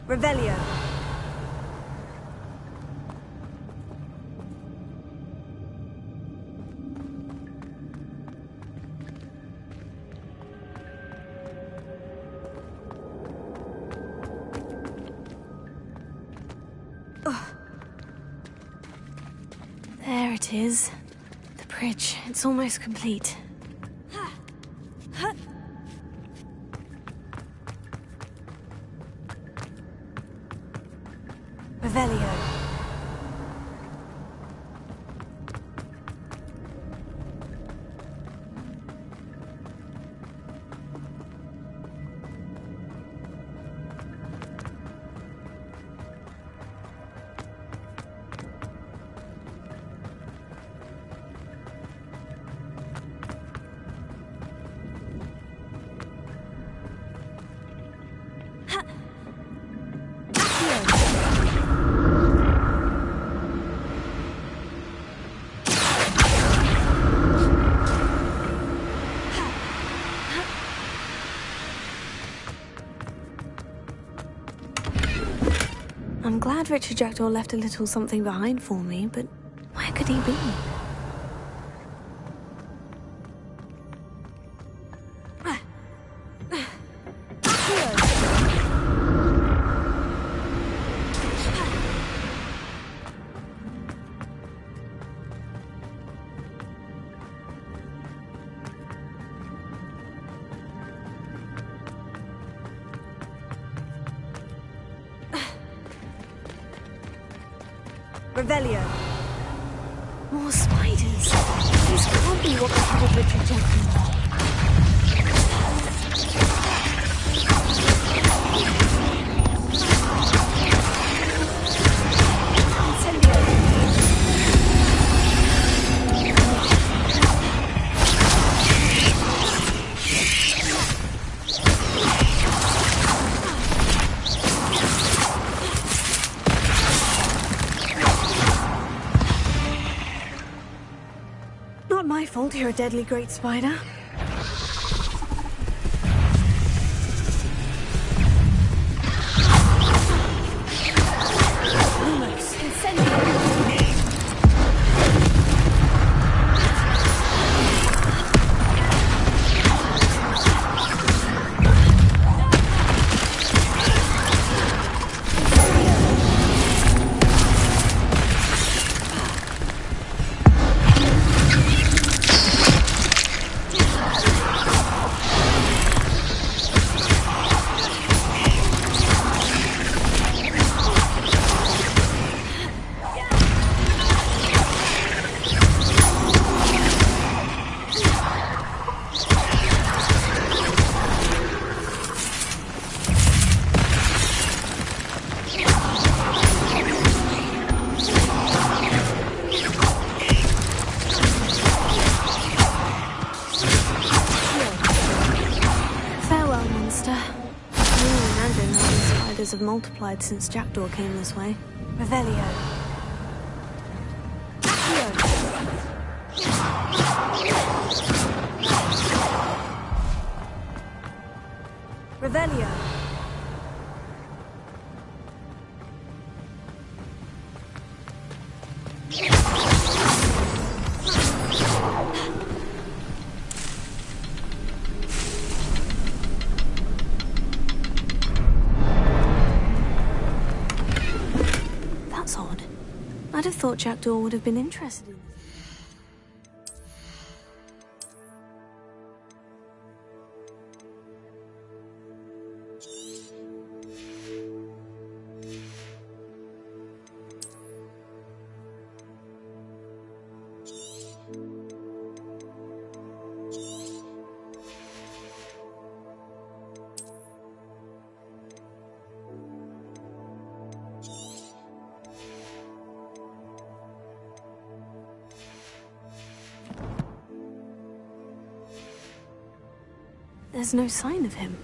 Revelio. There it is. The bridge. It's almost complete. Revelio. I'm glad Richard Jackdaw left a little something behind for me, but where could he be? Revelio. More spiders. This can't be what became of Richard Jackdaw. Not my fault you're a deadly great spider. Have multiplied since Jackdaw came this way. Revelio. Revelio. I'd have thought Jackdaw would have been interested in this. There's no sign of him.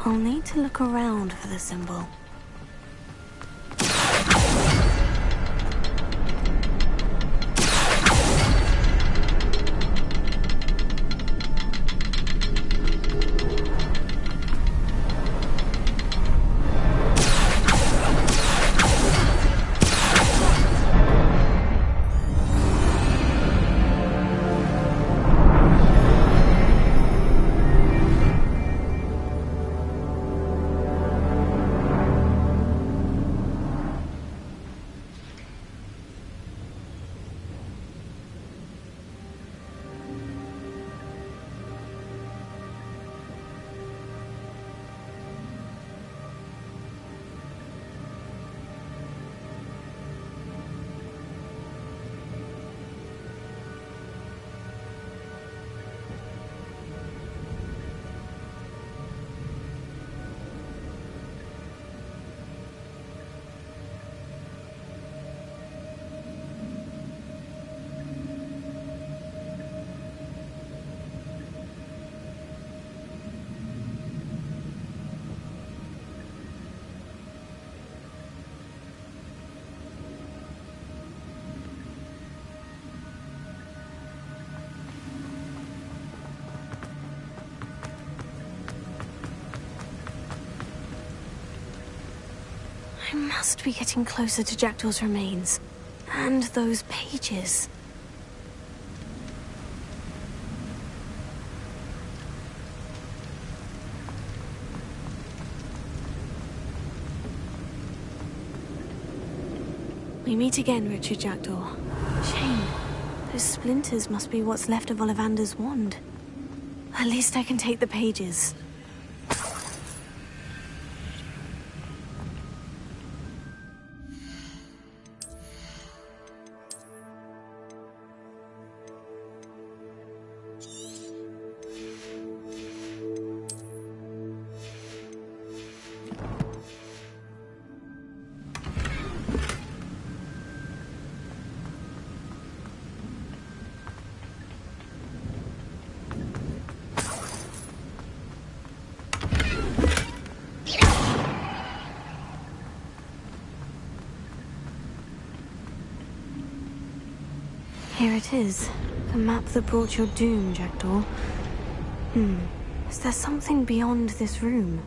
I'll need to look around for the symbol. I must be getting closer to Jackdaw's remains. And those pages. We meet again, Richard Jackdaw. Shame. Those splinters must be what's left of Ollivander's wand. At least I can take the pages. Here it is. The map that brought your doom, Jackdaw. Is there something beyond this room?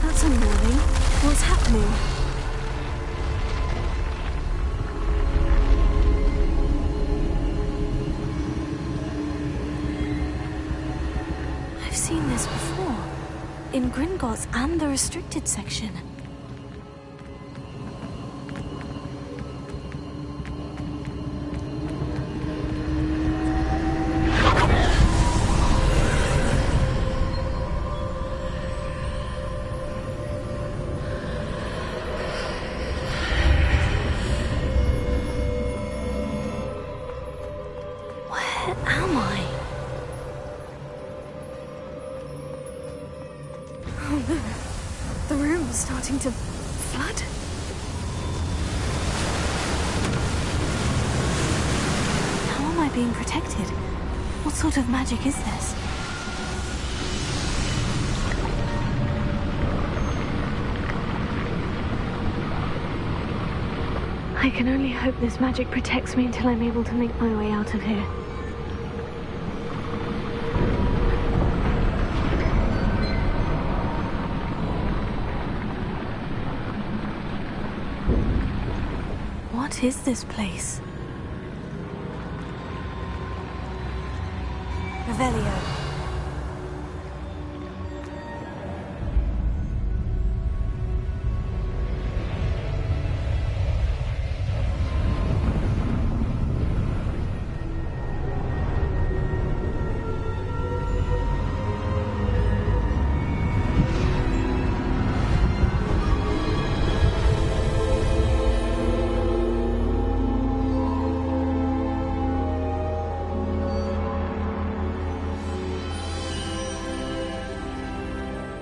That's unnerving. happening? I've seen this before. In Gringotts and the restricted section. Where am I? Oh no. The room's starting to flood. How am I being protected? What sort of magic is this? I can only hope this magic protects me until I'm able to make my way out of here. What is this place? Revelio.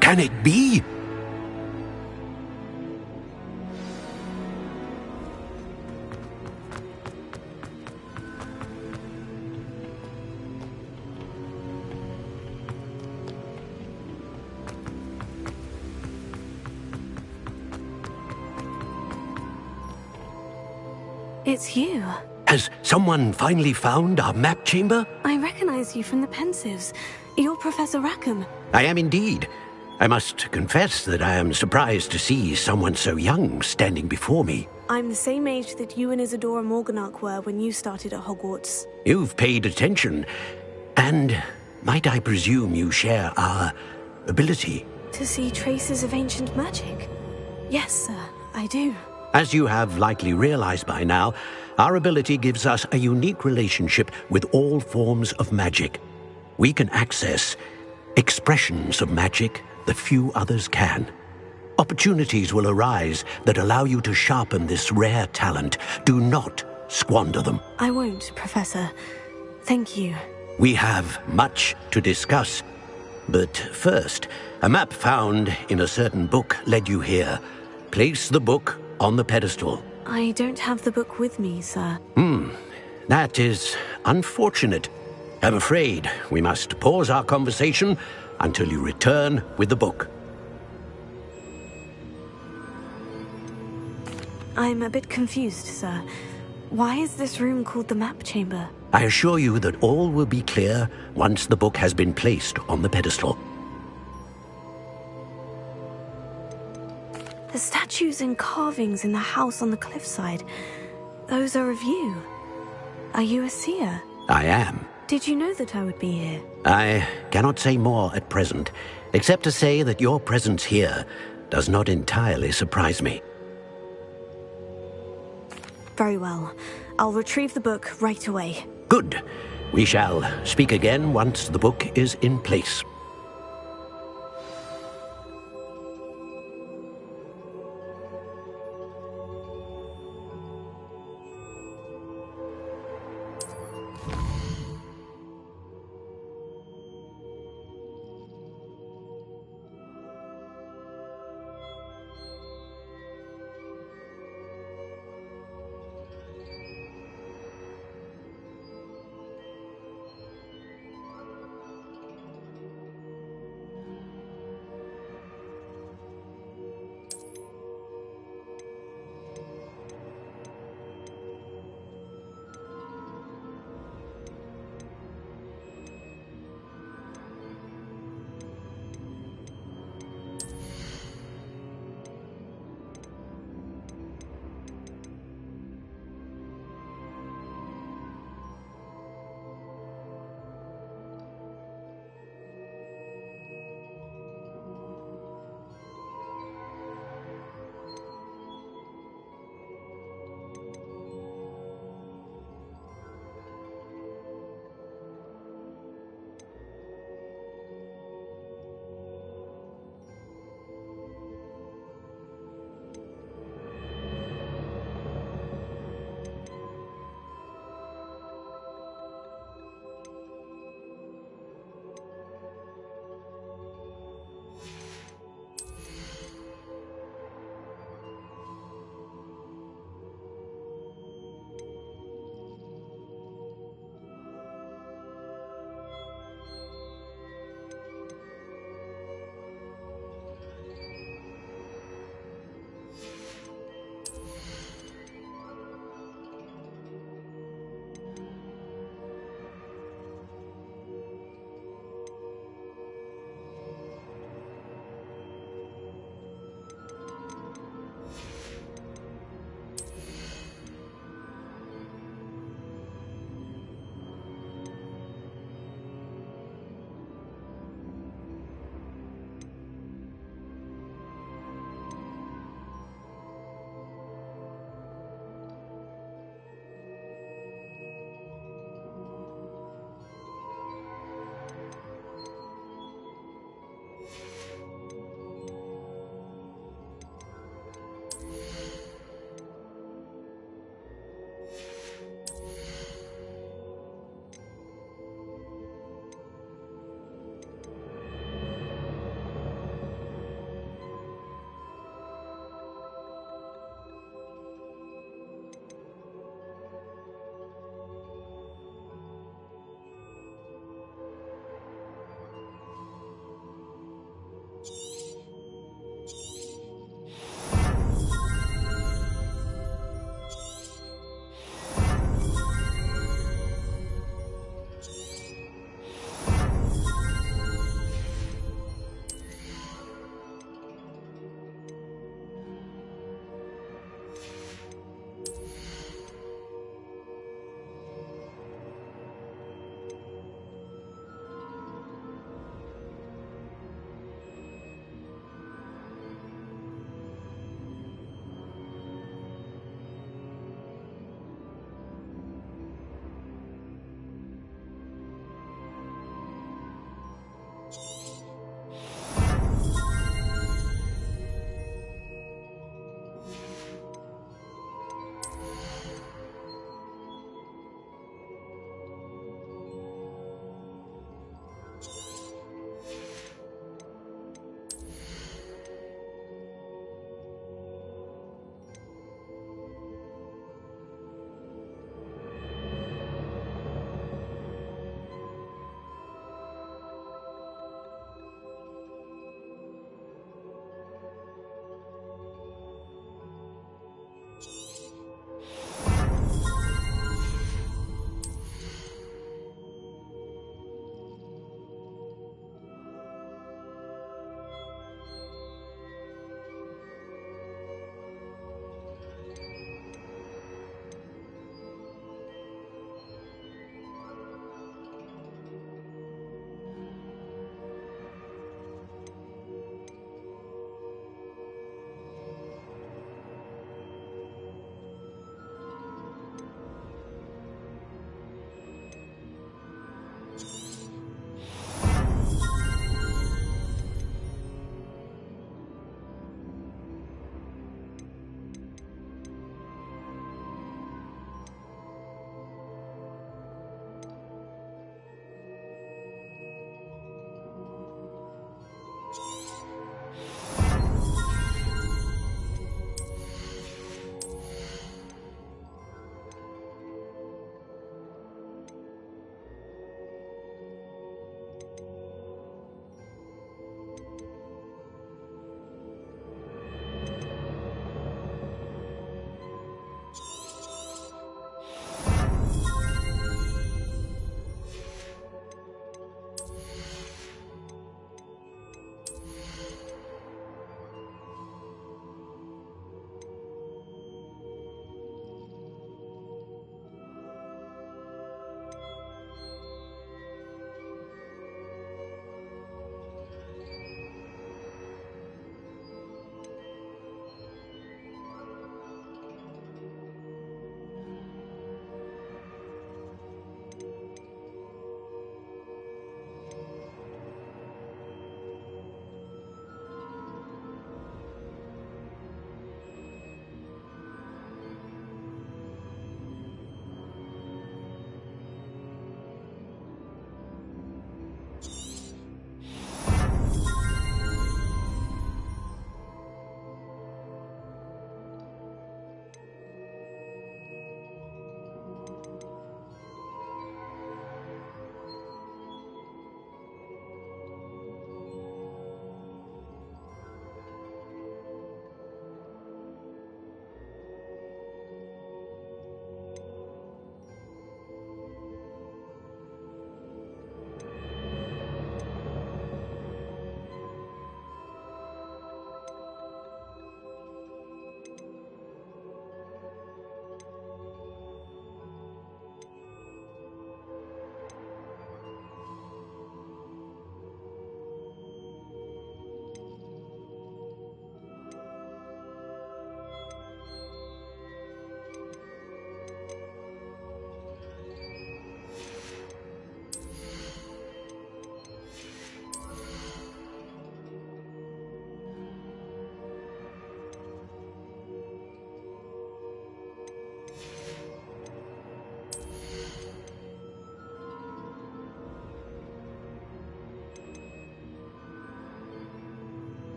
Can it be? It's you. Has someone finally found our map chamber? I recognize you from the Pensives. You're Professor Rackham. I am indeed. I must confess that I am surprised to see someone so young standing before me. I'm the same age that you and Isadora Morganach were when you started at Hogwarts. You've paid attention. And might I presume you share our ability? To see traces of ancient magic? Yes, sir, I do. As you have likely realized by now, our ability gives us a unique relationship with all forms of magic. We can access expressions of magic that few others can. Opportunities will arise that allow you to sharpen this rare talent. Do not squander them. I won't, Professor. Thank you. We have much to discuss. But first, a map found in a certain book led you here. Place the book on the pedestal. I don't have the book with me, sir. That is unfortunate. I'm afraid we must pause our conversation until you return with the book. I'm a bit confused, sir. Why is this room called the map chamber? I assure you that all will be clear once the book has been placed on the pedestal. The statues and carvings in the house on the cliffside, those are of you. Are you a seer? I am. Did you know that I would be here? I cannot say more at present, except to say that your presence here does not entirely surprise me. Very well. I'll retrieve the book right away. Good. We shall speak again once the book is in place.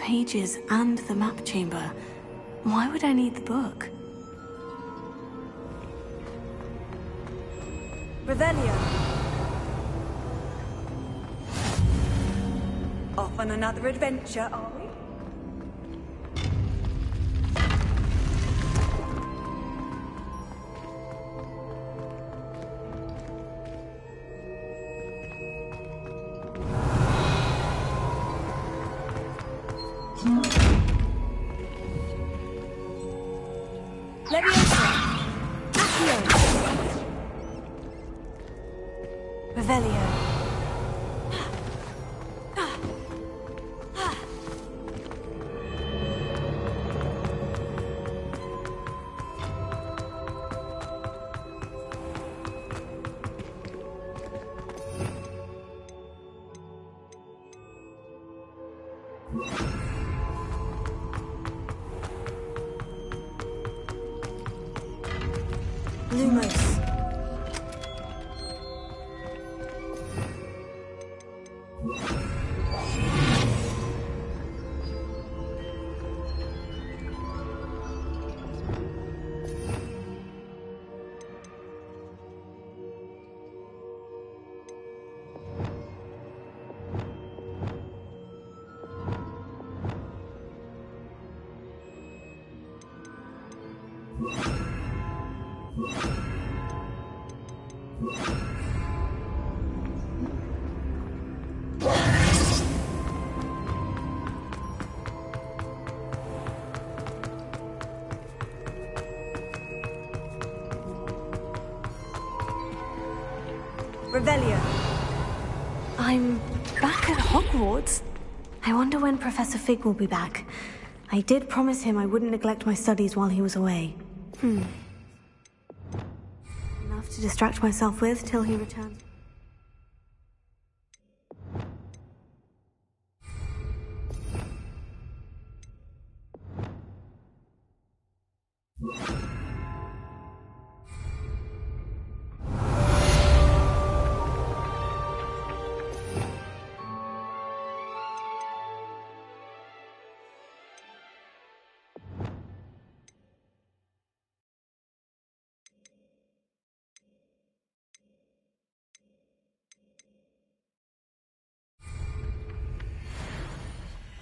pages and the map chamber. Why would I need the book? Revelio. Off on another adventure, are we? Revelio. I'm back at Hogwarts. I wonder when Professor Fig will be back. I did promise him I wouldn't neglect my studies while he was away. Enough to distract myself with till he returns.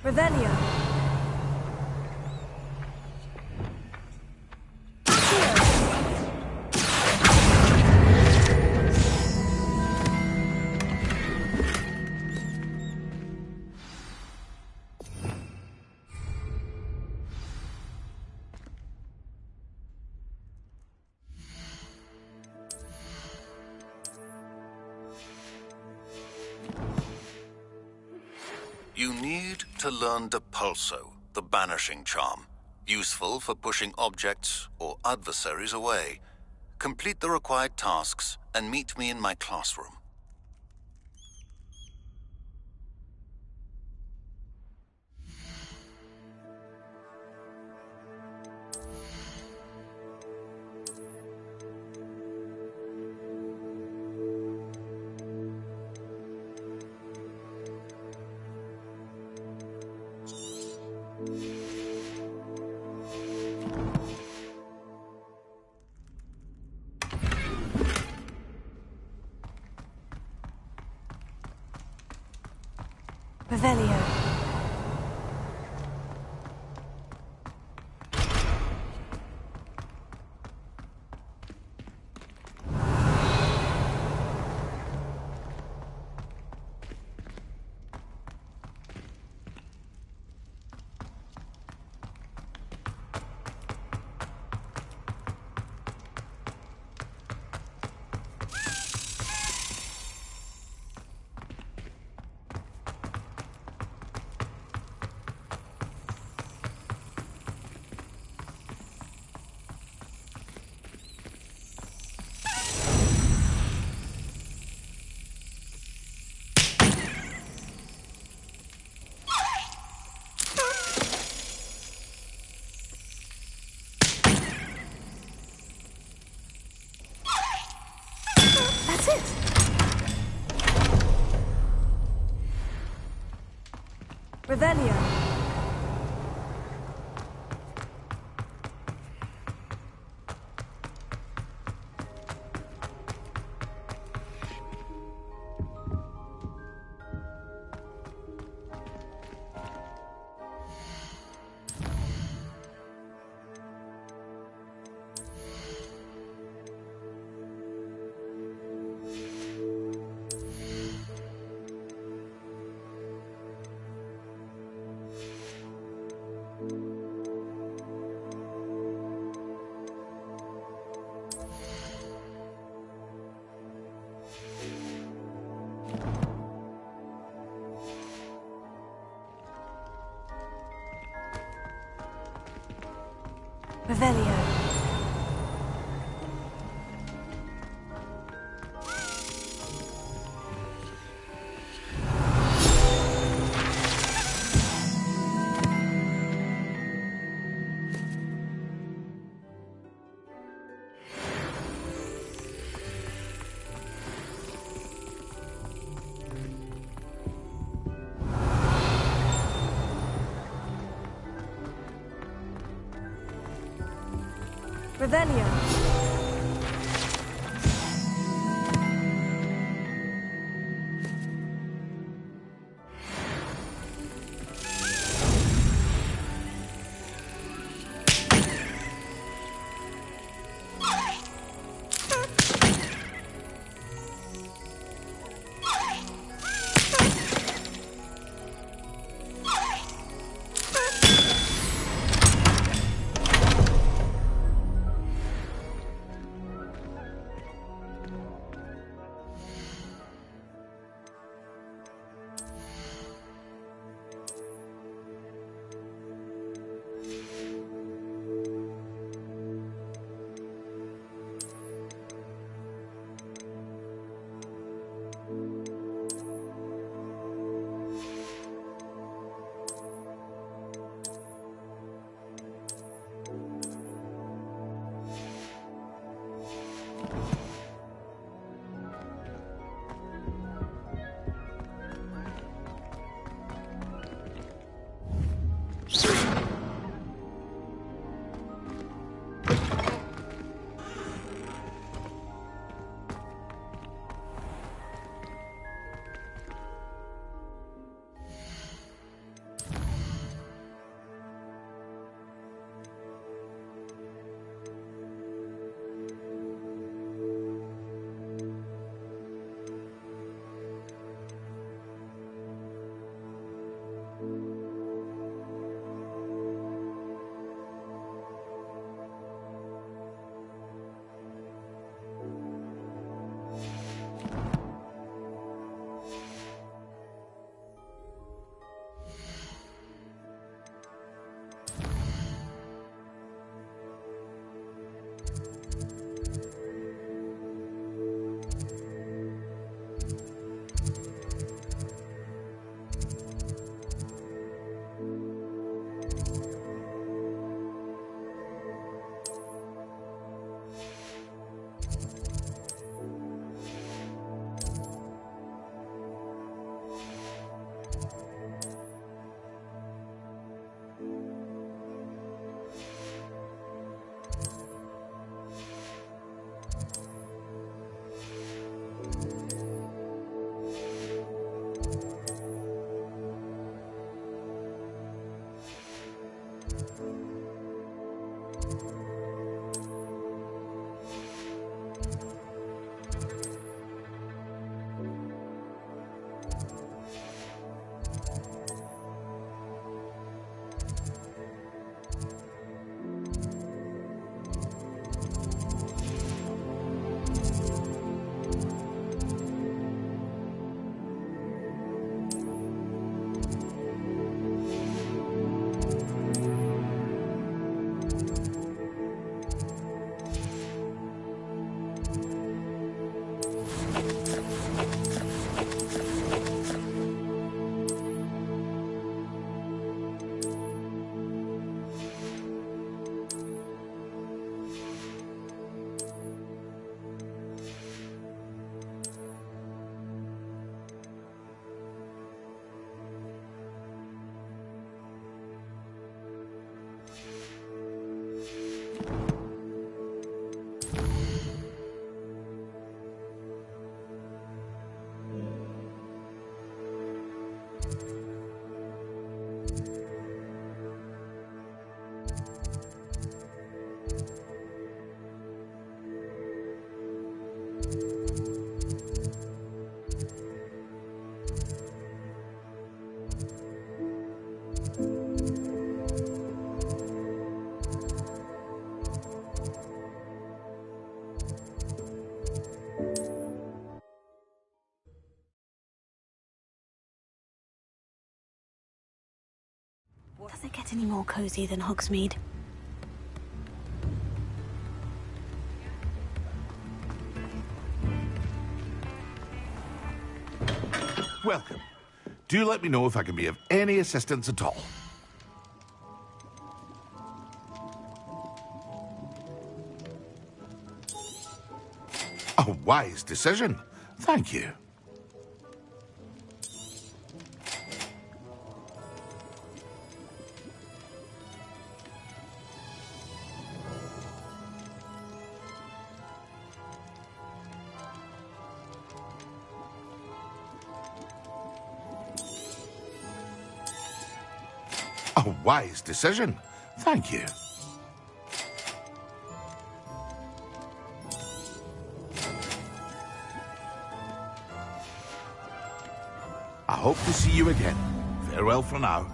Revelio. You need to learn Depulso, the banishing charm. Useful for pushing objects or adversaries away. Complete the required tasks and meet me in my classroom. Revelio. Revelio. Revelio. Revelio. Does it get any more cozy than Hogsmeade? welcome. Do let me know if I can be of any assistance at all. A wise decision. Thank you. A wise decision. Thank you. I hope to see you again. Farewell for now.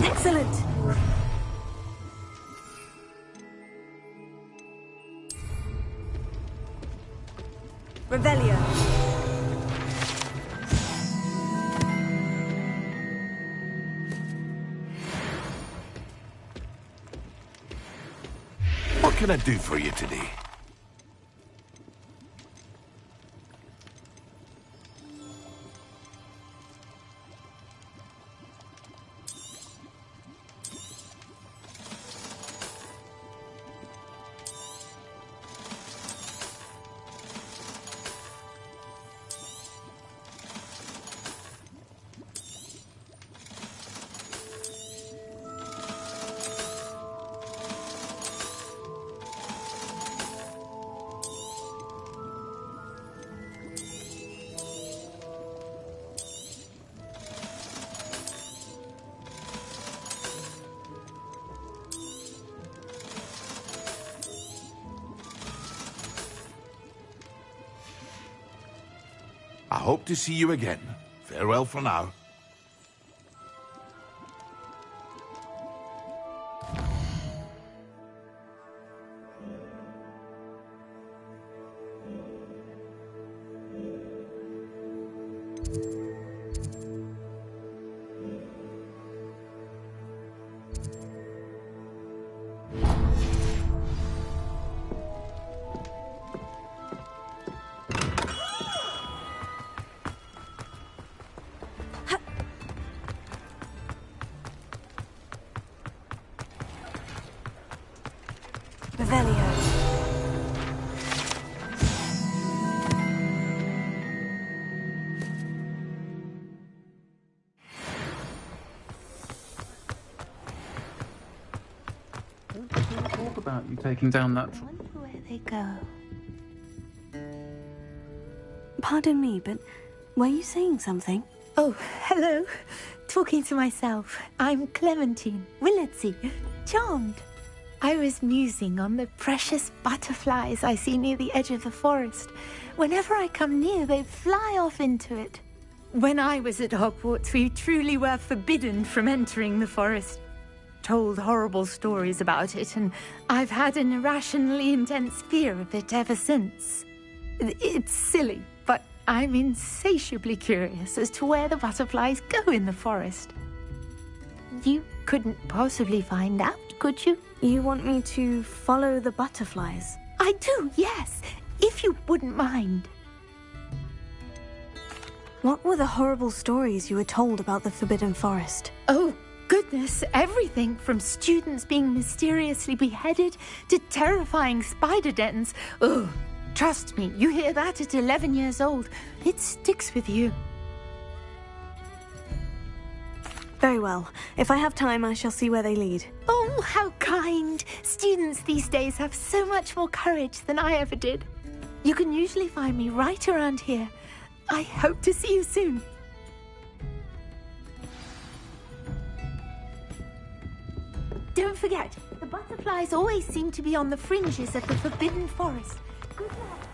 Excellent! Revelio. What can I do for you today? I hope to see you again. Farewell for now. Talk about you taking down that. I wonder where they go. Pardon me, but were you saying something? Oh, hello. Talking to myself. I'm Clementine Willardsey. Charmed. I was musing on the precious butterflies I see near the edge of the forest. Whenever I come near, they fly off into it. When I was at Hogwarts, we truly were forbidden from entering the forest. Told horrible stories about it, and I've had an irrationally intense fear of it ever since. It's silly, but I'm insatiably curious as to where the butterflies go in the forest. You couldn't possibly find out, could you? You want me to follow the butterflies? I do, yes, if you wouldn't mind. What were the horrible stories you were told about the Forbidden Forest? Oh, goodness, everything from students being mysteriously beheaded to terrifying spider dens. Oh, trust me, you hear that at 11 years old. It sticks with you. Very well. If I have time, I shall see where they lead. Oh, how kind. Students these days have so much more courage than I ever did. You can usually find me right around here. I hope to see you soon. Don't forget, the butterflies always seem to be on the fringes of the Forbidden Forest. Good luck.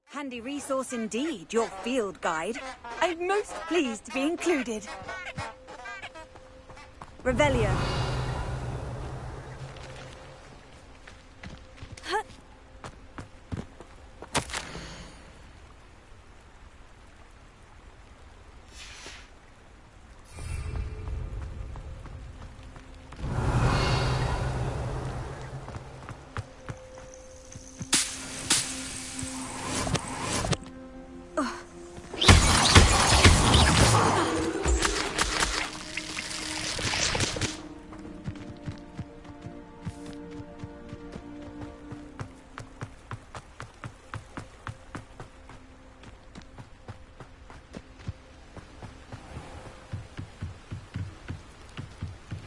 Handy resource indeed, your field guide. I'm most pleased to be included. Revelio.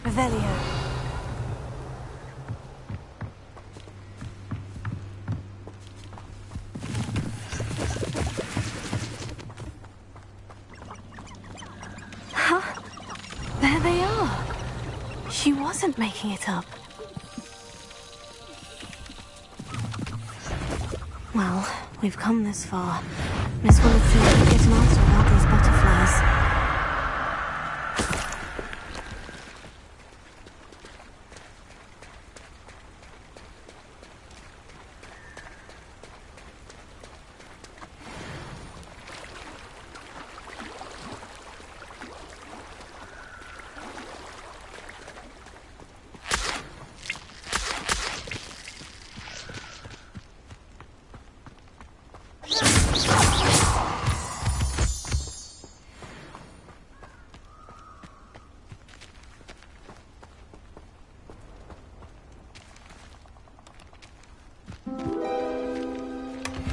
Revelio. Huh? There they are. She wasn't making it up. Well, we've come this far. Miss Willard's get an answer about these butterflies.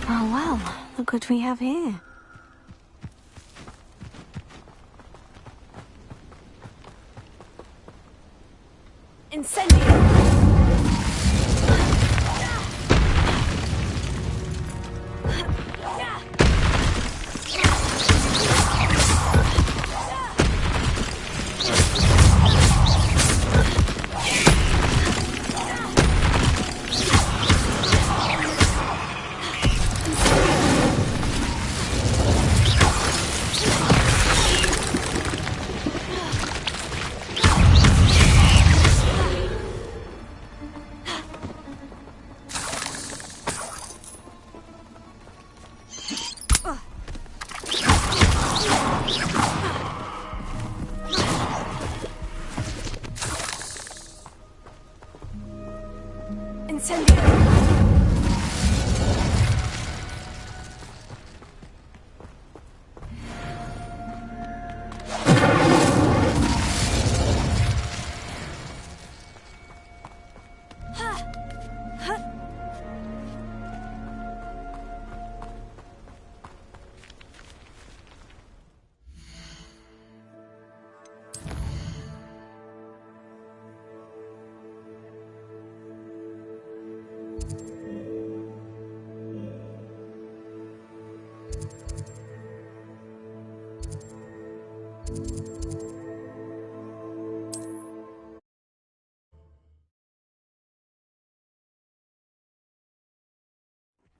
Oh well, look what we have here. Incendio!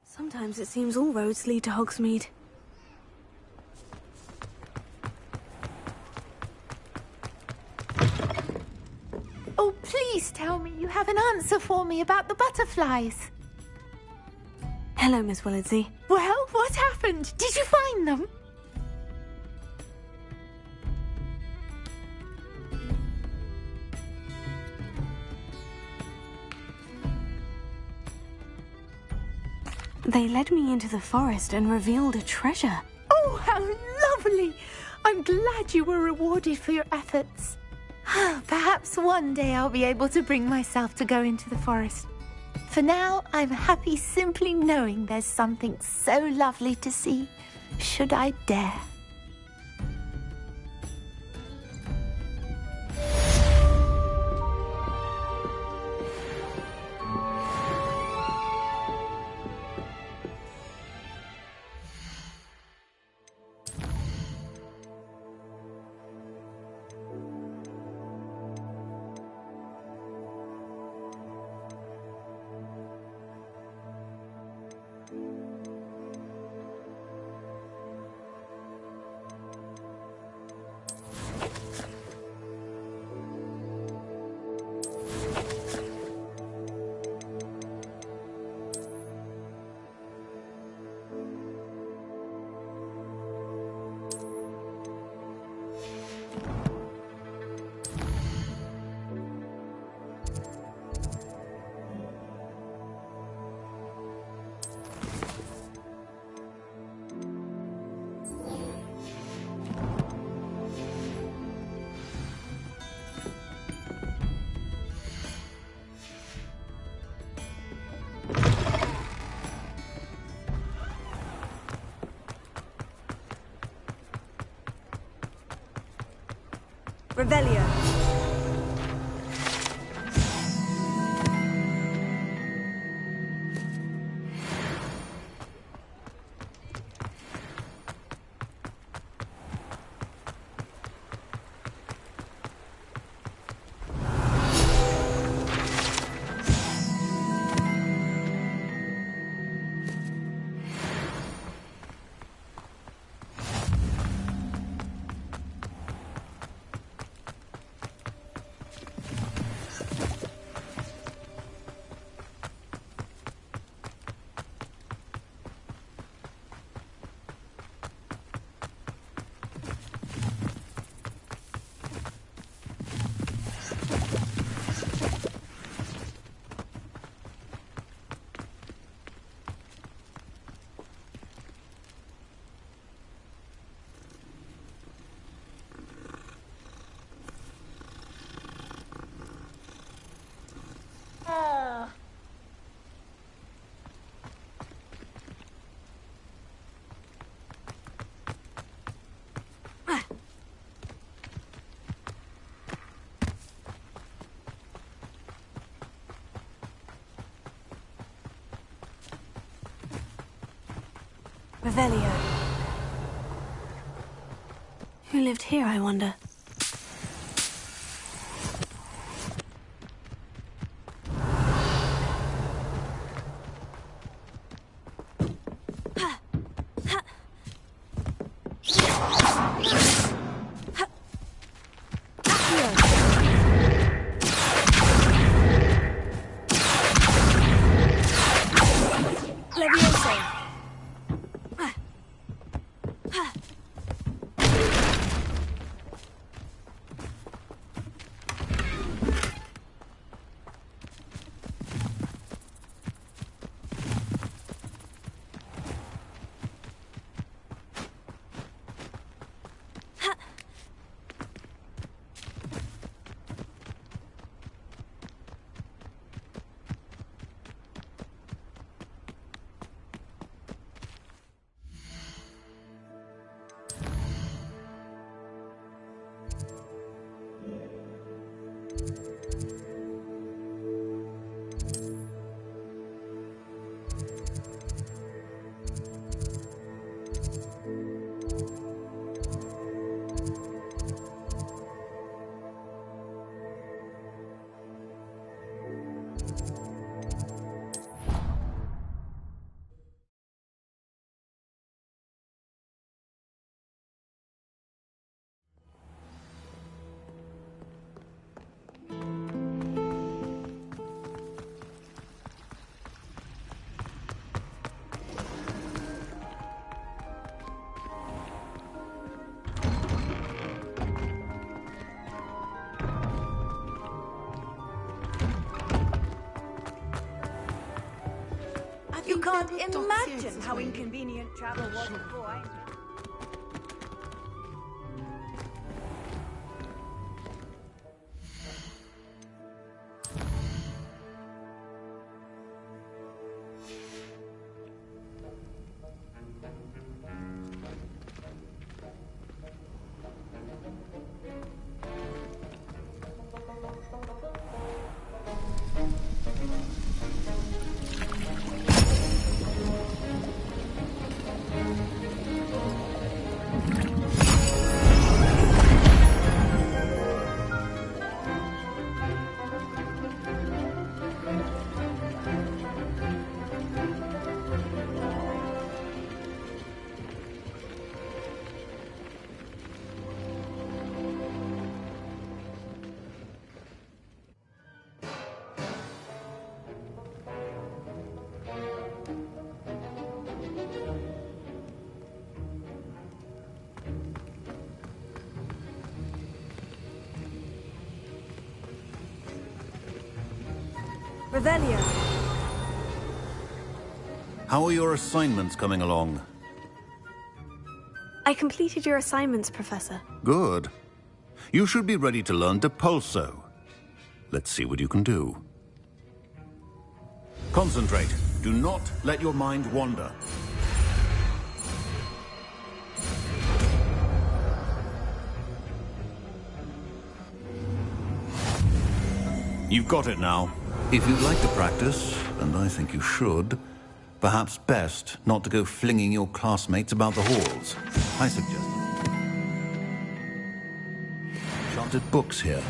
Sometimes it seems all roads lead to Hogsmeade. Oh, please tell me you have an answer for me about the butterflies. Hello, Miss Willardsey. Well, what happened? Did you find them? They led me into the forest and revealed a treasure. Oh, how lovely! I'm glad you were rewarded for your efforts. Perhaps one day I'll be able to bring myself to go into the forest. For now, I'm happy simply knowing there's something so lovely to see, should I dare. Revelio. Revelio. Who lived here, I wonder? You can't imagine how inconvenient travel was before I... Revelio. How are your assignments coming along? I completed your assignments, Professor. Good. You should be ready to learn Depulso. Let's see what you can do. Concentrate. Do not let your mind wander. You've got it now. If you'd like to practice, and I think you should, perhaps best not to go flinging your classmates about the halls. I suggest enchanted books here.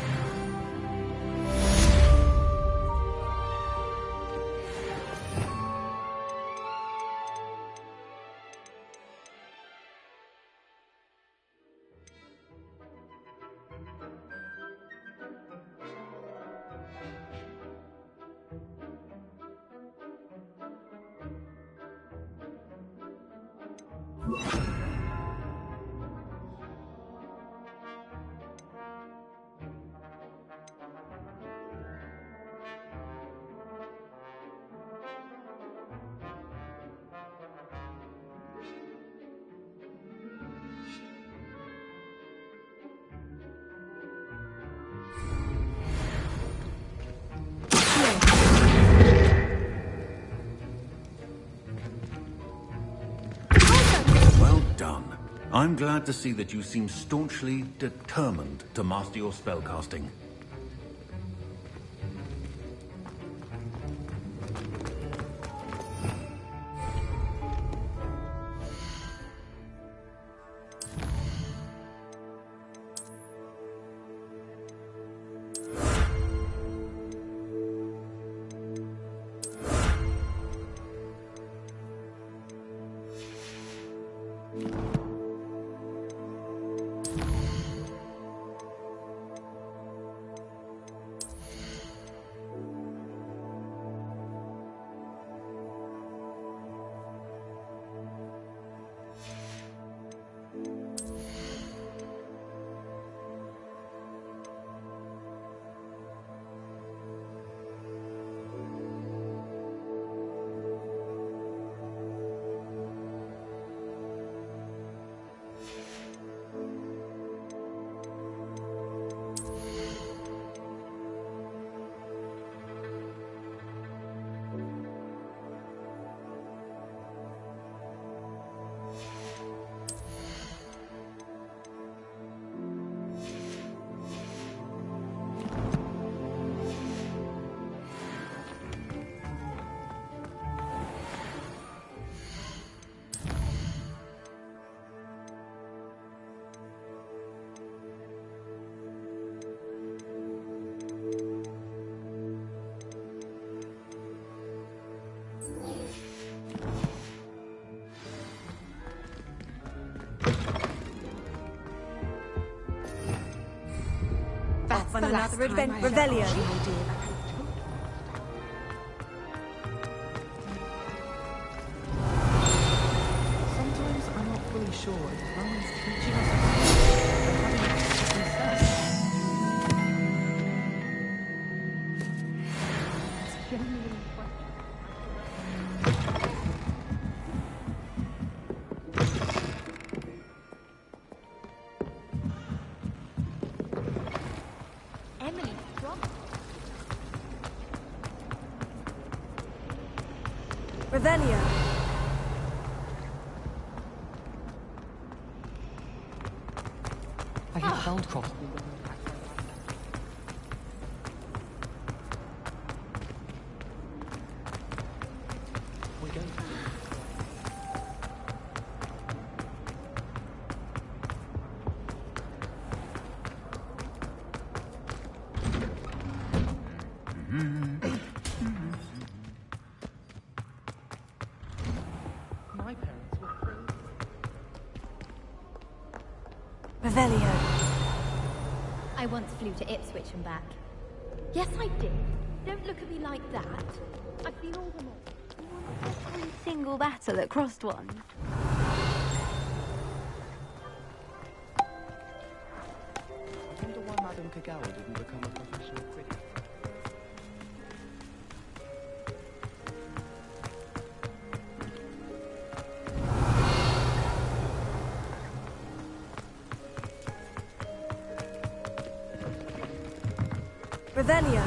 I'm glad to see that you seem staunchly determined to master your spellcasting. Off on another adventure. Revelio. Sometimes I'm not fully sure if Rowan's teaching us or having It's genuinely Revelio. I have held cross. Revelio. I once flew to Ipswich and back. Yes, I did. Don't look at me like that. I've been all them all. Every single battle at crossed one. I wonder why Madame Kagawa didn't become a professional critic. Revelio.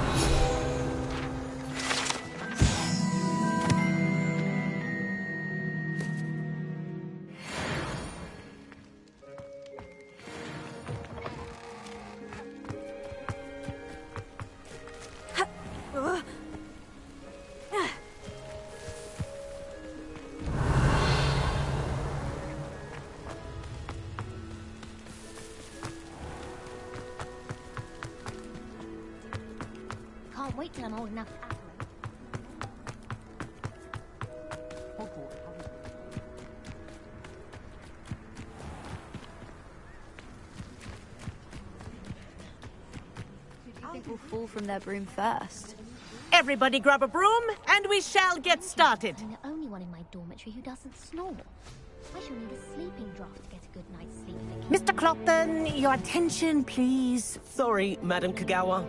Can't wait till I'm old enough to act. Who do you think will fall from their broom first? Everybody grab a broom, and we shall get started. I'm the only one in my dormitory who doesn't snore. I shall need a sleeping draft to get a good night's sleep. Mr. Clopton, your attention, please. Sorry, Madam Kagawa.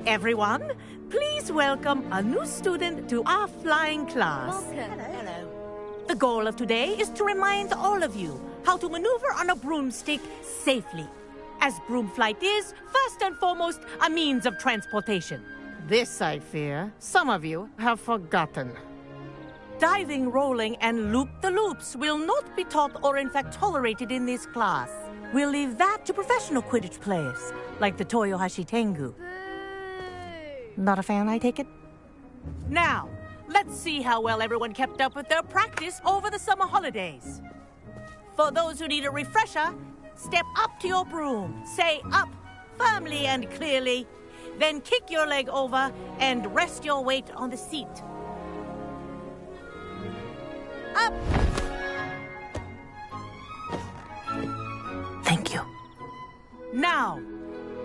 Everyone, please welcome a new student to our flying class. Welcome. Hello. The goal of today is to remind all of you how to maneuver on a broomstick safely, as broom flight is, first and foremost, a means of transportation. This, I fear, some of you have forgotten. Diving, rolling, and loop-the-loops will not be taught or in fact tolerated in this class. We'll leave that to professional Quidditch players, like the Toyohashi Tengu. Not a fan, I take it? Now, let's see how well everyone kept up with their practice over the summer holidays. For those who need a refresher, step up to your broom, say up firmly and clearly, then kick your leg over and rest your weight on the seat. Up! Thank you. Now,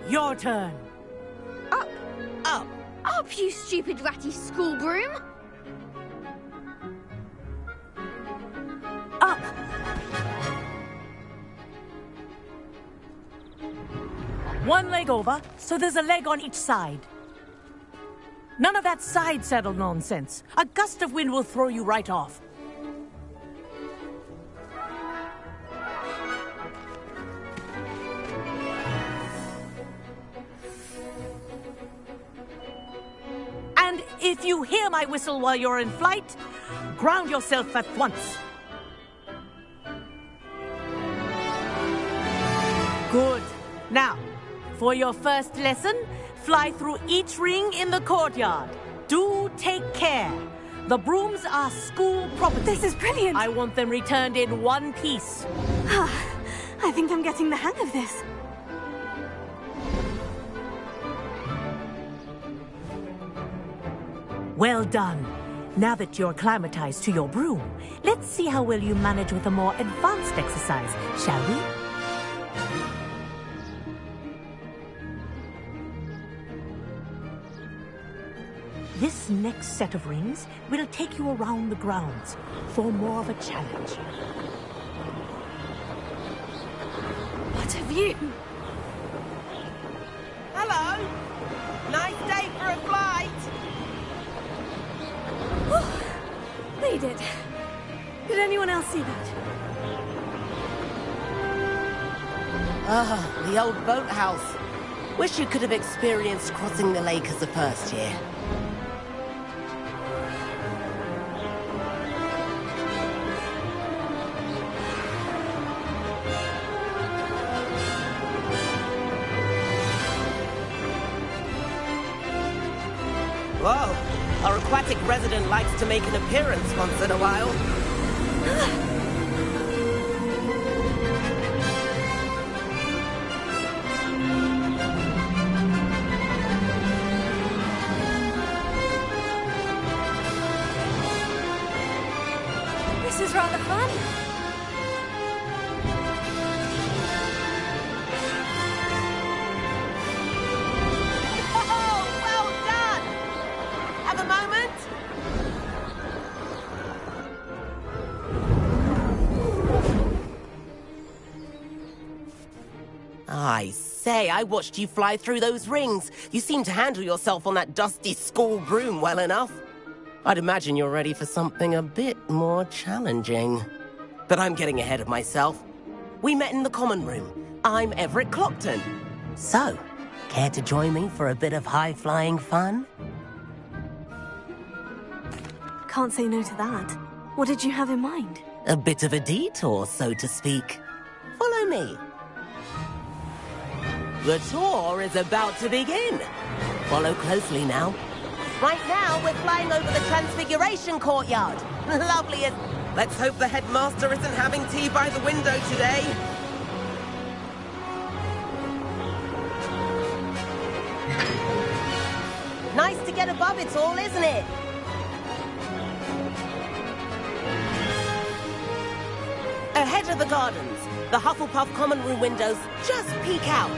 your turn. Up! Up! Up, you stupid ratty school broom! Up! One leg over, so there's a leg on each side. None of that side saddle nonsense. A gust of wind will throw you right off. And if you hear my whistle while you're in flight, ground yourself at once. Good. Now, for your first lesson, fly through each ring in the courtyard. Do take care. The brooms are school property. This is brilliant. I want them returned in one piece. I think I'm getting the hang of this. Well done. Now that you're acclimatized to your broom, let's see how well you manage with a more advanced exercise, shall we? This next set of rings will take you around the grounds for more of a challenge. What a view! Hello! Nice day for a flight! Made it. Did anyone else see that? Ah, the old boathouse. Wish you could have experienced crossing the lake as a first year. Whoa, our aquatic resident likes to make an appearance once in a while. This is rather fun. Oh, well done! Have a moment? I say, I watched you fly through those rings. You seem to handle yourself on that dusty school broom well enough. I'd imagine you're ready for something a bit more challenging. But I'm getting ahead of myself. We met in the common room. I'm Everett Clopton. So, Care to join me for a bit of high-flying fun? Can't say no to that. What did you have in mind? A bit of a detour, so to speak. Follow me. The tour is about to begin. Follow closely now. Right now, we're flying over the Transfiguration Courtyard. Lovely as... Let's hope the headmaster isn't having tea by the window today. Nice to get above it all, isn't it? Ahead of the gardens, the Hufflepuff common room windows just peek out.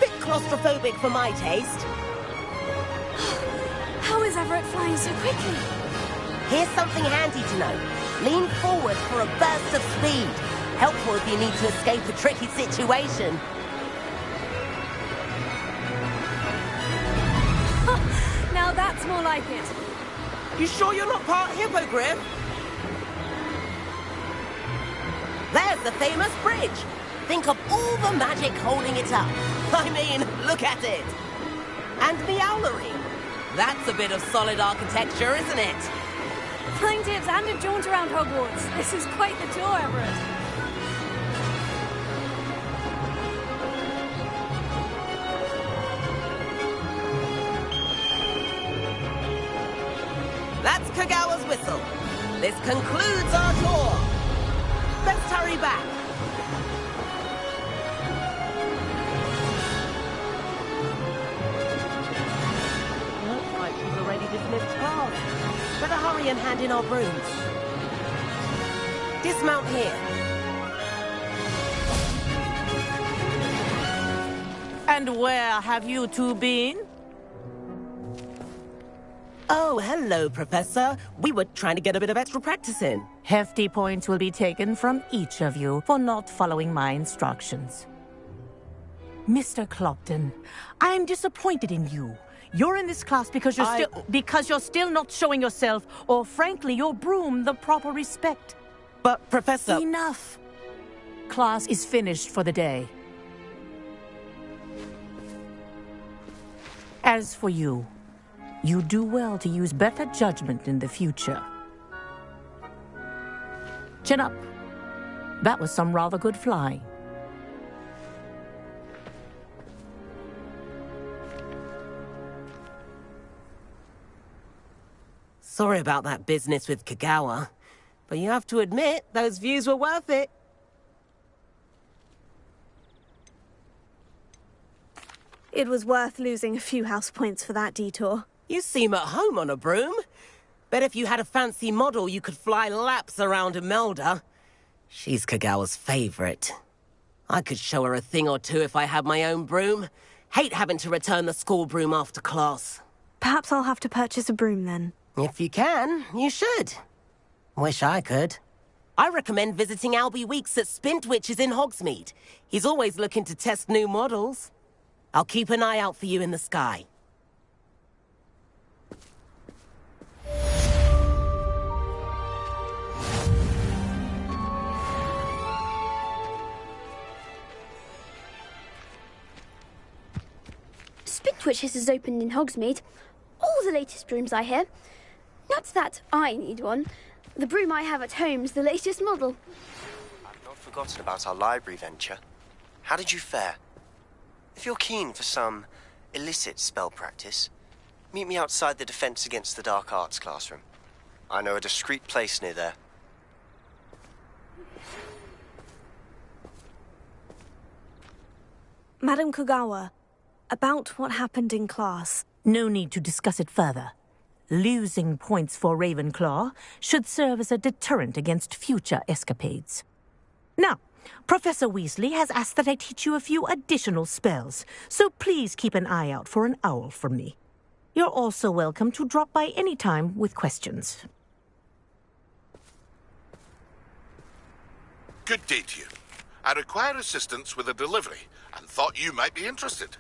Bit claustrophobic for my taste. How is Everett flying so quickly? Here's something handy to know. Lean forward for a burst of speed. Helpful if you need to escape a tricky situation. Now that's more like it. You sure you're not part hippogriff? There's the famous bridge. Think of all the magic holding it up. I mean, look at it. And the owlery. That's a bit of solid architecture, isn't it? Flying tips and a jaunt around Hogwarts. This is quite the tour, Everett. That's Kagawa's whistle. This concludes our tour. Let's hurry back. Looks like she's already dismissed class. Better hurry and hand in our brooms. Dismount here. And where have you two been? Oh, hello, Professor. We were trying to get a bit of extra practice in. Hefty points will be taken from each of you for not following my instructions. Mr. Clopton, I am disappointed in you. You're in this class because you're still not showing yourself, or frankly, your broom the proper respect. But, Professor... Enough. Class is finished for the day. As for you, you do well to use better judgment in the future. Chin up. That was some rather good flying. Sorry about that business with Kagawa, but you have to admit, those views were worth it. It was worth losing a few house points for that detour. You seem at home on a broom. Bet if you had a fancy model, you could fly laps around Imelda. She's Kagawa's favorite. I could show her a thing or two if I had my own broom. Hate having to return the school broom after class. Perhaps I'll have to purchase a broom then. If you can, you should. Wish I could. I recommend visiting Albie Weeks at Spintwitches in Hogsmeade. He's always looking to test new models. I'll keep an eye out for you in the sky. Spintwitches is opened in Hogsmeade. All the latest brooms, I hear. Not that I need one. The broom I have at home's the latest model. I've not forgotten about our library venture. How did you fare? If you're keen for some illicit spell practice, meet me outside the Defense Against the Dark Arts classroom. I know a discreet place near there. Madam Kagawa, about what happened in class. No need to discuss it further. Losing points for Ravenclaw should serve as a deterrent against future escapades. Now, Professor Weasley has asked that I teach you a few additional spells, so please keep an eye out for an owl from me. You're also welcome to drop by any time with questions. Good day to you. I require assistance with a delivery and thought you might be interested.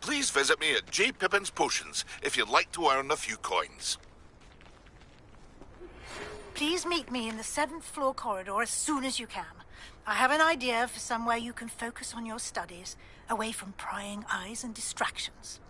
Please visit me at J. Pippin's Potions if you'd like to earn a few coins. Please meet me in the 7th floor corridor as soon as you can. I have an idea for somewhere you can focus on your studies, away from prying eyes and distractions.